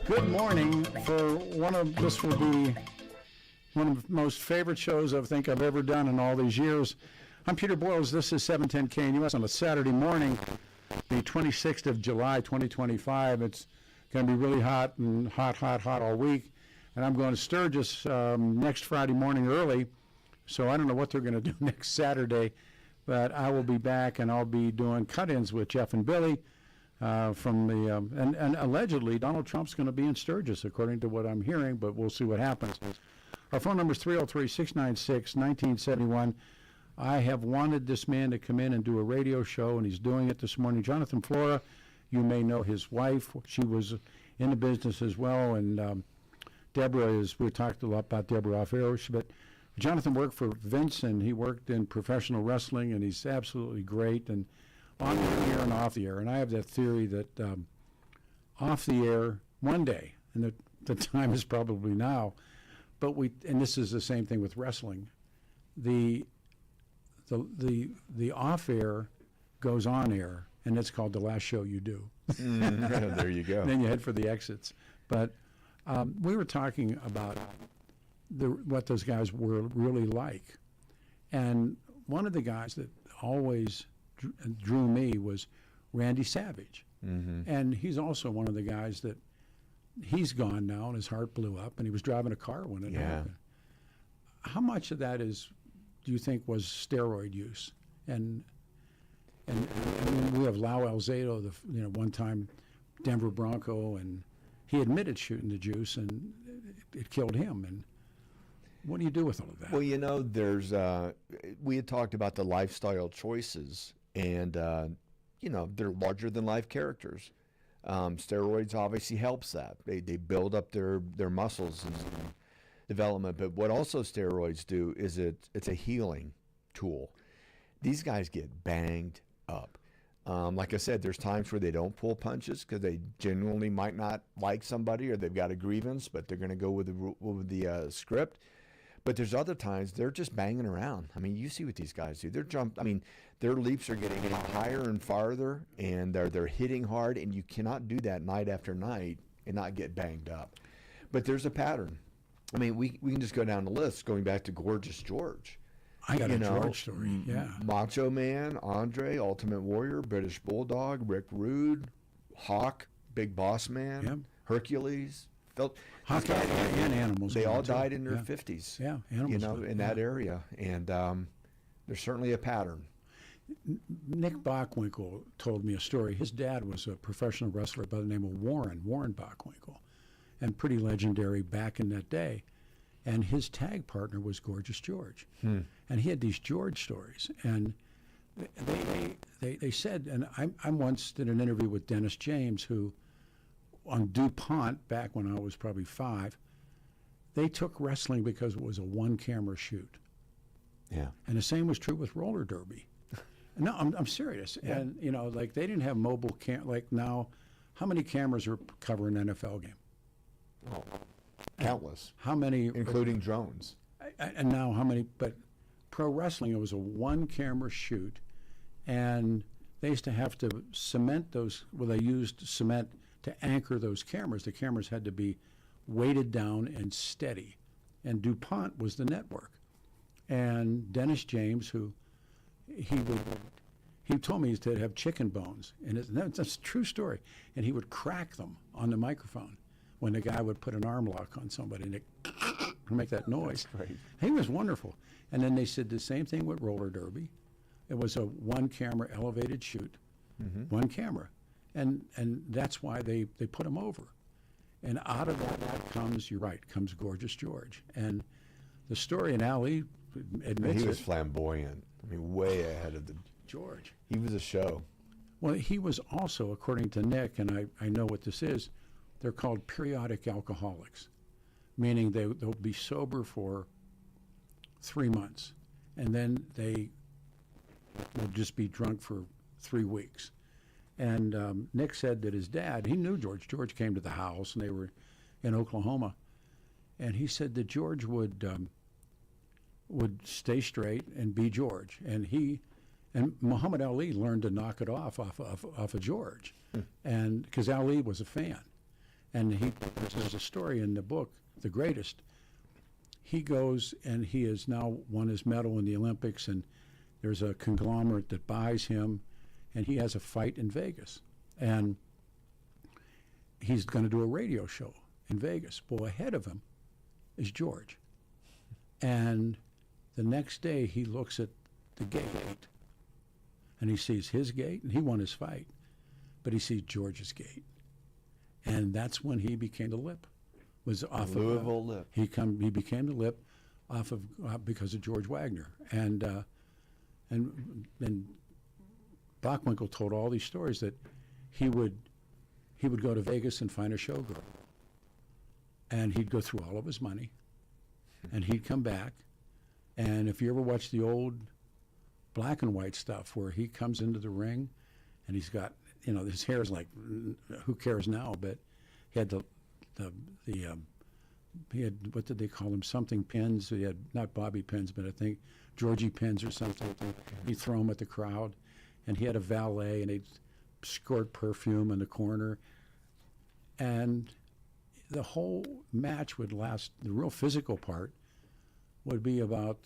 Good morning. This will be one of the most favorite shows I think I've ever done in all these years. I'm Peter Boyles. This is 710 KNUS on a Saturday morning, the 26th of July, 2025. It's going to be really hot and hot all week. And I'm going to Sturgis next Friday morning early, so I don't know what they're going to do next Saturday, but I will be back and I'll be doing cut-ins with Jeff and Billy from the and allegedly Donald Trump's going to be in Sturgis, according to what I'm hearing, but we'll see what happens. Our phone number is 303-696-1971. I have wanted this man to come in and do a radio show, and he's doing it this morning. Jonathan Flora, you may know his wife. She was in the business as well, and Deborah we talked a lot about Deborah off air, but Jonathan worked for Vince, and he worked in professional wrestling, and he's absolutely great, and on the air and off the air. And I have that theory that off the air one day, and the time is probably now, but and this is the same thing with wrestling, the off air goes on air, and it's called The Last Show You Do. There you go. Then you head for the exits. But we were talking about what those guys were really like. And one of the guys that always drew me was Randy Savage. Mm-hmm. And he's also one of the guys that he's gone now and his heart blew up, and he was driving a car when it happened. How much of that do you think was steroid use? And we have Lau Alzado, the one-time Denver Bronco, and he admitted shooting the juice, and it killed him. And what do you do with all of that? Well, there's we had talked about the lifestyle choices, and they're larger than life characters. Steroids obviously helps that. They build up their muscles and development. But what also steroids do is it's a healing tool. These guys get banged up. Like I said, there's times where they don't pull punches because they genuinely might not like somebody or they've got a grievance, but they're going to go with the script. But there's other times they're just banging around. I mean, you see what these guys do. Their leaps are getting higher and farther, and they're hitting hard, and you cannot do that night after night and not get banged up. But there's a pattern. I mean, we can just go down the list, going back to Gorgeous George. I got a George story, yeah. Macho Man, Andre, Ultimate Warrior, British Bulldog, Rick Rude, Hawk, Big Boss Man, Hercules. Hawk and Animals. They all died in their 50s. Yeah, Animals. In that area. And there's certainly a pattern. Nick Bockwinkel told me a story. His dad was a professional wrestler by the name of Warren Bockwinkel, and pretty legendary back in that day. And his tag partner was Gorgeous George. And he had these George stories. And they said, and I once did an interview with Dennis James, who on DuPont, back when I was probably 5, they took wrestling because it was a one-camera shoot. Yeah. And the same was true with roller derby. No, I'm serious. Yeah. And, they didn't have mobile like now. How many cameras are covering an NFL game? Oh, countless. How many? Including drones. And now how many? But pro wrestling, it was a one-camera shoot, and they used to have to cement those. Well, they used cement to anchor those cameras. The cameras had to be weighted down and steady. And DuPont was the network. And Dennis James, who he told me to have chicken bones, and that's a true story. And he would crack them on the microphone when the guy would put an arm lock on somebody, and it make that noise. That's great. He was wonderful. And then they said the same thing with roller derby. It was a one-camera elevated shoot, one camera. And that's why they put him over. And out of that comes, you're right, comes Gorgeous George. And the story, and Ali admits he was flamboyant. I mean, way ahead of the George. He was a show. Well, he was also, according to Nick, and I know what this is, they're called periodic alcoholics, meaning they'll be sober for 3 months, and then they will just be drunk for 3 weeks. And Nick said that his dad, he knew George. George came to the house, and they were in Oklahoma. And he said that George would stay straight and be George. And Muhammad Ali learned to knock it off of George, and because Ali was a fan. And there's a story in the book, The Greatest. He goes and he has now won his medal in the Olympics, and there's a conglomerate that buys him, and he has a fight in Vegas. And he's going to do a radio show in Vegas. Well, ahead of him is George. And the next day he looks at the gate, and he sees his gate, and he won his fight, but he sees George's gate. And that's when he became the lip. Was off Louisville of lip. He became the lip off of because of George Wagner. And Bockwinkel told all these stories that he would go to Vegas and find a showgirl, and he'd go through all of his money, and he'd come back. And if you ever watch the old black and white stuff where he comes into the ring and he's got, his hair is like, who cares now, but he had he had, what did they call them, something pins. He had not bobby pins, but I think Georgie pins or something. He'd throw them at the crowd, and he had a valet, and he'd squirt perfume in the corner. And the whole match would last, the real physical part would be about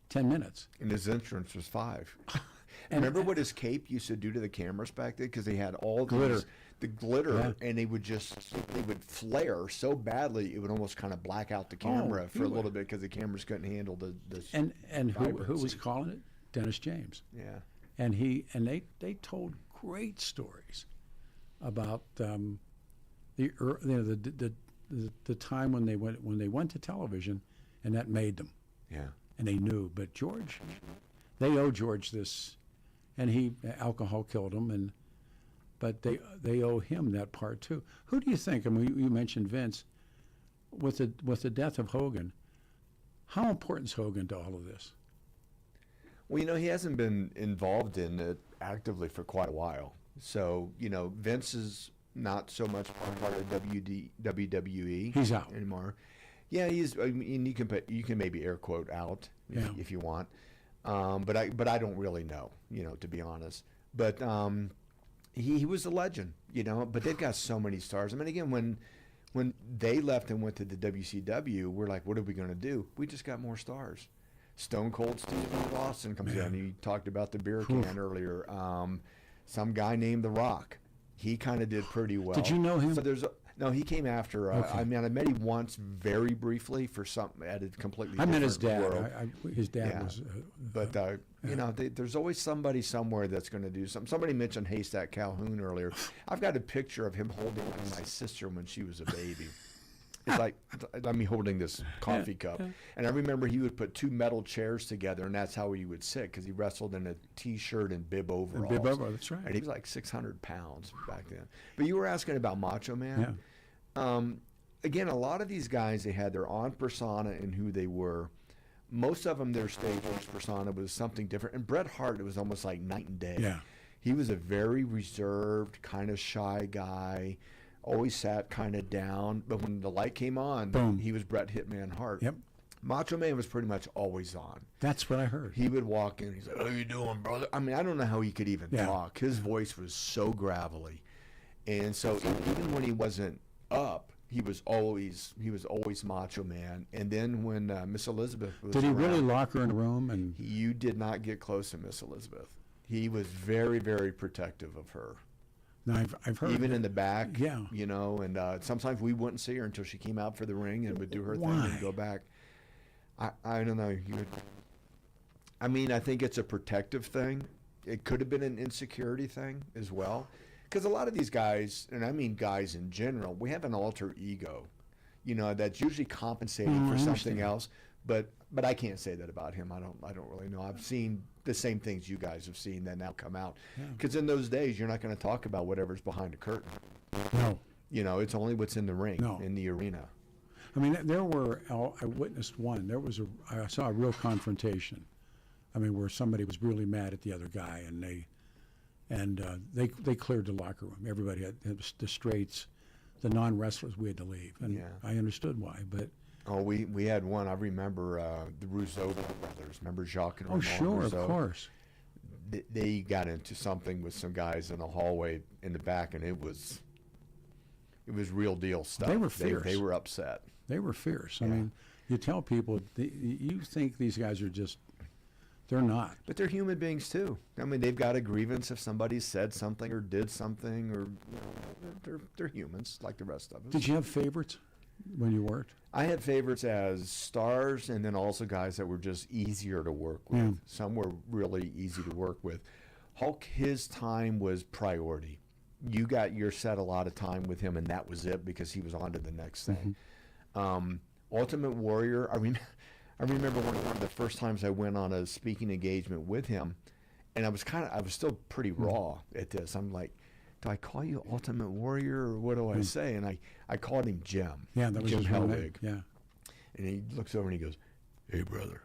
10 minutes. And his entrance was 5. And remember what his cape used to do to the cameras back then? Because they had all glitter. The glitter, and they would flare so badly it would almost kind of black out the camera for a little bit because the cameras couldn't handle the and who was calling it? Dennis James. Yeah. And they told great stories about the time when they went to television, and that made them. Yeah. And they knew, but George, they owe George this, and alcohol killed him, but they owe him that part too. Who do you think? I mean, you mentioned Vince, with the death of Hogan. How important is Hogan to all of this? Well, he hasn't been involved in it actively for quite a while. So, Vince is not so much part of WWE. He's out anymore. Yeah, he's. I mean, you can maybe air quote out if you want, but I don't really know. To be honest. But he was a legend. But they've got so many stars. I mean, again, when they left and went to the WCW, we're like, what are we going to do? We just got more stars. Stone Cold Steve Austin comes in. You talked about the beer can earlier. Some guy named The Rock. He kind of did pretty well. Did you know him? So no, he came after. I mean, I met him once very briefly for something at a completely different I met his dad. world. His dad was. But there's always somebody somewhere that's going to do something. Somebody mentioned Haystack Calhoun earlier. I've got a picture of him holding my sister when she was a baby. It's like holding this coffee cup. And I remember he would put 2 metal chairs together, and that's how he would sit, because he wrestled in a T-shirt and bib overalls. Bib overalls, that's right. And he was like 600 pounds back then. But you were asking about Macho Man. Yeah. Again, a lot of these guys, they had their own persona and who they were. Most of them, their stage persona was something different. And Bret Hart, it was almost like night and day. Yeah. He was a very reserved, kind of shy guy. Always sat kind of down, but when the light came on, boom, he was Bret Hitman Hart. Yep. Macho Man was pretty much always on. That's what I heard. He would walk in, he's like, "How you doing, brother?" I mean, I don't know how he could even talk. His voice was so gravelly, and so even when he wasn't up, he was always Macho Man. And then when Miss Elizabeth was did he around, really lock her in a room? And you did not get close to Miss Elizabeth. He was very, very protective of her. No, I've heard even in the back, yeah, and sometimes we wouldn't see her until she came out for the ring and would do her thing and go back. I don't know. I think it's a protective thing. It could have been an insecurity thing as well, because a lot of these guys, and I mean guys in general, we have an alter ego, that's usually compensating for something else. But I can't say that about him. I don't really know. I've seen the same things you guys have seen that now come out. Because in those days, you're not going to talk about whatever's behind a curtain. No. It's only what's in the ring, in the arena. I mean, I witnessed one. I saw a real confrontation. I mean, where somebody was really mad at the other guy, and they cleared the locker room. Everybody had the straights, the non-wrestlers. We had to leave, and I understood why, but. Oh, we had one. I remember the Rousseau brothers. Remember Jacques and Ramon sure, Rousseau? Of course. They got into something with some guys in the hallway in the back, and it was it was real deal stuff. They were fierce. They were upset. They were fierce. I mean, you tell people, you think these guys are just, they're not. But they're human beings too. I mean, they've got a grievance if somebody said something or did something, or they're humans like the rest of us. Did you have favorites when you worked? I had favorites as stars, and then also guys that were just easier to work with. Yeah. Some were really easy to work with. Hulk, his time was priority. You got your set a lot of time with him, and that was it because he was on to the next thing. Ultimate Warrior, I remember one of the first times I went on a speaking engagement with him, and I was still pretty raw at this. I'm like, do I call you Ultimate Warrior, or what do I say? And I called him Jim. Yeah, that was Jim his real Hellwig. name. Yeah. And he looks over and he goes, "Hey, brother,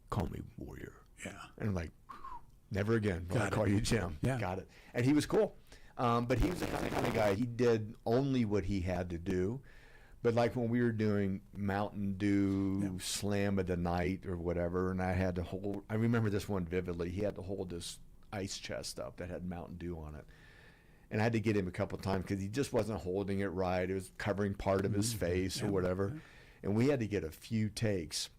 call me Warrior." Yeah. And I'm like, never again will I call you Jim. Yeah. Got it. And he was cool. But he was the kind of guy, he did only what he had to do. But like when we were doing Mountain Dew Slam of the Night or whatever, and I had to hold, I remember this one vividly, he had to hold this ice chest up that had Mountain Dew on it. And I had to get him a couple times because he just wasn't holding it right. It was covering part of his face or whatever. And we had to get a few takes.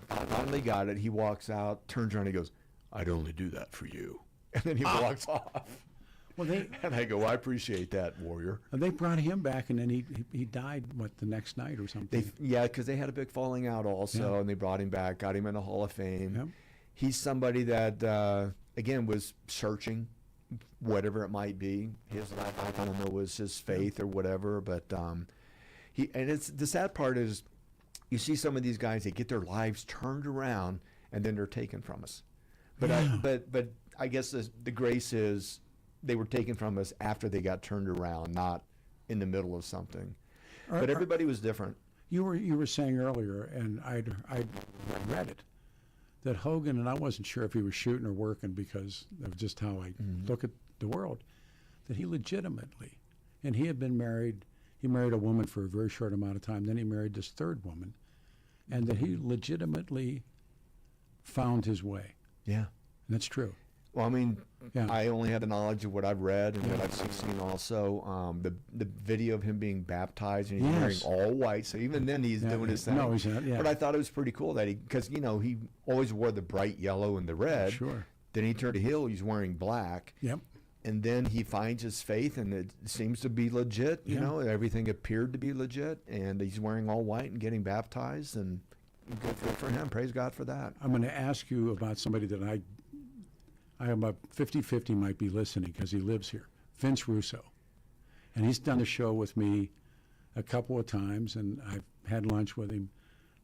Finally got it. He walks out, turns around, and he goes, "I'd only do that for you." And then he walks off. Well, and I go, "I appreciate that, Warrior." They brought him back, and then he died, the next night or something? Because they had a big falling out also, and they brought him back, got him in the Hall of Fame. Yep. He's somebody that, again, was searching, whatever it might be. His life, I don't know, was his faith or whatever, but and it's the sad part is, you see some of these guys, they get their lives turned around, and then they're taken from us. But I guess the grace is, they were taken from us after they got turned around, not in the middle of something. But everybody was different. You were saying earlier, and I read it, that Hogan, and I wasn't sure if he was shooting or working because of just how I look at the world, that he legitimately, and he had been married, he married a woman for a very short amount of time, then he married this third woman, and that he legitimately found his way. Yeah. And that's true. Well, I mean, I only have the knowledge of what I've read and what I've seen also. The video of him being baptized, and he's wearing all white, so even then he's doing his thing. No, he's not, But I thought it was pretty cool that because, he always wore the bright yellow and the red. Sure. Then he turned heel, he's wearing black. Yep. And then he finds his faith, and it seems to be legit, you know. Everything appeared to be legit, and he's wearing all white and getting baptized, and good for him. Praise God for that. I'm going to ask you about somebody that I am about 50-50 might be listening because he lives here, Vince Russo. And he's done a show with me a couple of times, and I've had lunch with him.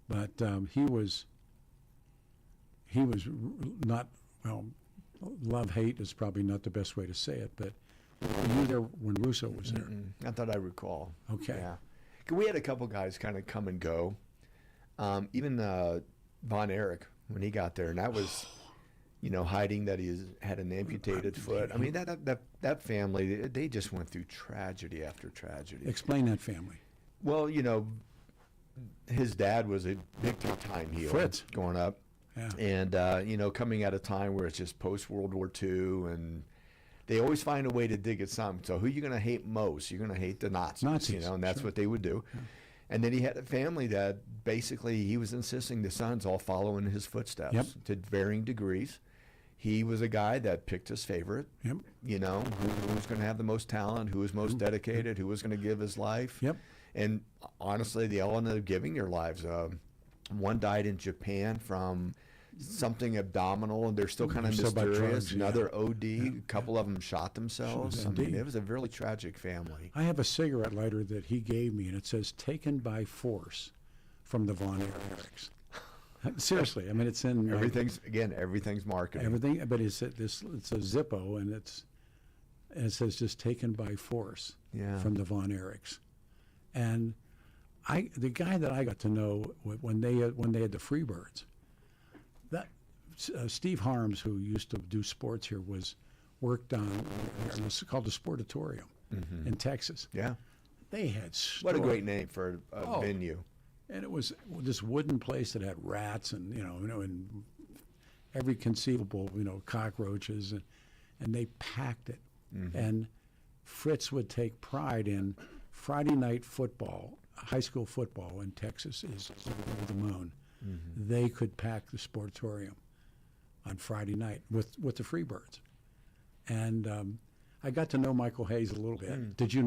But he was not, well, love-hate is probably not the best way to say it, but you were there when Russo was there. I thought I recall. Okay. Yeah. We had a couple guys kind of come and go. Even Von Erich, when he got there, and that was... hiding that he had an amputated foot. I mean, that family, they just went through tragedy after tragedy. Explain that family. Well, his dad was a big-time heel. Fritz. Going up. Yeah. And, coming at a time where it's just post-World War II, and they always find a way to dig at something. So who are you going to hate most? You're going to hate the Nazis. And that's what they would do. Yeah. And then he had a family that basically he was insisting the sons all follow in his footsteps to varying degrees. He was a guy that picked his favorite, who was going to have the most talent, who was most dedicated, who was going to give his life. Yep. And honestly, they all ended up giving their lives. One died in Japan from something abdominal, and they're still kind of mysterious. Drugs, Another OD, a couple of them shot themselves. I mean, it was a really tragic family. I have a cigarette lighter that he gave me, and it says "Taken by Force" from the Von Erichs. Seriously, I mean, it's in everything's marketing. Everything, but it's a Zippo, and it says just "Taken by Force" from the Von Erichs. And the guy that I got to know when they had the Freebirds, that Steve Harms, who used to do sports here, worked on it was called the Sportatorium in Texas. Yeah, they had what a great name for a venue. And it was this wooden place that had rats and and every conceivable cockroaches, and they packed it. And Fritz would take pride in Friday night football, high school football in Texas is over the moon. Mm-hmm. They could pack the Sportatorium on Friday night with the Freebirds. And I got to know Michael Hayes a little bit. Did you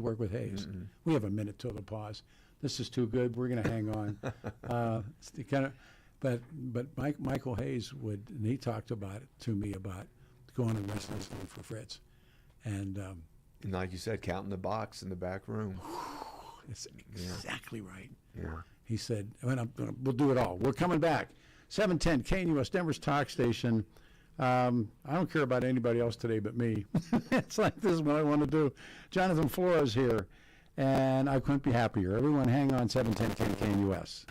work with Hayes? Mm-mm. We have a minute till the pause. This is too good. We're going to hang on. It's the kind of, but Michael Hayes he talked about it to me about going and wrestling for Fritz. And like you said, counting the box in the back room. It's exactly right. Yeah. He said, we'll do it all. We're coming back. 710 KNUS, Denver's talk station. I don't care about anybody else today but me. It's like, this is what I want to do. Jonathan Flora is here, and I couldn't be happier. Everyone hang on, 710 KNUS.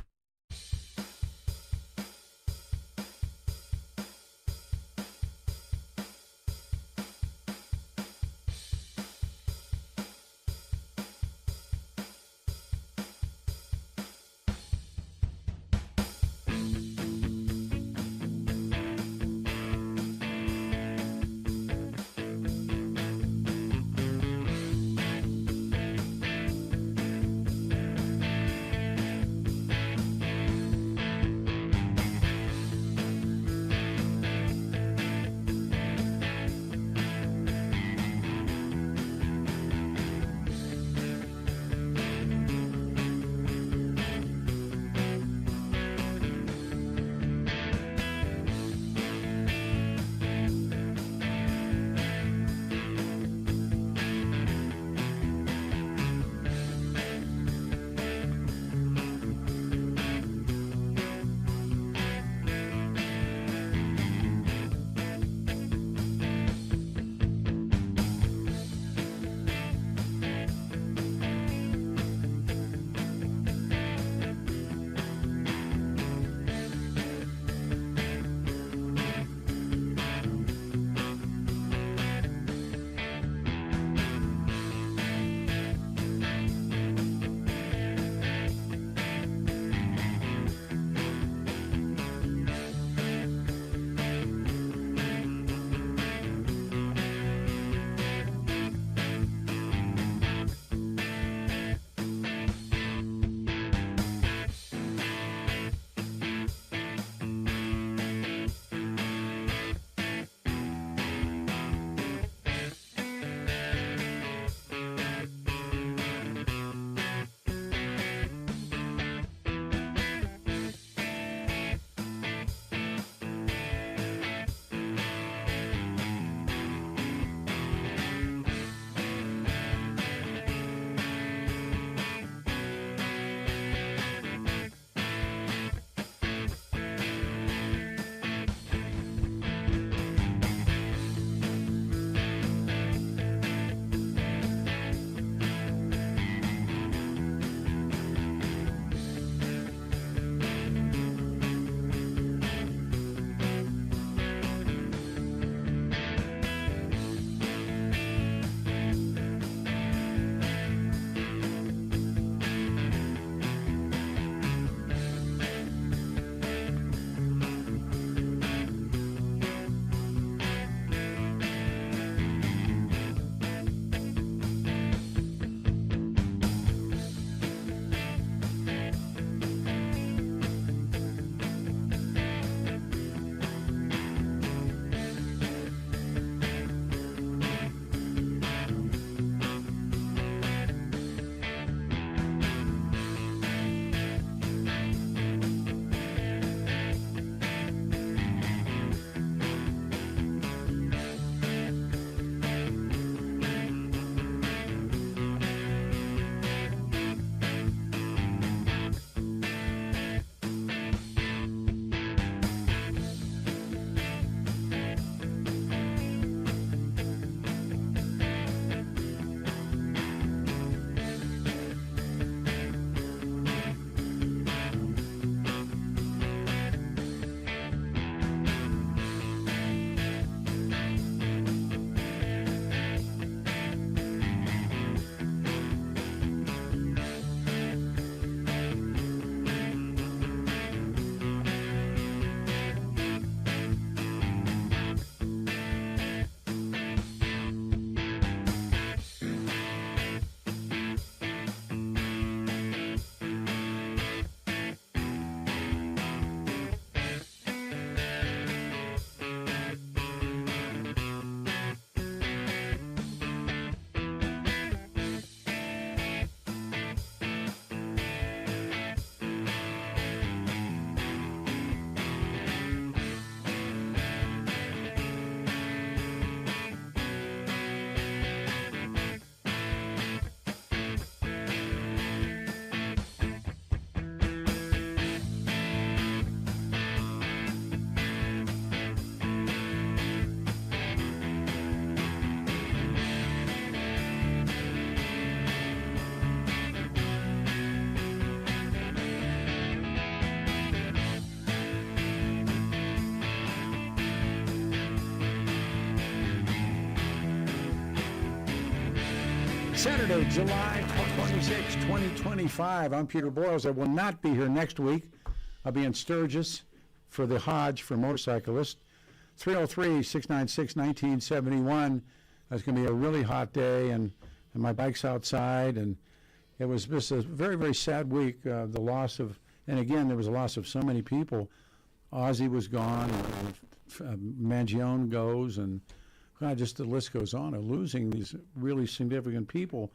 Saturday, July 26, 2025. I'm Peter Boyles. I will not be here next week. I'll be in Sturgis for the Hodge for motorcyclists. 303-696-1971. It's going to be a really hot day, and my bike's outside, and it was just a very, very sad week. The loss of, and again, there was a loss of so many people. Ozzy was gone, Mangione goes, and God, just the list goes on of losing these really significant people.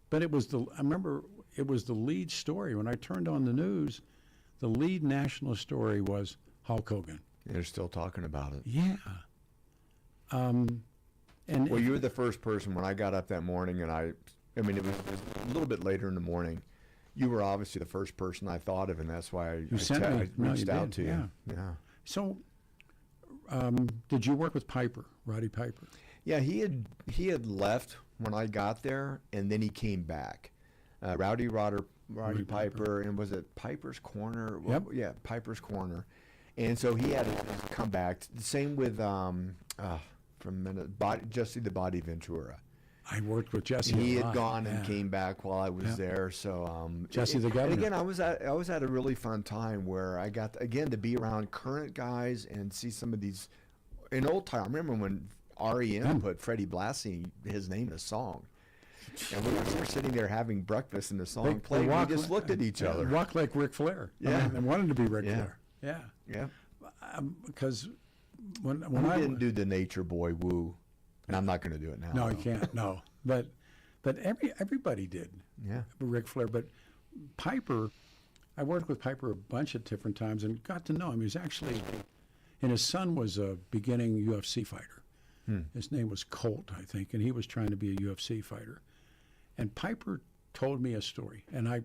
But it was I remember it was the lead story. When I turned on the news, the lead national story was Hulk Hogan. They're still talking about it. Yeah. And well, you were the first person when I got up that morning, and I mean, it was a little bit later in the morning. You were obviously the first person I thought of, and that's why I reached out to you. Yeah. So, did you work with Piper, Roddy Piper? Yeah, he had left when I got there, and then he came back. Roddy Piper, and was it Piper's Corner? Yep. Yeah, Piper's Corner. And so he had to come back. The same with Jesse the Body Ventura. I worked with Jesse. He had gone and came back while I was there. So Jesse the Governor. And again, I was at a really fun time where I got to be around current guys and see some of these. In old time, I remember when REM put Freddie Blassie his name in a song. And we were sitting there having breakfast, and the song played. We just looked at each other. Walked like Ric Flair. Yeah, I wanted to be Ric Flair. Yeah. Because when I didn't do the Nature Boy woo, and I'm not going to do it now. No, you can't. No, but everybody did. Yeah, Ric Flair. But Piper, I worked with Piper a bunch of different times and got to know him. He was actually, and his son was a beginning UFC fighter. His name was Colt, I think, and he was trying to be a UFC fighter. And Piper told me a story, and I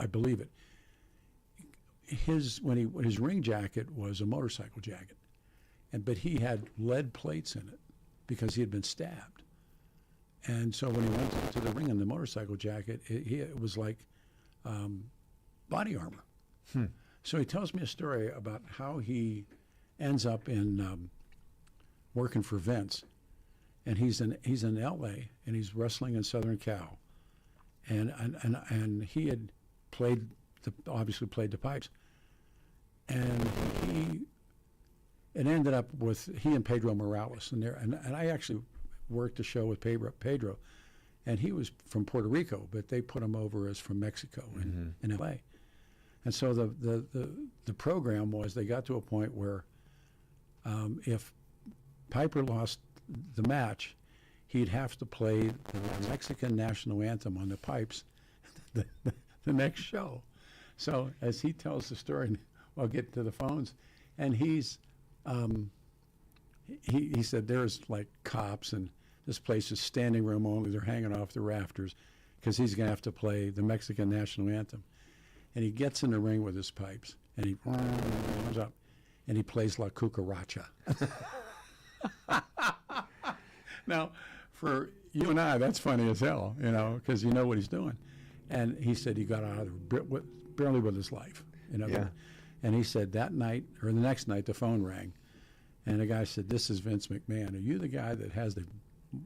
believe it. His ring jacket was a motorcycle jacket, but he had lead plates in it because he had been stabbed. And so when he went to the ring in the motorcycle jacket, it was like body armor. So he tells me a story about how he ends up in working for Vince, and he's in L.A. and he's wrestling in Southern Cal, and he had obviously played the pipes. And it ended up with he and Pedro Morales, and I actually worked a show with Pedro, and he was from Puerto Rico, but they put him over as from Mexico in L.A. And so the program was they got to a point where if Piper lost the match, he'd have to play the Mexican national anthem on the pipes the next show. So as he tells the story, I'll get to the phones, and he said there's like cops, and this place is standing room only. They're hanging off the rafters because he's going to have to play the Mexican national anthem. And he gets in the ring with his pipes, and he comes up, and he plays La Cucaracha. Now, for you and I, that's funny as hell, because you know what he's doing. And he said he got out of there barely with his life, And he said that night, or the next night, the phone rang. And the guy said, "This is Vince McMahon. Are you the guy that has the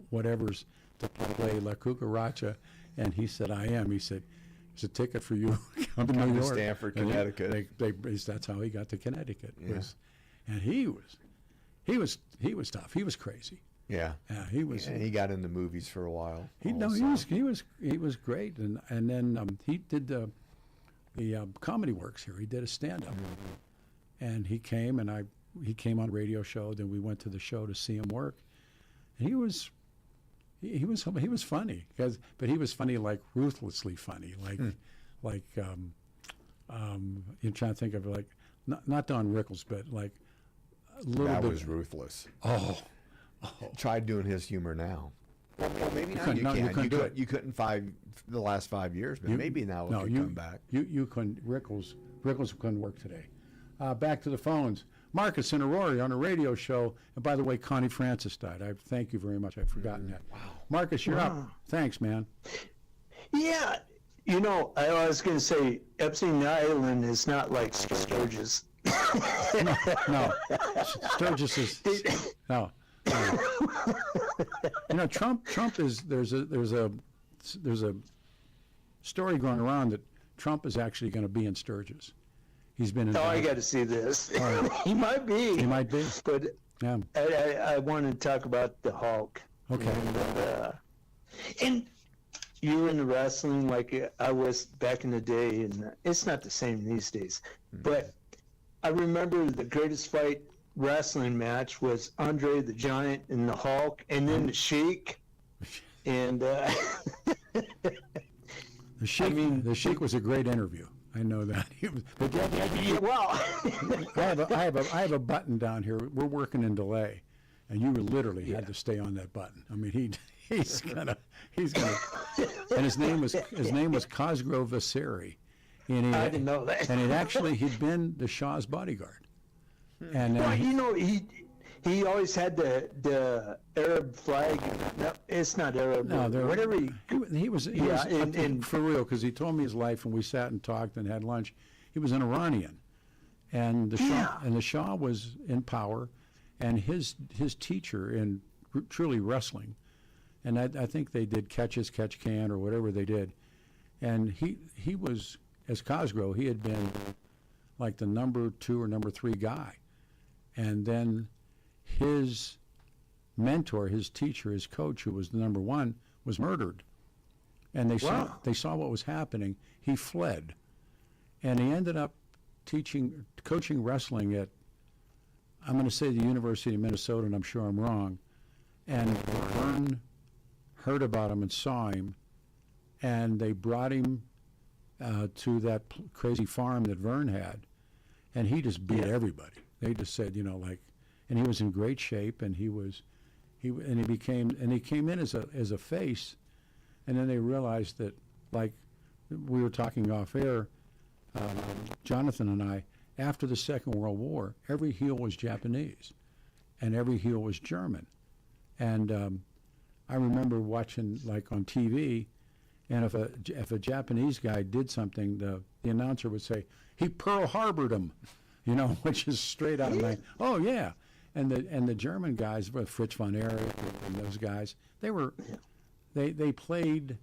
whatever's to play La Cucaracha?" And he said, "I am." He said, "It's a ticket for you to come to New York." Stamford, Connecticut. That's how he got to Connecticut. And he was tough. He was crazy. Yeah. Yeah, he was. And he got into movies for a while. He was great. And then he did the Comedy Works here. He did a stand-up, and he came on a radio show. Then we went to the show to see him work. And he was funny but he was funny, like ruthlessly funny, like you're trying to think of like not Don Rickles, but like a little bit. That was ruthless. Oh. Try doing his humor now. Well, maybe now you can. You couldn't the last 5 years, but maybe now it can come back. You couldn't. Rickles couldn't work today. Back to the phones. Marcus in Aurora on a radio show. And by the way, Connie Francis died. I thank you very much. I've forgotten that. Wow. Marcus, you're up. Thanks, man. Yeah. I was going to say Epstein Island is not like Sturgis. No. Sturgis is no. Trump is there's a there's a story going around that Trump is actually going to be in Sturgis. He's been in. Oh, I got to see this. He might be. He might be. But yeah. I want to talk about the Hulk. Okay. And you were into wrestling like I was back in the day, and it's not the same these days. But I remember the greatest fight wrestling match was Andre the Giant and the Hulk, and then the Sheik. And the Sheik, the Sheik was a great interview. I know that. Well, I have a button down here. We're working in delay, and you literally had to stay on that button. I mean, he's gonna, and his name was Cosgrove Vasari, and I didn't know that. And he'd been the Shah's bodyguard, and well, he always had the Arab flag. No, it's not Arab. No, whatever he was for real, because he told me his life, and we sat and talked and had lunch. He was an Iranian, and the Shah was in power, and his teacher in truly wrestling, and I think they did catch can or whatever they did, and he was, as Cosgrove, he had been like the number 2 or number 3 guy, and then his mentor, his teacher, his coach, who was the number 1, was murdered, and they saw what was happening. He fled, and he ended up coaching wrestling at, I'm going to say, the University of Minnesota, and I'm sure I'm wrong. And Vern heard about him and saw him, and they brought him to that crazy farm that Vern had, and he just beat everybody. They just said, and he was in great shape, and he came in as a face, and then they realized that, like we were talking off air, Jonathan and I, after the Second World War, every heel was Japanese, and every heel was German, and I remember watching, like, on TV, and if a Japanese guy did something, the announcer would say, he Pearl Harbored him, which is straight out of my, oh yeah. And the German guys, Fritz von Erich and those guys, they played,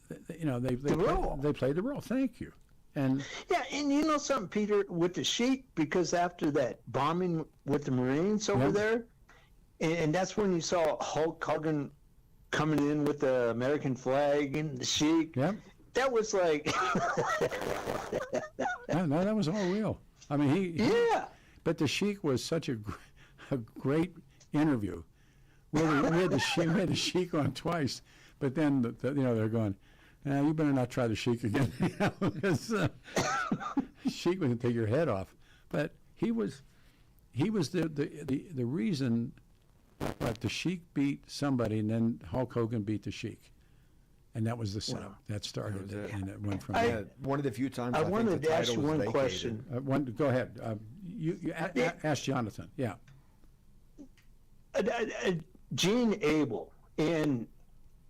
the role. They played the role. Thank you. And yeah, and you know something, Peter, with the Sheik, because after that bombing with the Marines over there, and that's when you saw Hulk Hogan coming in with the American flag and the Sheik. Yeah. That was like. No, that was all real. I mean, But the Sheik was such a great interview. We had the Sheik on twice, but then they're going, you better not try the Sheik again, because Sheik would take your head off. But he was the reason that the Sheik beat somebody, and then Hulk Hogan beat the Sheik. And that was the setup. That started it, and it went from there. One of the few times I wanted to ask you one question. Go ahead. You ask Jonathan. Yeah. Gene Abel, and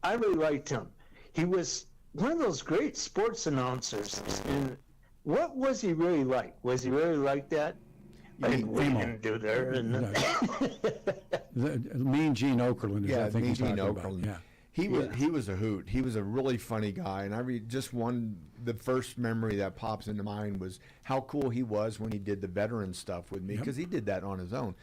I really liked him. He was one of those great sports announcers. And what was he really like? Was he really like that? I didn't do there. Mean Gene Okerlund. I think he's talking about. Yeah. He was a hoot. He was a really funny guy, and the first memory that pops into mind was how cool he was when he did the veteran stuff with me, because he did that on his own.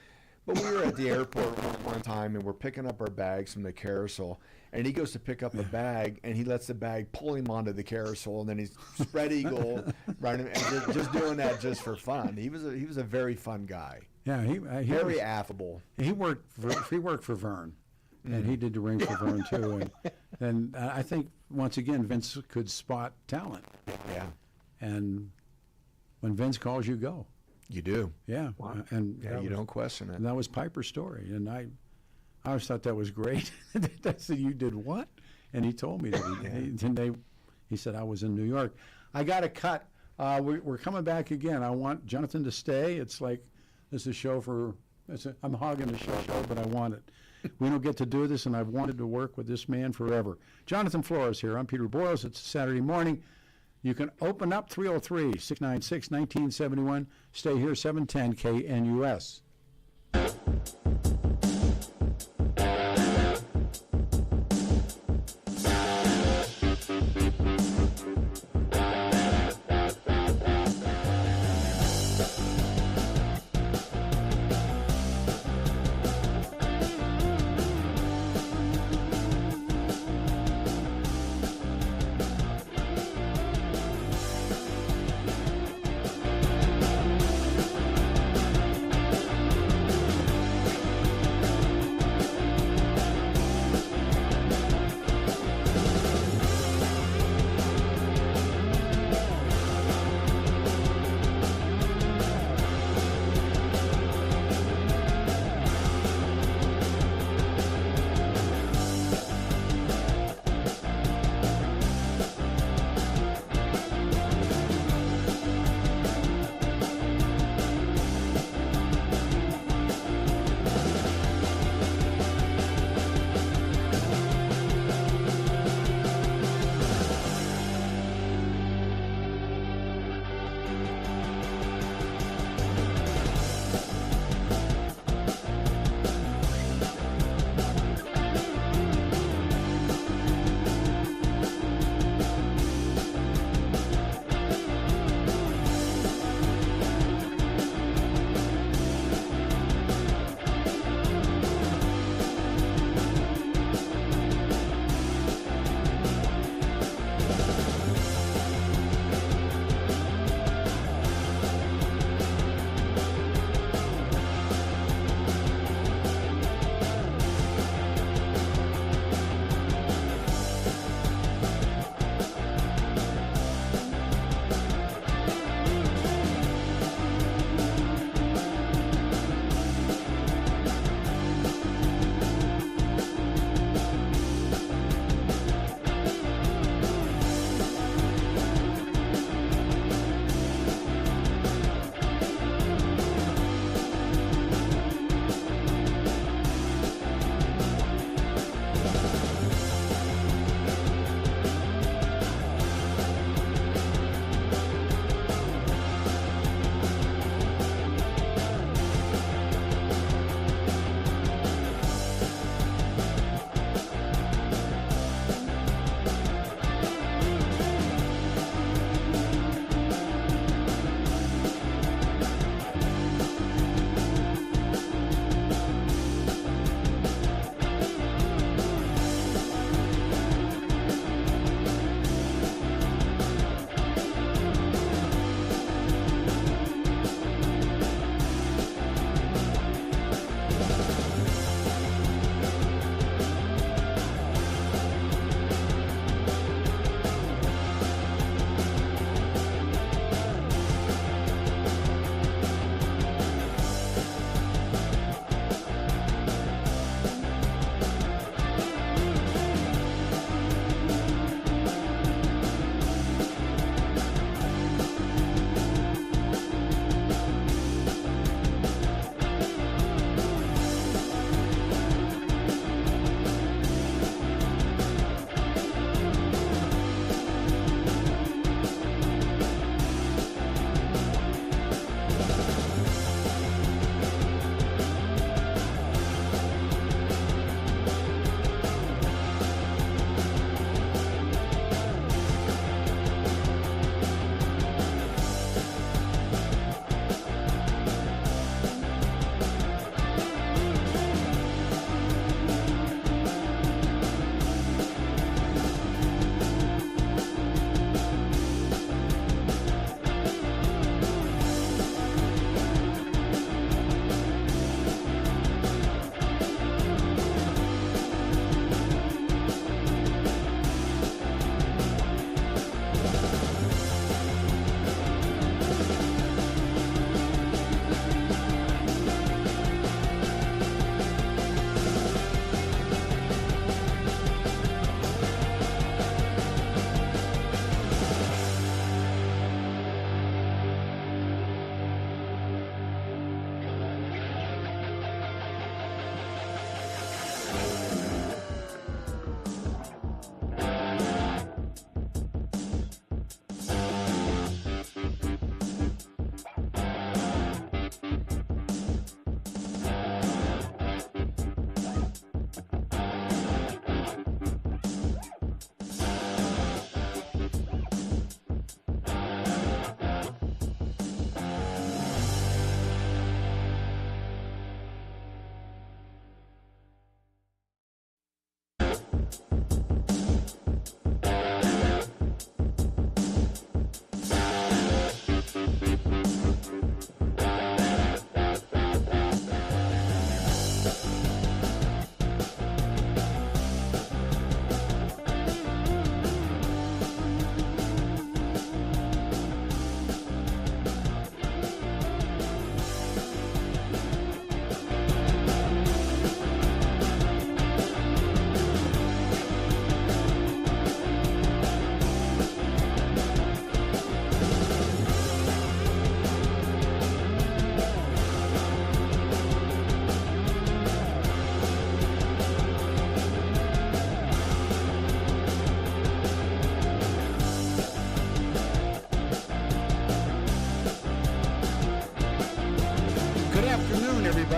But we were at the airport one time, and we're picking up our bags from the carousel, and he goes to pick up a bag, and he lets the bag pull him onto the carousel, and then he's spread eagle, running, and just doing that just for fun. He was a very fun guy. Yeah, he very affable. He worked for Vern. And he did the ring for Vern too, and I think once again Vince could spot talent. Yeah. And when Vince calls, you go. You do. Yeah. Wow. You don't question it. And that was Piper's story, and I always thought that was great. I said, "You did what?" And he told me that he said, "I was in New York." I got a cut. We're coming back again. I want Jonathan to stay. It's like this is a show for. I'm hogging the show, but I want it. We don't get to do this, and I've wanted to work with this man forever. Jonathan Flora is here. I'm Peter Boyles. It's Saturday morning. You can open up 303-696-1971. Stay here, 710 KNUS.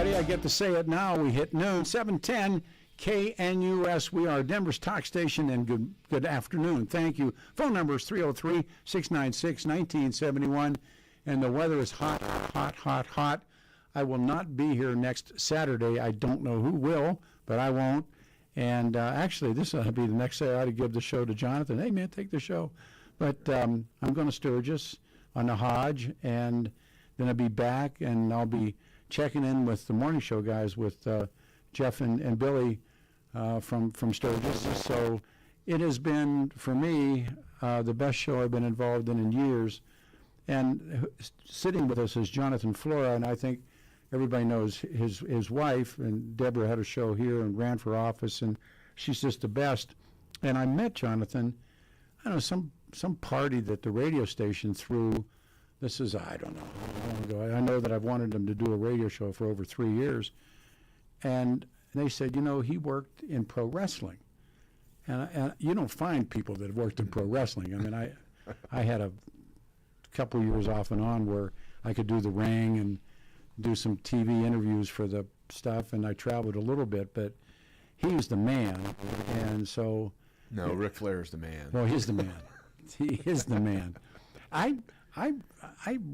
everybody. I get to say it now. We hit noon, 710 KNUS. We are Denver's talk station, and good afternoon. Thank you. Phone number is 303-696-1971, and the weather is hot, hot, hot, hot. I will not be here next Saturday. I don't know who will, but I won't. And actually, this will be the next day I ought to give the show to Jonathan. Hey, man, take the show. But I'm going to Sturgis on the Hodge, and then I'll be back, and I'll be checking in with the morning show guys with Jeff and Billy from Sturgis. So it has been, for me, the best show I've been involved in years. And sitting with us is Jonathan Flora, and I think everybody knows his wife, and Deborah had a show here and ran for office, and she's just the best. And I met Jonathan, I don't know, some party that the radio station threw. This is, I don't know how long ago. I know that I've wanted him to do a radio show for over 3 years. And they said, he worked in pro wrestling. And you don't find people that have worked in pro wrestling. I mean, I had a couple years off and on where I could do the ring and do some TV interviews for the stuff, and I traveled a little bit, but he was the man. And so... No, Ric Flair's the man. Well, he's the man. He is the man. I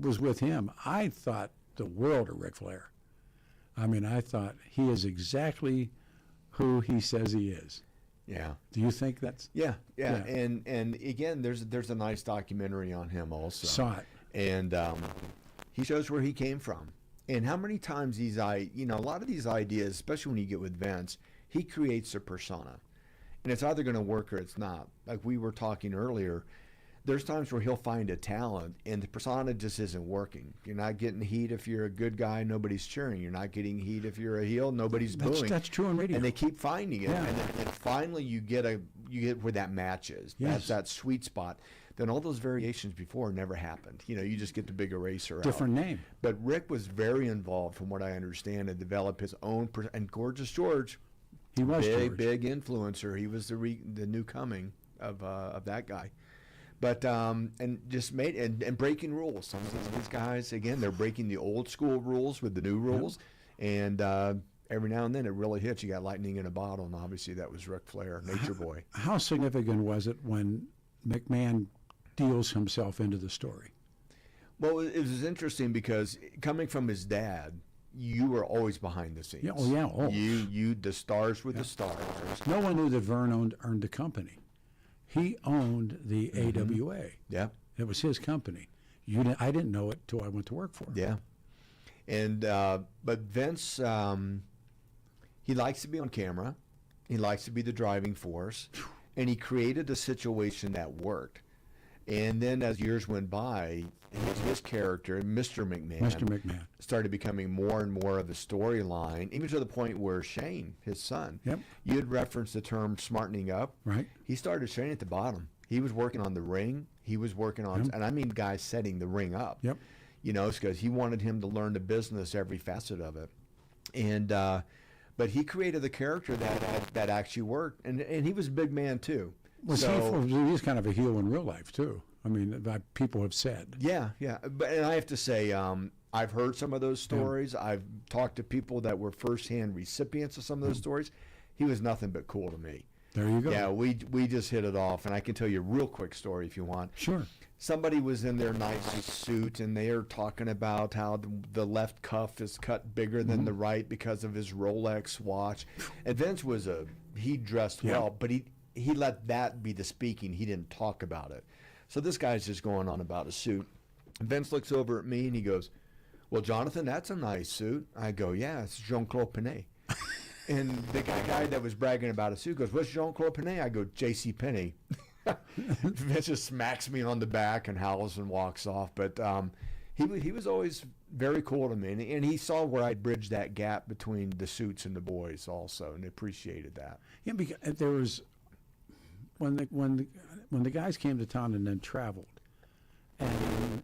was with him. I thought the world of Ric Flair. I mean, I thought he is exactly who he says he is. Yeah. Do you think that's? Yeah. And again, there's a nice documentary on him also. Saw it. And he shows where he came from, and how many times a lot of these ideas, especially when you get with Vince, he creates a persona, and it's either going to work or it's not. Like we were talking earlier. There's times where he'll find a talent and the persona just isn't working. You're not getting heat if you're a good guy, nobody's cheering. You're not getting heat if you're a heel, nobody's booing. That's true on radio. And they keep finding it. Yeah. And finally you get where that matches. Yes. That's that sweet spot. Then all those variations before never happened. You just get the big eraser out. Different name. But Rick was very involved, from what I understand, and developed his own. And Gorgeous George, he was big influencer. He was the new coming of that guy. But and just made and breaking rules. Some of these guys, again, they're breaking the old school rules with the new rules, and every now and then it really hits. You got lightning in a bottle, and obviously that was Ric Flair, Nature Boy. How significant was it when McMahon deals himself into the story? Well, it was interesting because coming from his dad, you were always behind the scenes. You the stars were the stars. No one knew that Vern earned the company. He owned the AWA. Yeah. It was his company. I didn't know it till I went to work for him. Yeah. And but Vince, he likes to be on camera. He likes to be the driving force. And he created a situation that worked. And then as years went by, his character, Mr. McMahon, started becoming more and more of a storyline, even to the point where Shane, his son, you had referenced the term smartening up. Right. He started Shane at the bottom. He was working on the ring. He was working on, and I mean guys setting the ring up. Yep. It's because he wanted him to learn the business, every facet of it. And but he created the character that actually worked. And he was a big man too. He's kind of a heel in real life too. I mean, people have said. Yeah. And I have to say, I've heard some of those stories. Yeah. I've talked to people that were firsthand recipients of some of those stories. He was nothing but cool to me. There you go. Yeah, we just hit it off, and I can tell you a real quick story if you want. Sure. Somebody was in their nice suit, and they are talking about how the left cuff is cut bigger than the right because of his Rolex watch. And Vince he dressed well, but he let that be the speaking. He didn't talk about it. So this guy's just going on about a suit. Vince looks over at me and he goes, "Well, Jonathan, that's a nice suit." I go, "Yeah, it's Jean-Claude Penney." And the guy that was bragging about a suit goes, "What's Jean-Claude Penney?" I go, "J.C. Penney." Vince just smacks me on the back and howls and walks off. But he was always very cool to me, and he saw where I bridged that gap between the suits and the boys also, and appreciated that. Yeah, because there was when the guys came to town and then traveled, and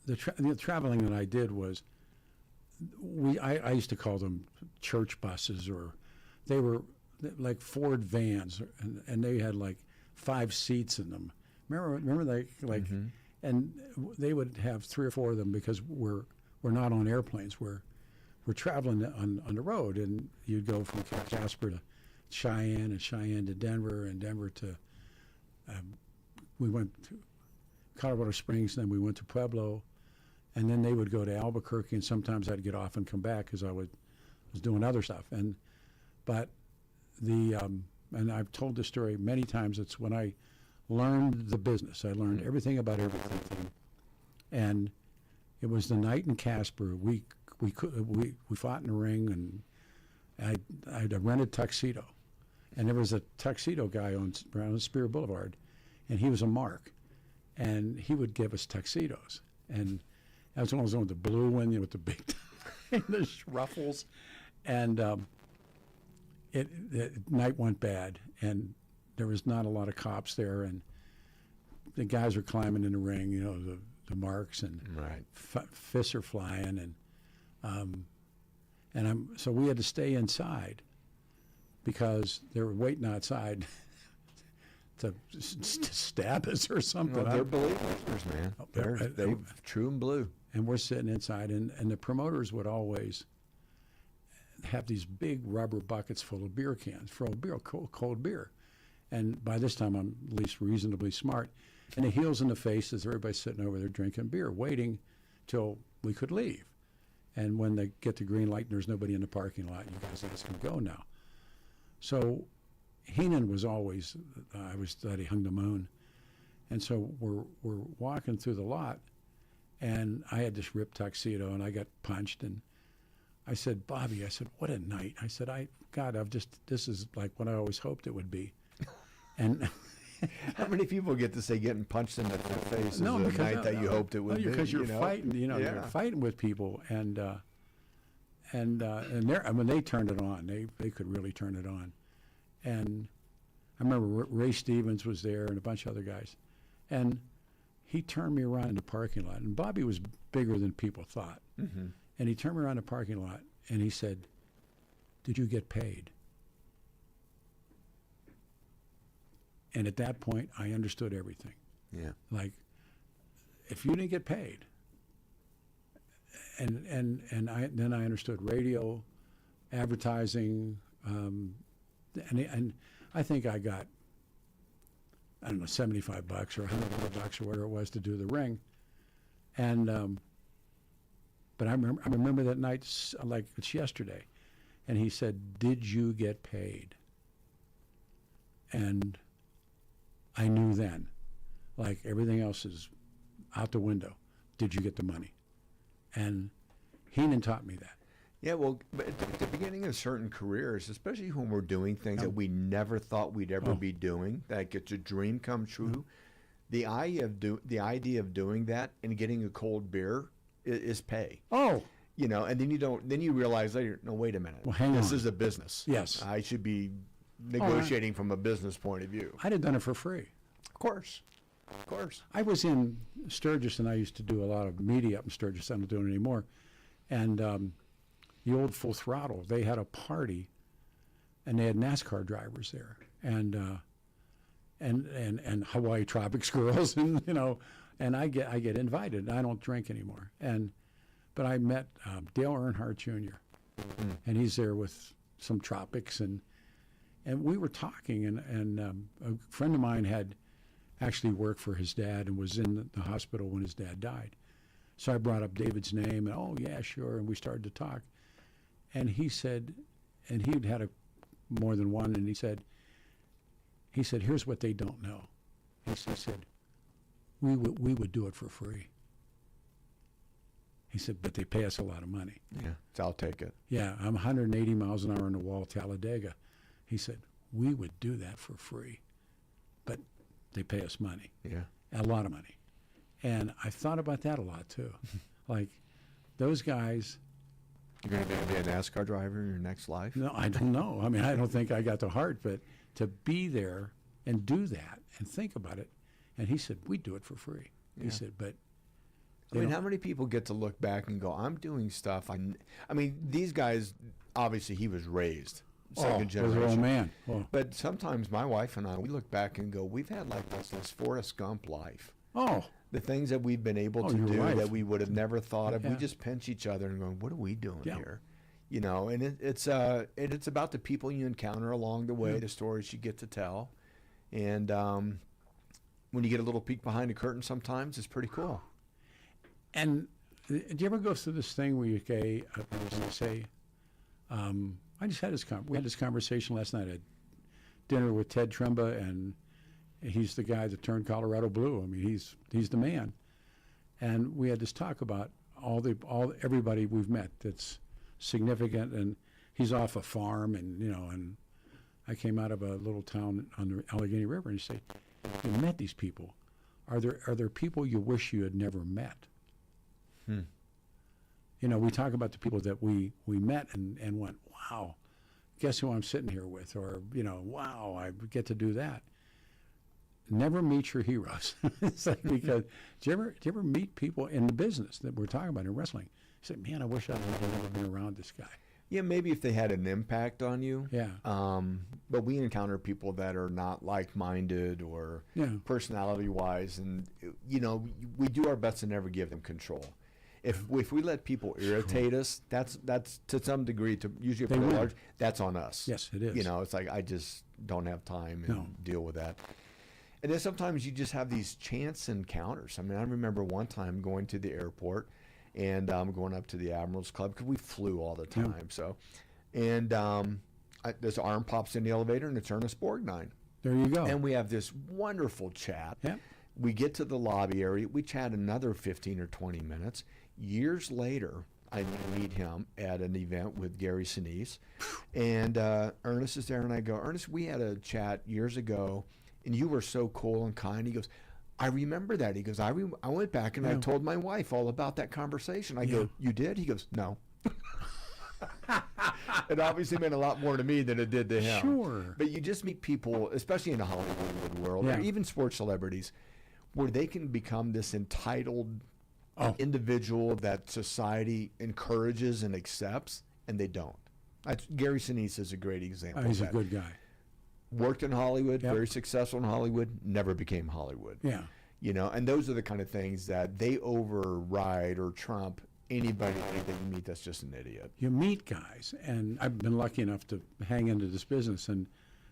the traveling that I did was I used to call them church buses, or they were like Ford vans, and they had like 5 seats in them. Remember they like, and they would have 3 or 4 of them because we're not on airplanes. We're we're traveling on the road, and you'd go from Casper to Cheyenne, and Cheyenne to Denver, and Denver to we went to Colorado Springs, and then we went to Pueblo, and then they would go to Albuquerque, and sometimes I'd get off and come back because I was doing other stuff. But and I've told this story many times. It's when I learned the business. I learned everything about everything, and it was the night in Casper. We fought in the ring, and I had a rented tuxedo, and there was a tuxedo guy on Spear Boulevard, and he was a mark, and he would give us tuxedos, and that was when I was on the blue one, with the big the ruffles, and the night went bad, and there was not a lot of cops there, and the guys are climbing in the ring, the marks, and fists are flying, so we had to stay inside because they were waiting outside to stab us or something. They're believers, man. They're true and blue. And we're sitting inside, and the promoters would always have these big rubber buckets full of beer cans, full of beer, cold beer. And by this time, I'm at least reasonably smart. And the heels in the faces, everybody's sitting over there drinking beer, waiting till we could leave. And when they get the green light and there's nobody in the parking lot, you guys can go now. So Heenan was always, I was that he hung the moon. And so we're walking through the lot, and I had this ripped tuxedo, and I got punched, and I said, Bobby, what a night. I said, this is like what I always hoped it would be. And how many people get to say getting punched in the face is the night that you hoped it would be? Because you're fighting, you're fighting with people, and when they turned it on, they could really turn it on. And I remember Ray Stevens was there and a bunch of other guys, and he turned me around in the parking lot, and Bobby was bigger than people thought. Mm-hmm. And he turned me around the parking lot, and he said, "Did you get paid?" And at that point, I understood everything. Yeah. Like, if you didn't get paid, and then I understood radio, advertising, and I think I got, I don't know, $75 or $100 or whatever it was to do the ring, and but I remember that night like it's yesterday, and he said, "Did you get paid?" And I knew then, like everything else is out the window. Did you get the money? And Heenan taught me that. Yeah, well, at the beginning of certain careers, especially when we're doing things that we never thought we'd ever be doing, that gets a dream come true, the idea of doing that and getting a cold beer is pay. Oh. And then you realize later, no, wait a minute. Well, hang on. This is a business. Yes. I should be negotiating from a business point of view. I'd have done it for free. Of course. I was in Sturgis, and I used to do a lot of media up in Sturgis. I don't do it anymore. And the old Full Throttle, they had a party, and they had NASCAR drivers there, and Hawaii Tropics girls, and and I get invited. I don't drink anymore, but I met Dale Earnhardt Jr. And he's there with some Tropics, and we were talking, and a friend of mine had actually worked for his dad and was in the hospital when his dad died. So I brought up David's name, and oh yeah, sure, and we started to talk. And he said, and he'd had more than one, and he said, here's what they don't know. He said, we would do it for free. He said, but they pay us a lot of money. Yeah, so I'll take it. Yeah, I'm 180 miles an hour on the wall, Talladega. He said, we would do that for free, but they pay us money. Yeah. A lot of money. And I thought about that a lot, too. Like, those guys... You're going to be a NASCAR driver in your next life? No, I don't know. I mean, I don't think I got the heart, but to be there and do that and think about it. And he said, we'd do it for free. Yeah. He said, but... I mean, how many people get to look back and go, I'm doing stuff. I mean, these guys, obviously he was raised second generation. Was an old man. Oh. But sometimes my wife and I, we look back and go, we've had like this Forrest Gump life. Oh. The things that we've been able to do that we would have never thought of. Yeah. We just pinch each other and go, what are we doing here? You know, and it's about the people you encounter along the way, the stories you get to tell, and when you get a little peek behind the curtain, sometimes it's pretty cool. And do you ever go through this thing where you say, I just had we had this conversation last night at dinner with Ted Trimba, and he's the guy that turned Colorado blue. I mean, he's the man. And we had this talk about everybody we've met that's significant, and he's off a farm, and and I came out of a little town on the Allegheny River, and you say, you met these people. Are there people you wish you had never met? We talk about the people that we met and went, wow, guess who I'm sitting here with, or wow, I get to do that. Never meet your heroes. It's like, because do you ever meet people in the business that we're talking about in wrestling? You say, man, I wish I'd never been around this guy. Yeah, maybe if they had an impact on you. Yeah. But we encounter people that are not like-minded or personality-wise, and we do our best to never give them control. If we let people irritate us, that's to some degree, usually if they're large, that's on us. Yes, it is. It's like, I just don't have time and deal with that. And then sometimes you just have these chance encounters. I mean, I remember one time going to the airport, and going up to the Admirals Club, because we flew all the time. Yeah. So, and this arm pops in the elevator, and it's Ernest Borgnine. There you go. And we have this wonderful chat. Yeah. We get to the lobby area. We chat another 15 or 20 minutes. Years later, I meet him at an event with Gary Sinise, and Ernest is there, and I go, Ernest, we had a chat years ago, and you were so cool and kind. He goes, I remember that. He goes, I went back and I told my wife all about that conversation. I go, you did? He goes, no. It obviously meant a lot more to me than it did to him. Sure. But you just meet people, especially in the Hollywood world, or even sports celebrities, where they can become this entitled individual that society encourages and accepts, and they don't. Gary Sinise is a great example. He's a good guy. Worked in Hollywood, very successful in Hollywood, never became Hollywood. Yeah. And those are the kind of things that they override or trump anybody that you meet that's just an idiot. You meet guys, and I've been lucky enough to hang into this business, and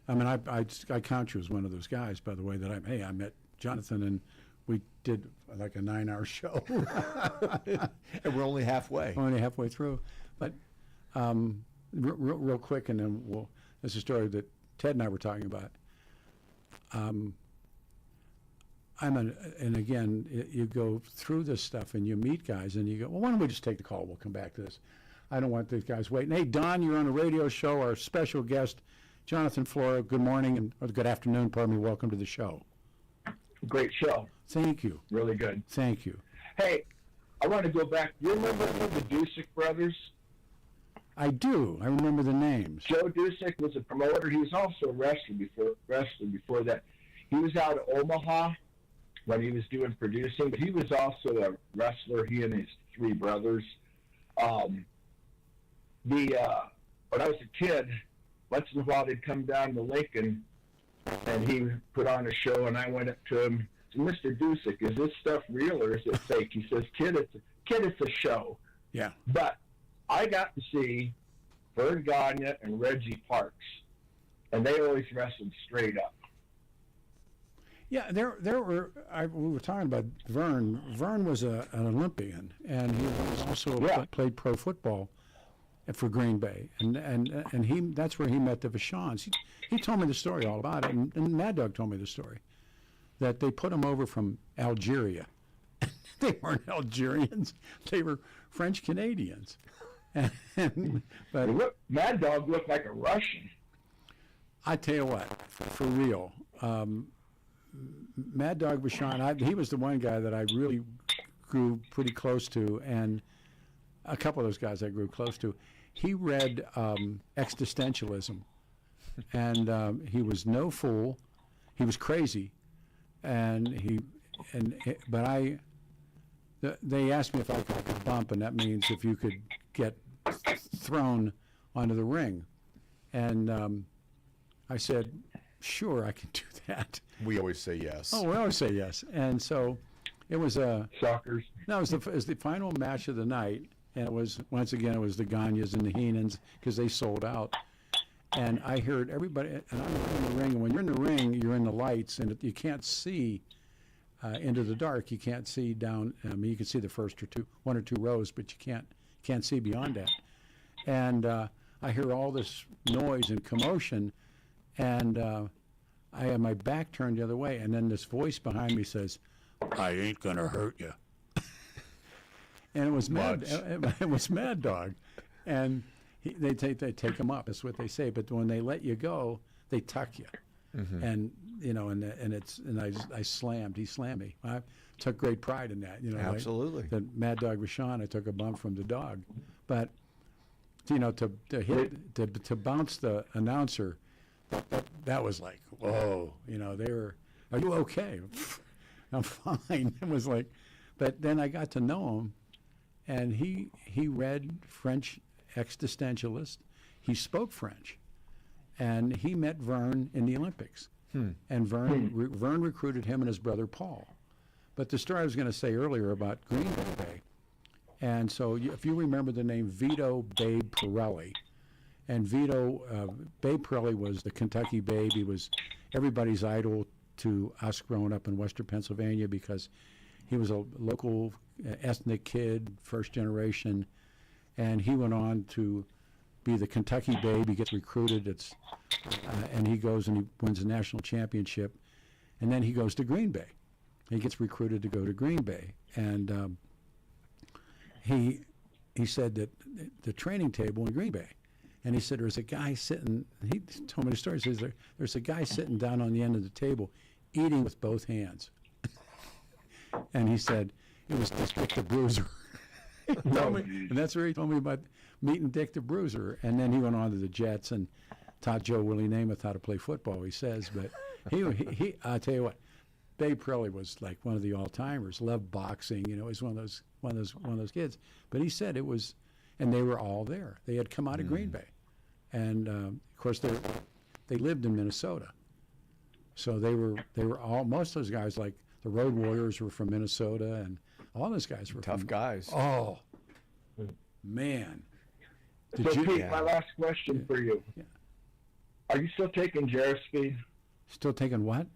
I mean, I count you as one of those guys, by the way, that I met Jonathan, and we did like a 9-hour show. And we're only halfway. Only halfway through. But real quick, and then there's a story that Ted and I were talking about. And again, you go through this stuff and you meet guys and you go, well, why don't we just take the call? We'll come back to this. I don't want these guys waiting. Hey, Don, you're on a radio show. Our special guest, Jonathan Flora. Good morning, or good afternoon, pardon me. Welcome to the show. Great show. Thank you. Really good. Thank you. Hey, I want to go back. You remember the Dusick brothers? I do. I remember the names. Joe Dusick was a promoter. He was also a wrestler before that. He was out of Omaha when he was doing producing, but he was also a wrestler, he and his three brothers. When I was a kid, once in a while they'd come down to Lincoln, and he put on a show, and I went up to him, Mr. Dusick, is this stuff real or is it fake? He says, kid, it's a show. Yeah. But I got to see Vern Gagne and Reggie Parks, and they always wrestled straight up. Yeah, we were talking about Vern. Vern was an Olympian, and he was also played pro football for Green Bay, and that's where he met the Vachons. He told me the story all about it, and Mad Dog told me the story, that they put him over from Algeria. They weren't Algerians; they were French Canadians. But Mad Dog looked like a Russian. I tell you what, for real. Mad Dog Vachon, he was the one guy that I really grew pretty close to, and a couple of those guys I grew close to. He read existentialism, and he was no fool. He was crazy, but they asked me if I could bump, and that means if you could get thrown onto the ring, and I said, sure, I can do that. We always say yes. Oh, we always say yes. And so it was Shockers. No, it was the final match of the night, And it was, once again, it was the Gagnes and the Heenans because they sold out. And I heard everybody, and I'm in the ring. And when you're in the ring, you're in the lights, and you can't see into the dark. You can't see down. I mean, you can see the first one or two rows, but you can't see beyond that. And I hear all this noise and commotion, and I have my back turned the other way, and then this voice behind me says, "I ain't gonna hurt you." And it was it was Mad Dog, and they take him up. That's what they say. But when they let you go, they tuck you, and you know, and I slammed. He slammed me. I took great pride in that. You know, absolutely. Like, the Mad Dog Vachon, I took a bump from the dog, but you know, to bounce the announcer, that was like, whoa. You know, they were, "Are you okay?" I'm fine. It was like, but then I got to know him. And he read French existentialist. He spoke French, and he met Vern in the Olympics. And Vern recruited him and his brother Paul. But the story I was going to say earlier about Green Bay, and so if you remember the name Vito Babe Pirelli, and Vito Babe Pirelli was the Kentucky Babe. He was everybody's idol to us growing up in Western Pennsylvania because he was a local ethnic kid, first generation, and he went on to be the Kentucky Babe. He gets recruited, and he goes and he wins a national championship, and then he goes to Green Bay. He gets recruited to go to Green Bay, and he said that the training table in Green Bay, and he said there's a guy sitting. He told me the story. He says there's a guy sitting down on the end of the table, eating with both hands. And he said, it was Dick the Bruiser. And that's where he told me about meeting Dick the Bruiser. And then he went on to the Jets and taught Joe Willie Namath how to play football, he says. But he I'll tell you what, Babe Pirelli was like one of the all-timers, loved boxing. You know, he was one of those kids. But he said it was, and they were all there. They had come out of Green Bay. And, of course, they lived in Minnesota. So they were all, most of those guys, like, the Road Warriors were from Minnesota, and all those guys were tough guys. Oh, man. Pete, my last question for you. Yeah. Are you still taking Speed? Still taking what?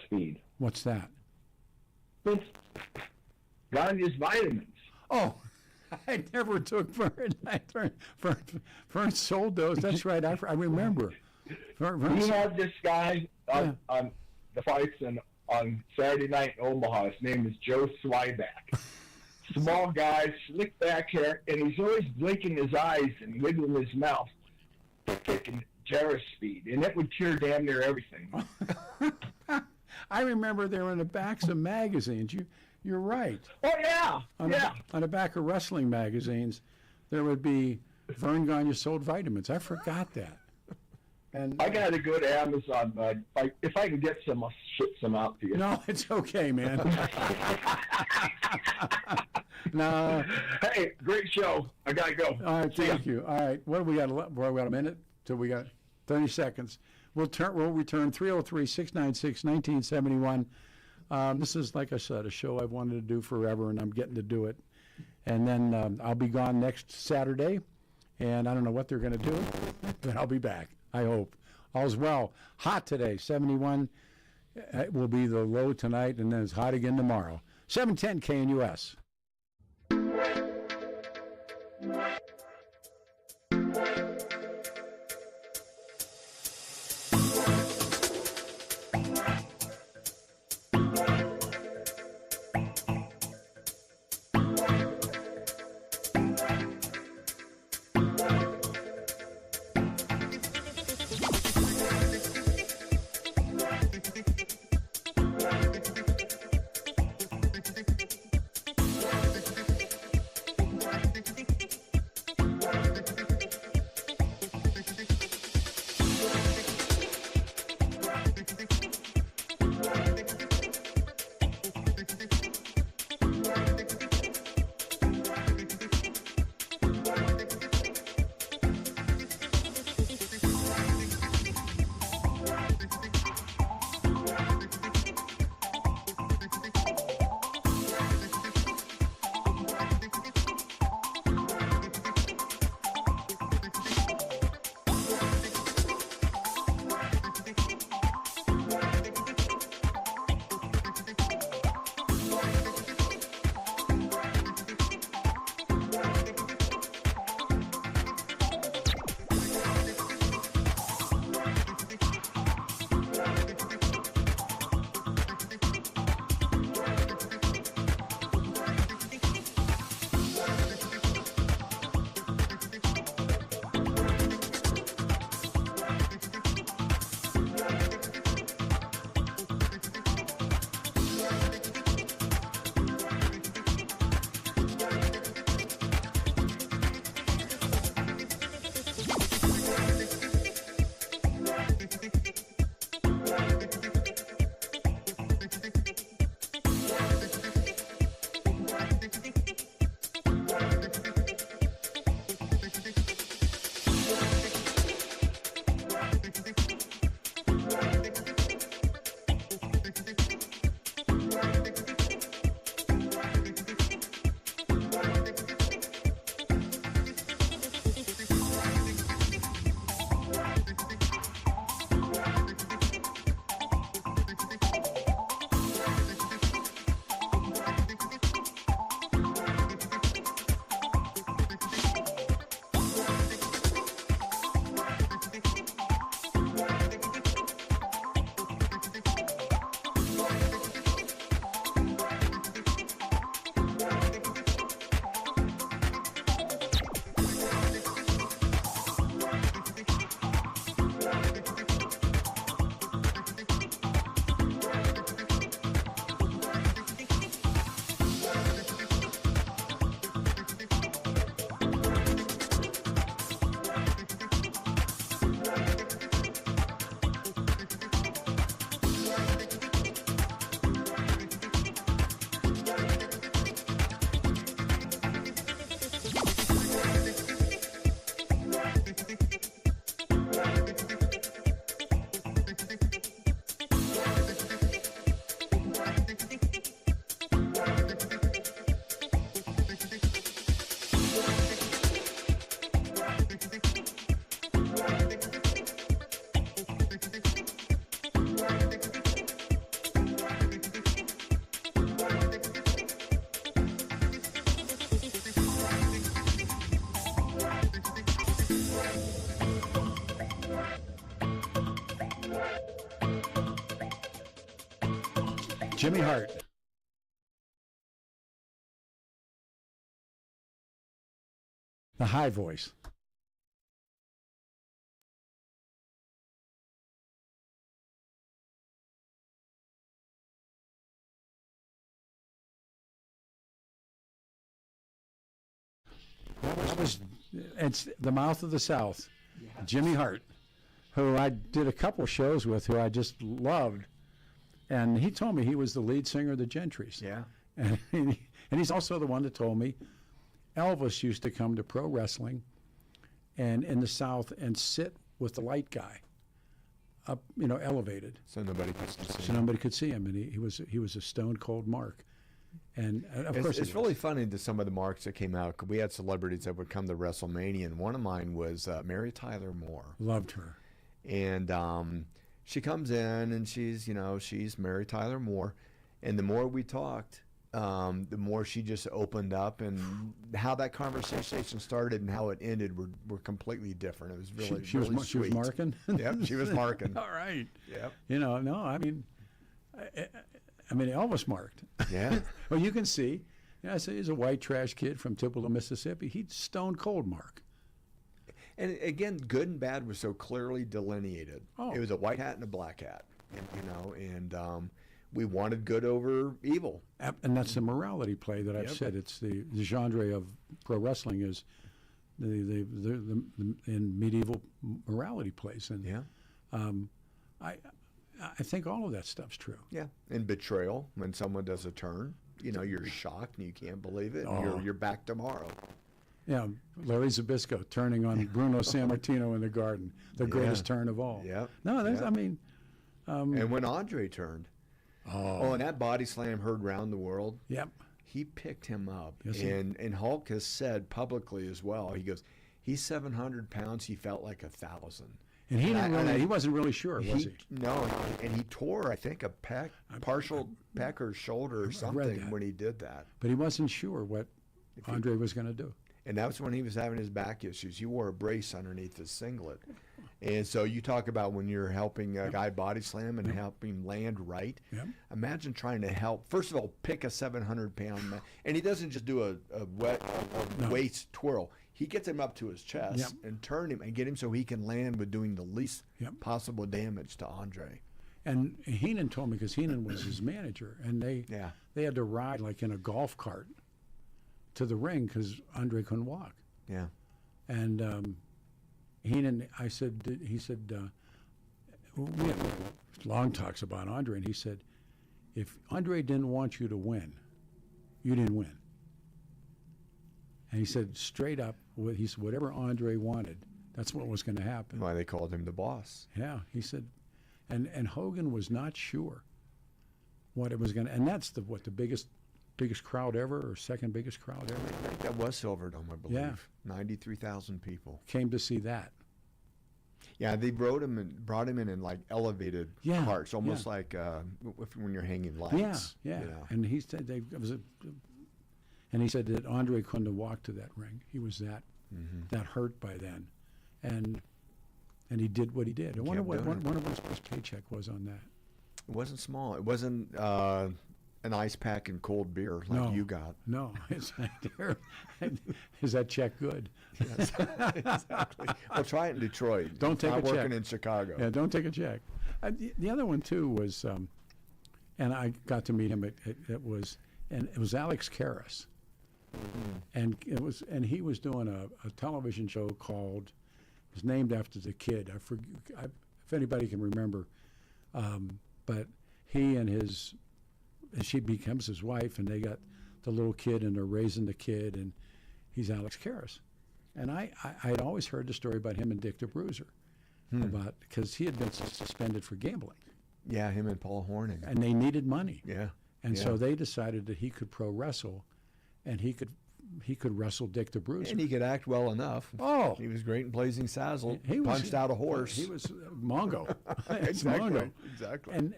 Speed. What's that? It's Gagne's vitamins. Oh, I never took Vern. Vern sold those. That's right. I remember. We had this guy on the fights on Saturday night in Omaha. His name is Joe Swyback. Small guy, slick back hair, and he's always blinking his eyes and wiggling his mouth, taking Speed, and it would cure damn near everything. I remember they were in the backs of magazines. You're right. Oh yeah, on the back of wrestling magazines, there would be Vern Gagne sold vitamins. I forgot that. And I got to go to Amazon, bud. If I can get some, I'll ship some out to you. No, it's okay, man. No. Hey, great show. I got to go. All right, thank you. All right, what do we got? We got a minute till we got 30 seconds. We'll return 303-696-1971. This is, like I said, a show I've wanted to do forever, and I'm getting to do it. And then I'll be gone next Saturday, and I don't know what they're going to do, but I'll be back. I hope. All's well. Hot today, 71. It will be the low tonight, and then it's hot again tomorrow. 710 KNUS. Jimmy Hart. The high voice. It's the mouth of the South. Jimmy Hart, who I did a couple shows with, who I just loved. And he told me he was the lead singer of the Gentrys. Yeah. And he's also the one that told me Elvis used to come to pro wrestling and in the South and sit with the light guy up, elevated. So nobody could see him. So nobody could see him. And he was a stone cold mark. And of course it's really funny to some of the marks that came out. We had celebrities that would come to WrestleMania, and one of mine was Mary Tyler Moore. Loved her. And she comes in, and she's Mary Tyler Moore. And the more we talked, the more she just opened up, and how that conversation started and how it ended were completely different. It was really she really was sweet. She was marking. Yep, she was marking. All right. Yep. No, I mean, Elvis marked. Yeah. Well, you can see. I say he's a white trash kid from Tupelo, Mississippi. He'd stone cold mark. And again, good and bad was so clearly delineated. Oh. It was a white hat and a black hat, and we wanted good over evil. And that's the morality play that I've said. It's the genre of pro wrestling is the in medieval morality plays. And I think all of that stuff's true. Yeah, and betrayal when someone does a turn, you're shocked and you can't believe it. And you're back tomorrow. Yeah, Larry Zbyszko turning on Bruno Sammartino in the Garden, the greatest turn of all. Yep. No, that's, Yep. I mean. And when Andre turned. And that body slam heard round the world. Yep. He picked him up. Yes, and Hulk has said publicly as well, he goes, he's 700 pounds, he felt like 1,000. And he wasn't really sure, was he? No, and he tore, I think, a partial pec or shoulder or something when he did that. But he wasn't sure what Andre was going to do. And that was when he was having his back issues. He wore a brace underneath his singlet. And so you talk about when you're helping a guy body slam and helping land right. Yep. Imagine trying to help, first of all, pick a 700-pound man. And he doesn't just do a waist twirl. He gets him up to his chest and turn him and get him so he can land with doing the least possible damage to Andre. And Heenan told me, because Heenan was his manager, and they had to ride like in a golf cart to the ring because Andre couldn't walk. Yeah. And Heenan, he said, we had long talks about Andre, and he said, if Andre didn't want you to win, you didn't win. And he said straight up, he said, whatever Andre wanted, that's what was going to happen. Why they called him the boss. Yeah, he said, and Hogan was not sure what it was going to, and that's the biggest crowd ever, or second biggest crowd ever. I think that was Silverdome, I believe. Yeah. 93,000 people. Came to see that. Yeah, they brought him in like elevated carts, almost like when you're hanging lights. Yeah. And he said and he said that Andre couldn't have walked to that ring. He was that hurt by then, and he did what he did. I wonder what one of his paycheck was on that. It wasn't small. It wasn't an ice pack and cold beer like you got. No, it's like, is that check good? Yes, exactly. Well, try it in Detroit. Don't take a check. Working in Chicago. Yeah, don't take a check. The other one too was, and I got to meet him. It was Alex Karras, and he was doing a television show called. It was named after the kid. I forget if anybody can remember, but he and she becomes his wife, and they got the little kid, and they're raising the kid, and he's Alex Karras. And I'd always heard the story about him and Dick the Bruiser, because he had been suspended for gambling. Yeah, him and Paul Hornung. And they needed money. Yeah. And so they decided that he could pro wrestle, and he could wrestle Dick the Bruiser. And he could act well enough. Oh, he was great in Blazing Saddles. He punched out a horse. He was Mongo. Exactly.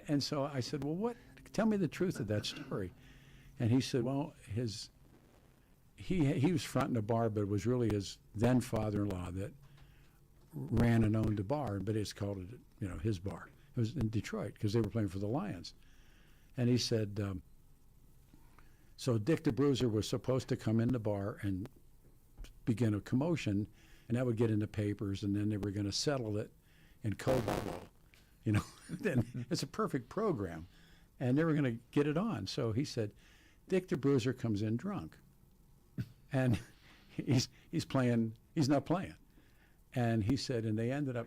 And so I said, well, tell me the truth of that story. And he said, well, he was fronting a bar, but it was really his then father-in-law that ran and owned the bar, but it's called his bar. It was in Detroit because they were playing for the Lions. And he said, so Dick the Bruiser was supposed to come in the bar and begin a commotion, and that would get in the papers, and then they were going to settle it in Cobra Bowl. Then it's a perfect program, and they were going to get it on. So he said, Dick the Bruiser comes in drunk, and he's not playing. And he said, and they ended up,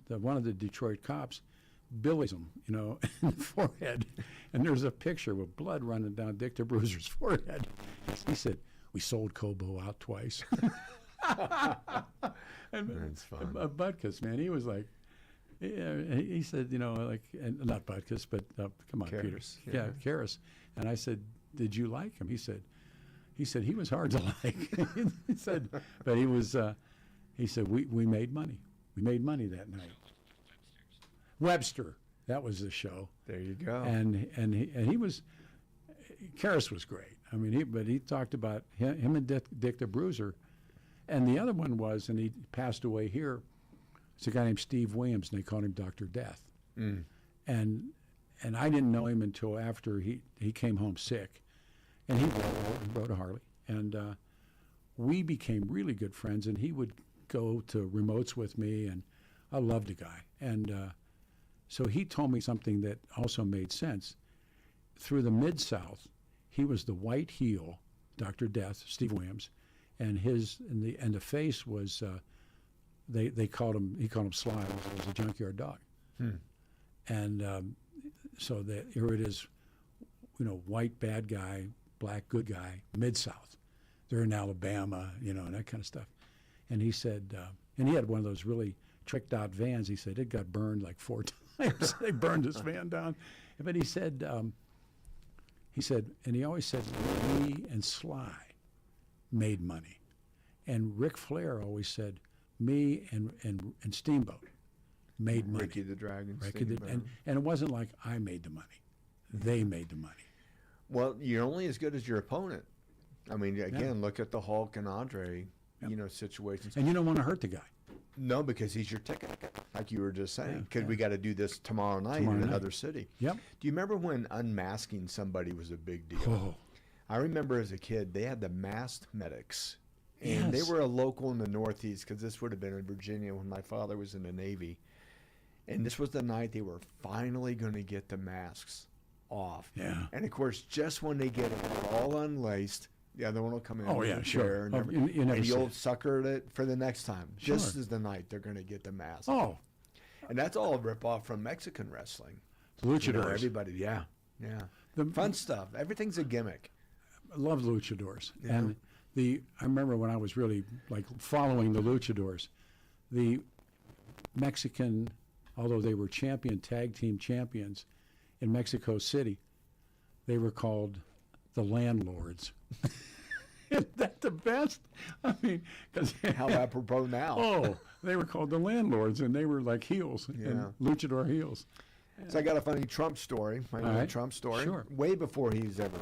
one of the Detroit cops billies him, in the forehead. And there's a picture with blood running down Dick the Bruiser's forehead. He said, we sold Cobo out twice. That's fun. Butkus, man, he was like, he said, and not Butkus, but come on, Karras. Peter. Yeah, Karras. And I said, did you like him? He said he was hard to like. He said, but he said, we made money. We made money that night. Webster, that was the show. There you go. And he was, Karras was great. I mean, he talked about him and Dick the Bruiser, and the other one was, and he passed away here. It's a guy named Steve Williams, and they called him Dr. Death. Mm. And I didn't know him until after he came home sick, and he rode a Harley, and we became really good friends. And he would go to remotes with me, and I loved the guy. And so he told me something that also made sense. Through the Mid-South, he was the white heel, Dr. Death, Steve Williams, and the face was he called him Sly. It was a junkyard dog. And so here it is, white bad guy, black good guy, Mid-South. They're in Alabama, and that kind of stuff. And he said, and he had one of those really tricked out vans. He said it got burned like 4 times. They burned his van down. But he said, and he always said, me and Sly made money. And Ric Flair always said, me and Steamboat made money. Ricky the Dragon. And it wasn't like I made the money. They made the money. Well, you're only as good as your opponent. I mean, again, look at the Hulk and Andre, situations. And you don't want to hurt the guy. No, because he's your ticket, like you were just saying. Because we got to do this tomorrow night in another city. Yep. Do you remember when unmasking somebody was a big deal? Oh. I remember as a kid, they had the masked medics. And they were a local in the Northeast, because this would have been in Virginia when my father was in the Navy. And this was the night they were finally going to get the masks off. Yeah. And, of course, just when they get it all unlaced, the other one will come in. Oh, yeah, sure. And you'll sucker it for the next time. Sure. Just as the night they're going to get the mask. Oh. And that's all a rip-off from Mexican wrestling. Luchadors. Everybody, yeah. The fun stuff. Everything's a gimmick. I love luchadors. Yeah. And I remember when I was really following the luchadors, the Mexican, although they were tag team champions in Mexico City, they were called the Landlords. Isn't that the best? I mean, because how apropos now. Oh, they were called the Landlords, and they were like heels, and luchador heels. So I got a funny Trump story. Trump story. Sure. Way before he's ever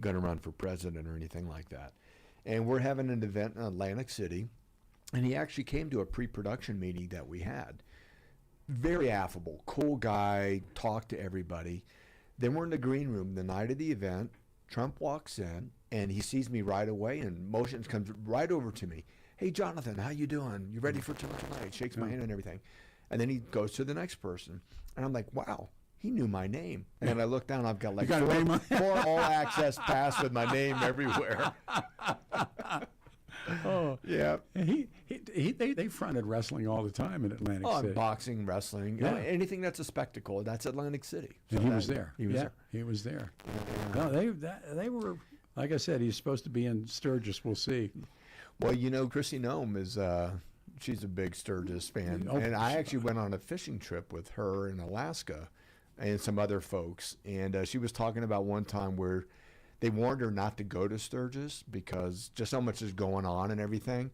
going to run for president or anything like that. And we're having an event in Atlantic City, and he actually came to a pre-production meeting that we had. Very affable, cool guy, talked to everybody. Then we're in the green room the night of the event. Trump walks in, and he sees me right away, and motions comes right over to me. Hey, Jonathan, how you doing? You ready for tonight? Shakes my hand and everything. And then he goes to the next person. And I'm like, wow, he knew my name. And then I look down, I've got like 4 all-access pass with my name everywhere. Oh, yeah. They fronted wrestling all the time in Atlantic City. Boxing, wrestling, anything that's a spectacle. That's Atlantic City. So and he was there. He was there. He was there. No, they were, like I said, he's supposed to be in Sturgis. We'll see. Well, Chrissy Nome is she's a big Sturgis fan, Oh, and I actually went on a fishing trip with her in Alaska and some other folks, and she was talking about one time where they warned her not to go to Sturgis because just so much is going on and everything.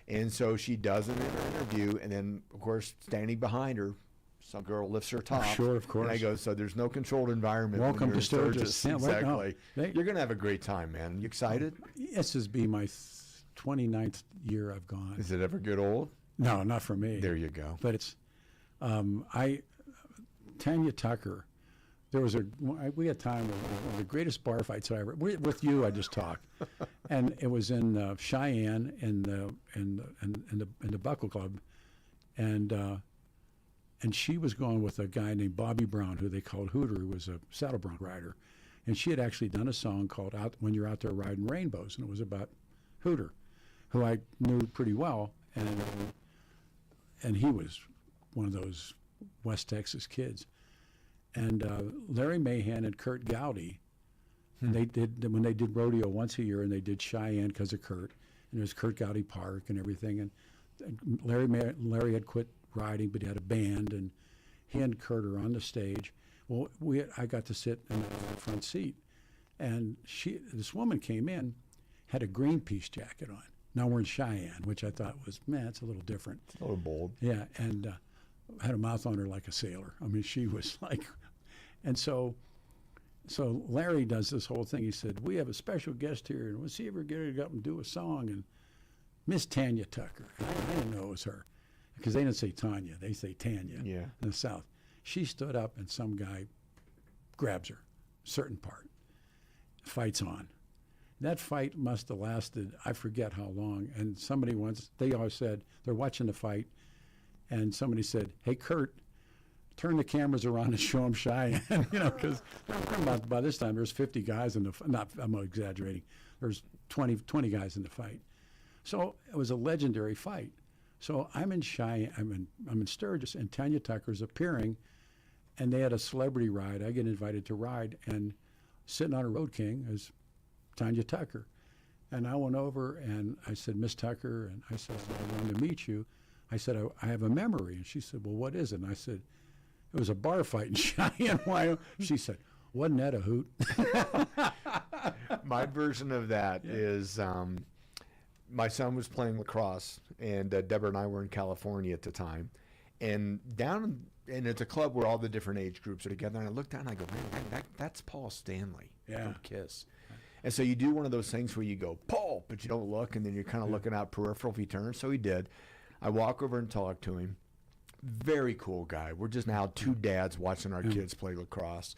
And so she does it in her interview, and then, of course, standing behind her, some girl lifts her top. Sure, of course. And I go, so there's no controlled environment. when Welcome you're to in Sturgis. Exactly. No, You're going to have a great time, man. You excited? This has been my 29th year I've gone. Is it ever get old? No, not for me. There you go. But it's, Tanya Tucker. We had time one of the greatest bar fights I ever. With you, I just talked, and it was in Cheyenne in the Buckle Club, and she was going with a guy named Bobby Brown, who they called Hooter, who was a saddle bronc rider, and she had actually done a song called "When You're Out There Riding Rainbows," and it was about Hooter, who I knew pretty well, and he was one of those West Texas kids. And Larry Mahan and Kurt Gowdy, when they did rodeo once a year, and they did Cheyenne because of Kurt, and there's Kurt Gowdy Park and everything. And Larry had quit riding, but he had a band, and he and Kurt are on the stage. Well, I got to sit in the front seat, and this woman came in, had a Greenpeace jacket on. Now we're in Cheyenne, which I thought was, man, it's a little different. It's a little bold. Yeah, and had a mouth on her like a sailor. I mean, she was like. And so Larry does this whole thing. He said, we have a special guest here, and we'll see if we get her to go up and do a song. And Miss Tanya Tucker. I didn't know it was her because they didn't say Tanya. They say Tanya in the South. She stood up, and some guy grabs her, certain part. Fight's on. That fight must have lasted, I forget how long. And they always said, they're watching the fight, and somebody said, hey, Kurt, turn the cameras around and show them Cheyenne, because by this time there's 50 guys I'm exaggerating, there's 20 guys in the fight. So it was a legendary fight. So I'm in Cheyenne, I'm in Sturgis, and Tanya Tucker's appearing, and they had a celebrity ride. I get invited to ride, and sitting on a Road King is Tanya Tucker. And I went over and I said, Miss Tucker, and I said, I wanted to meet you. I said, I have a memory. And she said, well, what is it? And I said, it was a bar fight in Cheyenne, Wyoming. She said, wasn't that a hoot? My version of that is my son was playing lacrosse, and Deborah and I were in California at the time. And and it's a club where all the different age groups are together. And I looked down and I go, man, that's Paul Stanley from Kiss. And so you do one of those things where you go, Paul, but you don't look, and then you're kind of looking out peripheral if you turn. So he did. I walk over and talk to him. Very cool guy. We're just now two dads watching our kids play lacrosse.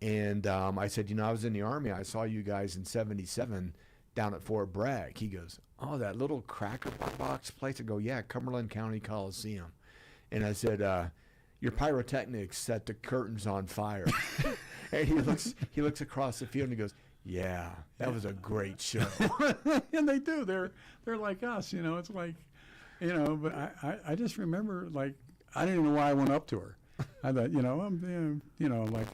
And I said, I was in the Army. I saw you guys in '77 down at Fort Bragg. He goes, oh, that little cracker box place? I go, yeah, Cumberland County Coliseum. And I said, your pyrotechnics set the curtains on fire. And he looks across the field and he goes, yeah, that was a great show. And they do. They're like us, It's like, but I just remember, like, I didn't even know why I went up to her. I thought, I'm like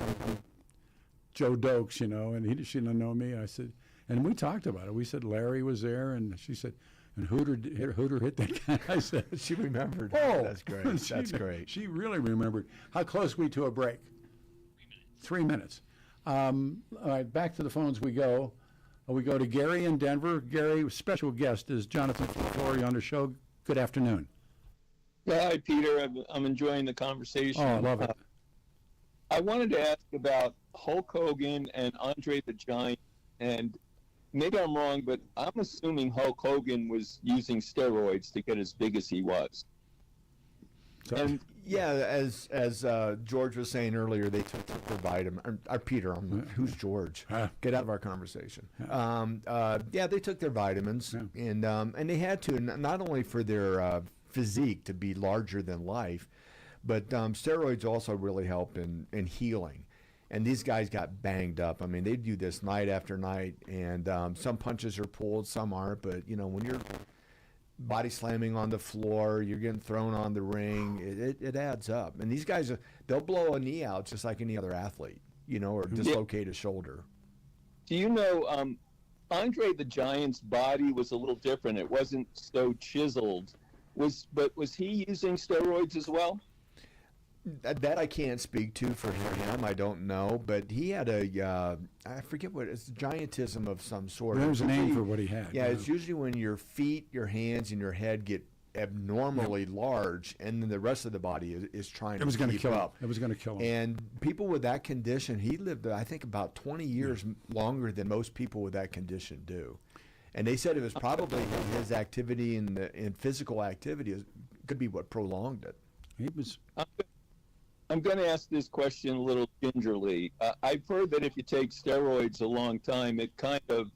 Joe Dokes, and she didn't know me. I said, and we talked about it. We said Larry was there, and she said, and Hooter hit that guy. I said, she remembered. Oh, that's great. That's great. She really remembered. How close were we to a break? 3 minutes. All right, back to the phones we go. We go to Gary in Denver. Gary, special guest is Jonathan Flora on the show. Good afternoon. Hi, Peter. I'm enjoying the conversation. Oh, I love it. I wanted to ask about Hulk Hogan and Andre the Giant, and maybe I'm wrong, but I'm assuming Hulk Hogan was using steroids to get as big as he was. And yeah, as George was saying earlier, they took their vitamin. Peter, who's George? Get out of our conversation. Yeah, they took their vitamins, and they had to, not only for their physique to be larger than life, but steroids also really help in healing. And these guys got banged up. I mean, they do this night after night, and some punches are pulled, some aren't. But when you're body slamming on the floor, you're getting thrown on the ring, it adds up. And these guys, they'll blow a knee out just like any other athlete, or dislocate a shoulder. Do you know Andre the Giant's body was a little different. It wasn't so chiseled. Was he using steroids as well? That I can't speak to for him. I don't know, but he had I forget what it's giantism of some sort. There was a name for what he had. Yeah, it's usually when your feet, your hands, and your head get abnormally large, and then the rest of the body is trying to keep up. It was going to kill him. And people with that condition, he lived, I think, about 20 years longer than most people with that condition do. And they said it was probably his activity in physical activity could be what prolonged it. He was. I'm going to ask this question a little gingerly. I've heard that if you take steroids a long time, it kind of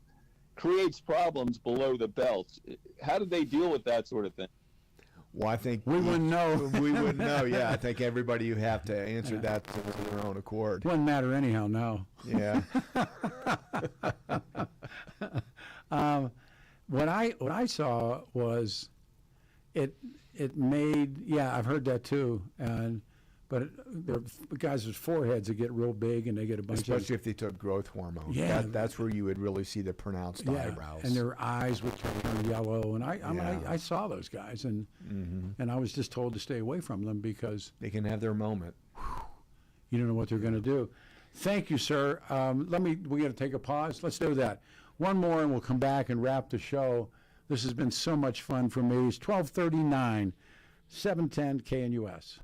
creates problems below the belt. How do they deal with that sort of thing? Well, I think we wouldn't know. We wouldn't know. Yeah, I think everybody you have to answer that to their own accord. Wouldn't matter anyhow. No. Yeah. What I saw was, it made. Yeah, I've heard that too. But there are guys with foreheads that get real big and they get a bunch especially if they took growth hormone. Yeah, that's where you would really see the pronounced eyebrows. And their eyes would turn yellow. And I saw those guys, and I was just told to stay away from them because they can have their moment. You don't know what they're going to do. Thank you, sir. We got to take a pause. Let's do that. One more, and we'll come back and wrap the show. This has been so much fun for me. It's 12:39, 710 KNUS.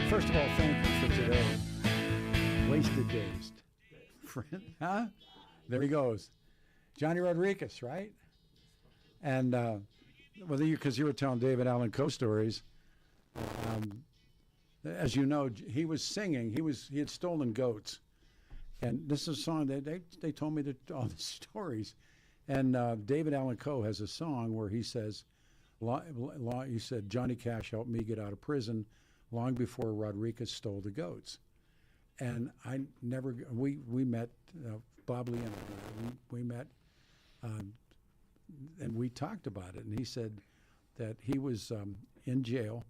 First of all, thank you for today. Wasted days. Friend, huh? There he goes. Johnny Rodriguez, right? And because you were telling David Allan Coe stories, as you know, he was singing. He had stolen goats, and this is a song that they told me all the stories. And David Allan Coe has a song where he says, he said, Johnny Cash helped me get out of prison long before Rodriguez stole the goats. And we met, Bob Lee and we met, and we talked about it. And he said that he was in jail,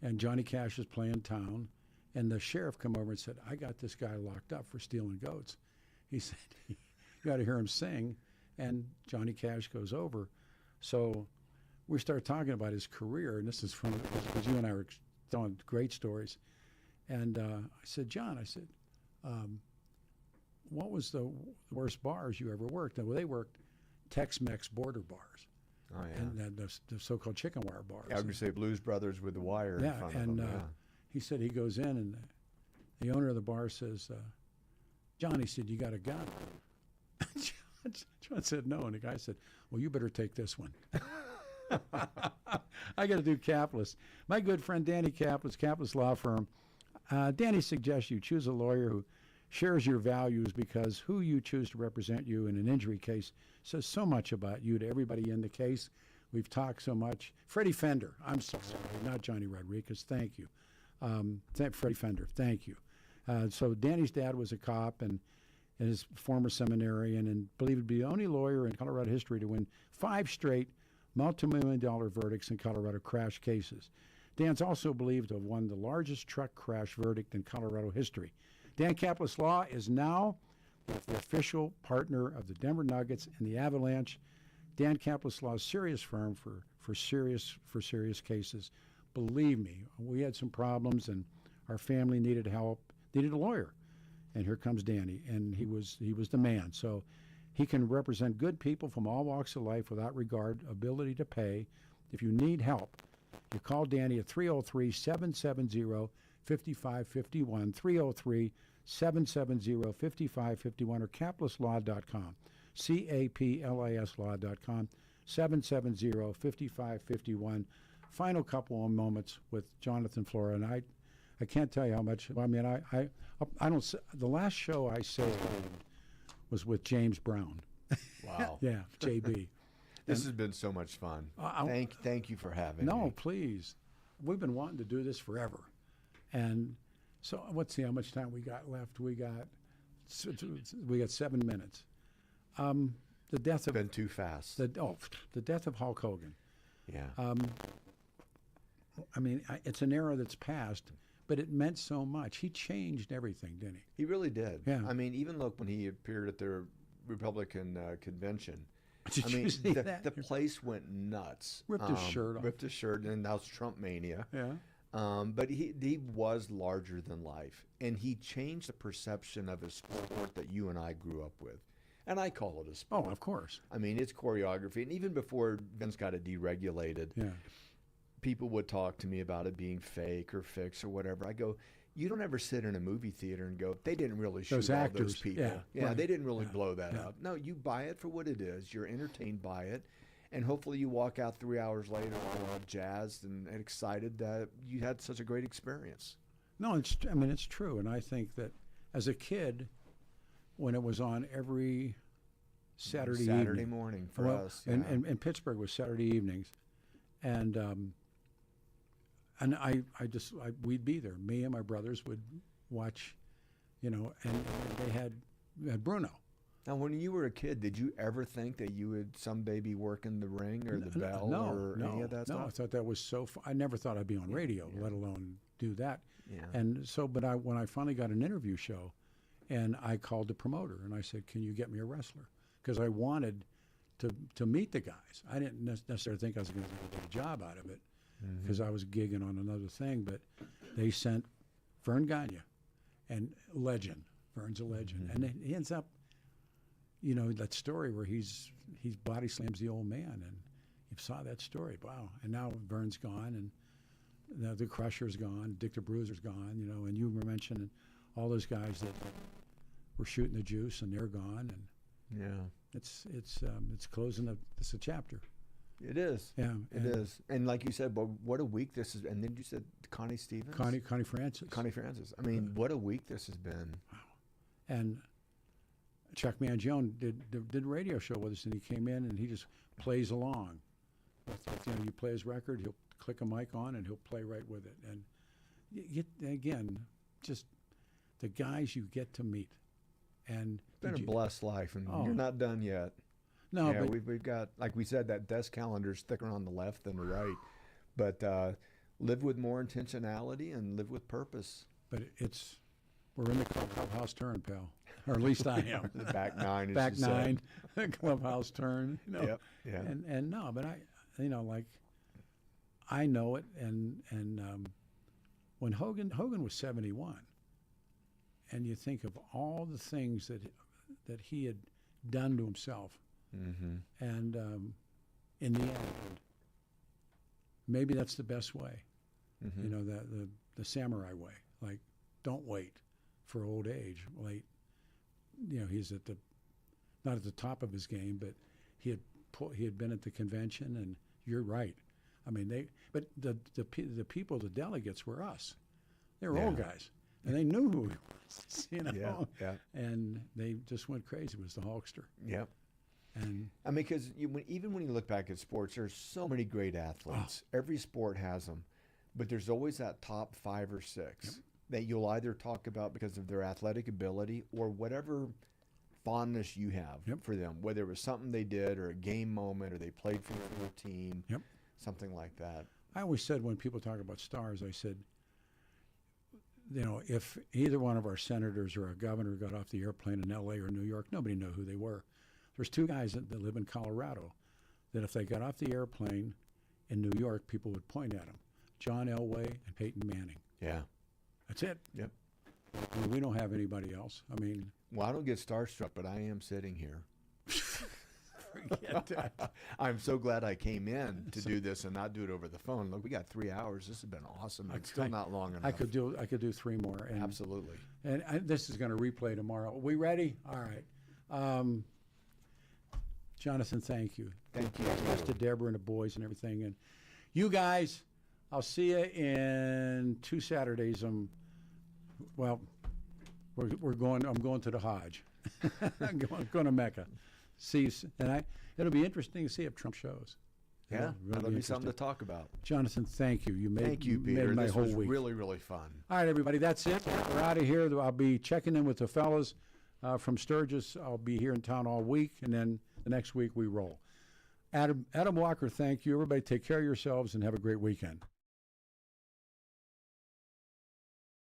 and Johnny Cash was playing town, and the sheriff come over and said, I got this guy locked up for stealing goats. He said, you got to hear him sing. And Johnny Cash goes over. So we started talking about his career, and this is from, because you and I were telling great stories. And I said, John, what was the worst bars you ever worked? Well, they worked Tex-Mex border bars. Oh, yeah. And the so-called chicken wire bars. Yeah, I was going to say Blues Brothers with the wire in front of them. Yeah. He said he goes in, and the owner of the bar says, John, he said, you got a gun? John said no, and the guy said, well, you better take this one. I got to do Caplis. My good friend Danny Caplis, Caplis Law Firm. Danny suggests you choose a lawyer who shares your values, because who you choose to represent you in an injury case says so much about you to everybody in the case. We've talked so much. Freddie Fender, I'm so sorry, not Johnny Rodriguez, thank you. Freddie Fender, thank you. So Danny's dad was a cop and his former seminarian, and believed to be the only lawyer in Colorado history to win 5 straight multi-million-dollar verdicts in Colorado crash cases. Dan's also believed to have won the largest truck crash verdict in Colorado history. Dan Caplis Law is now the official partner of the Denver Nuggets and the Avalanche. Dan Caplis Law's serious firm for serious cases. Believe me, we had some problems, and our family needed help, needed a lawyer. And here comes Danny, and he was the man. So he can represent good people from all walks of life without regard, ability to pay. If you need help, you call Danny at 303-770-5551, 303-770-5551, or caplislaw.com, CAPLISlaw.com, 770-5551. Final couple of moments with Jonathan Flora, and I can't tell you how much. I mean, I don't. The last show I saved was with James Brown. Wow. Yeah, JB. This has been so much fun. Thank you for having me. No, please. We've been wanting to do this forever, and so let's see how much time we got left. We got 7 minutes. The death of been too fast. The death of Hulk Hogan. Yeah. I mean, it's an era that's passed, but it meant so much. He changed everything, didn't he? He really did. Yeah. I mean, even look when he appeared at the Republican convention. Did you see that? The place went nuts. Ripped his shirt off. Ripped his shirt, and that was Trump mania. Yeah. But he was larger than life, and he changed the perception of a sport that you and I grew up with. And I call it a sport. Oh, of course. I mean, it's choreography. And even before Vince got it deregulated, people would talk to me about it being fake or fixed or whatever. I go, you don't ever sit in a movie theater and go, they didn't really shoot those actors, all those people. Yeah, right. They didn't really blow that up. No, you buy it for what it is. You're entertained by it. And hopefully you walk out 3 hours later jazzed and excited that you had such a great experience. No, it's true. And I think that as a kid, when it was on every Saturday morning for us. Yeah. And Pittsburgh was Saturday evenings. And we'd be there. Me and my brothers would watch, and they had Bruno. Now, when you were a kid, did you ever think that you would someday be working the ring or the bell or any of that stuff? No, I thought that was so fun. I never thought I'd be on radio, let alone do that. Yeah. And so, but when I finally got an interview show, and I called the promoter, and I said, can you get me a wrestler? Because I wanted to meet the guys. I didn't necessarily think I was going to get a job out of it, because I was gigging on another thing. But they sent Vern Gagne, and legend. Vern's a legend. And he ends up, that story where he's body slams the old man, and you saw that story. Wow. And now Vern's gone, and the Crusher's gone, Dick the Bruiser's gone, you know, and you were mentioning all those guys that were shooting the juice, and they're gone, and it's closing it's a chapter. It is. Yeah, it is. And like you said, but what a week this is. And then you said Connie Stevens, Connie Francis. I mean, what a week this has been. Wow. And Chuck Mangione did a radio show with us, and he came in and he just plays along. You know, you play his record, he'll click a mic on, and he'll play right with it. And again, just the guys you get to meet. And it's been a blessed life, and you're not done yet. No, yeah, but we've got, like we said, that desk calendar's thicker on the left than the right. But live with more intentionality and live with purpose. But we're in the clubhouse turn, pal. Or at least I am. The back nine. Back nine, clubhouse turn. You know? Yep. Yeah. And no, but I know it. And when Hogan was 71, and you think of all the things that he had done to himself. Mm-hmm. And in the end, maybe that's the best way. Mm-hmm. You know, the samurai way. Like, don't wait for old age. Wait, you know, he's not at the top of his game, but he had been at the convention, and you're right. I mean, the people, the delegates were us. They were old guys, and they knew who he was. You know, and they just went crazy. It was the Hulkster. Yep. And I mean, because even when you look back at sports, there's so many great athletes. Every sport has them, but there's always that top 5 or 6 that you'll either talk about because of their athletic ability or whatever fondness you have for them, whether it was something they did or a game moment or they played for their team, something like that. I always said when people talk about stars, I said, you know, if either one of our senators or a governor got off the airplane in L.A. or New York, nobody knew who they were. There's 2 guys that live in Colorado that if they got off the airplane in New York, people would point at them. John Elway and Peyton Manning. Yeah. That's it. Yep. I mean, we don't have anybody else. I mean. Well, I don't get starstruck, but I am sitting here. Forget that. I'm so glad I came in to do this and not do it over the phone. Look, we got 3 hours. This has been awesome. It's still not long enough. I could do 3 more. And, absolutely. And this is going to replay tomorrow. Are we ready? All right. Jonathan, thank you. Thank you. Thanks to Deborah and the boys and everything. And you guys, I'll see you in 2 Saturdays. I'm going to the Hajj. I'm going to Mecca. See, and it'll be interesting to see if Trump shows. Yeah, that'll be something to talk about. Jonathan, thank you. Thank you, Peter. Made my this whole was week. Really, really fun. All right, everybody, that's it. We're out of here. I'll be checking in with the fellas from Sturgis. I'll be here in town all week, and then the next week we roll. Adam Walker, thank you. Everybody take care of yourselves and have a great weekend.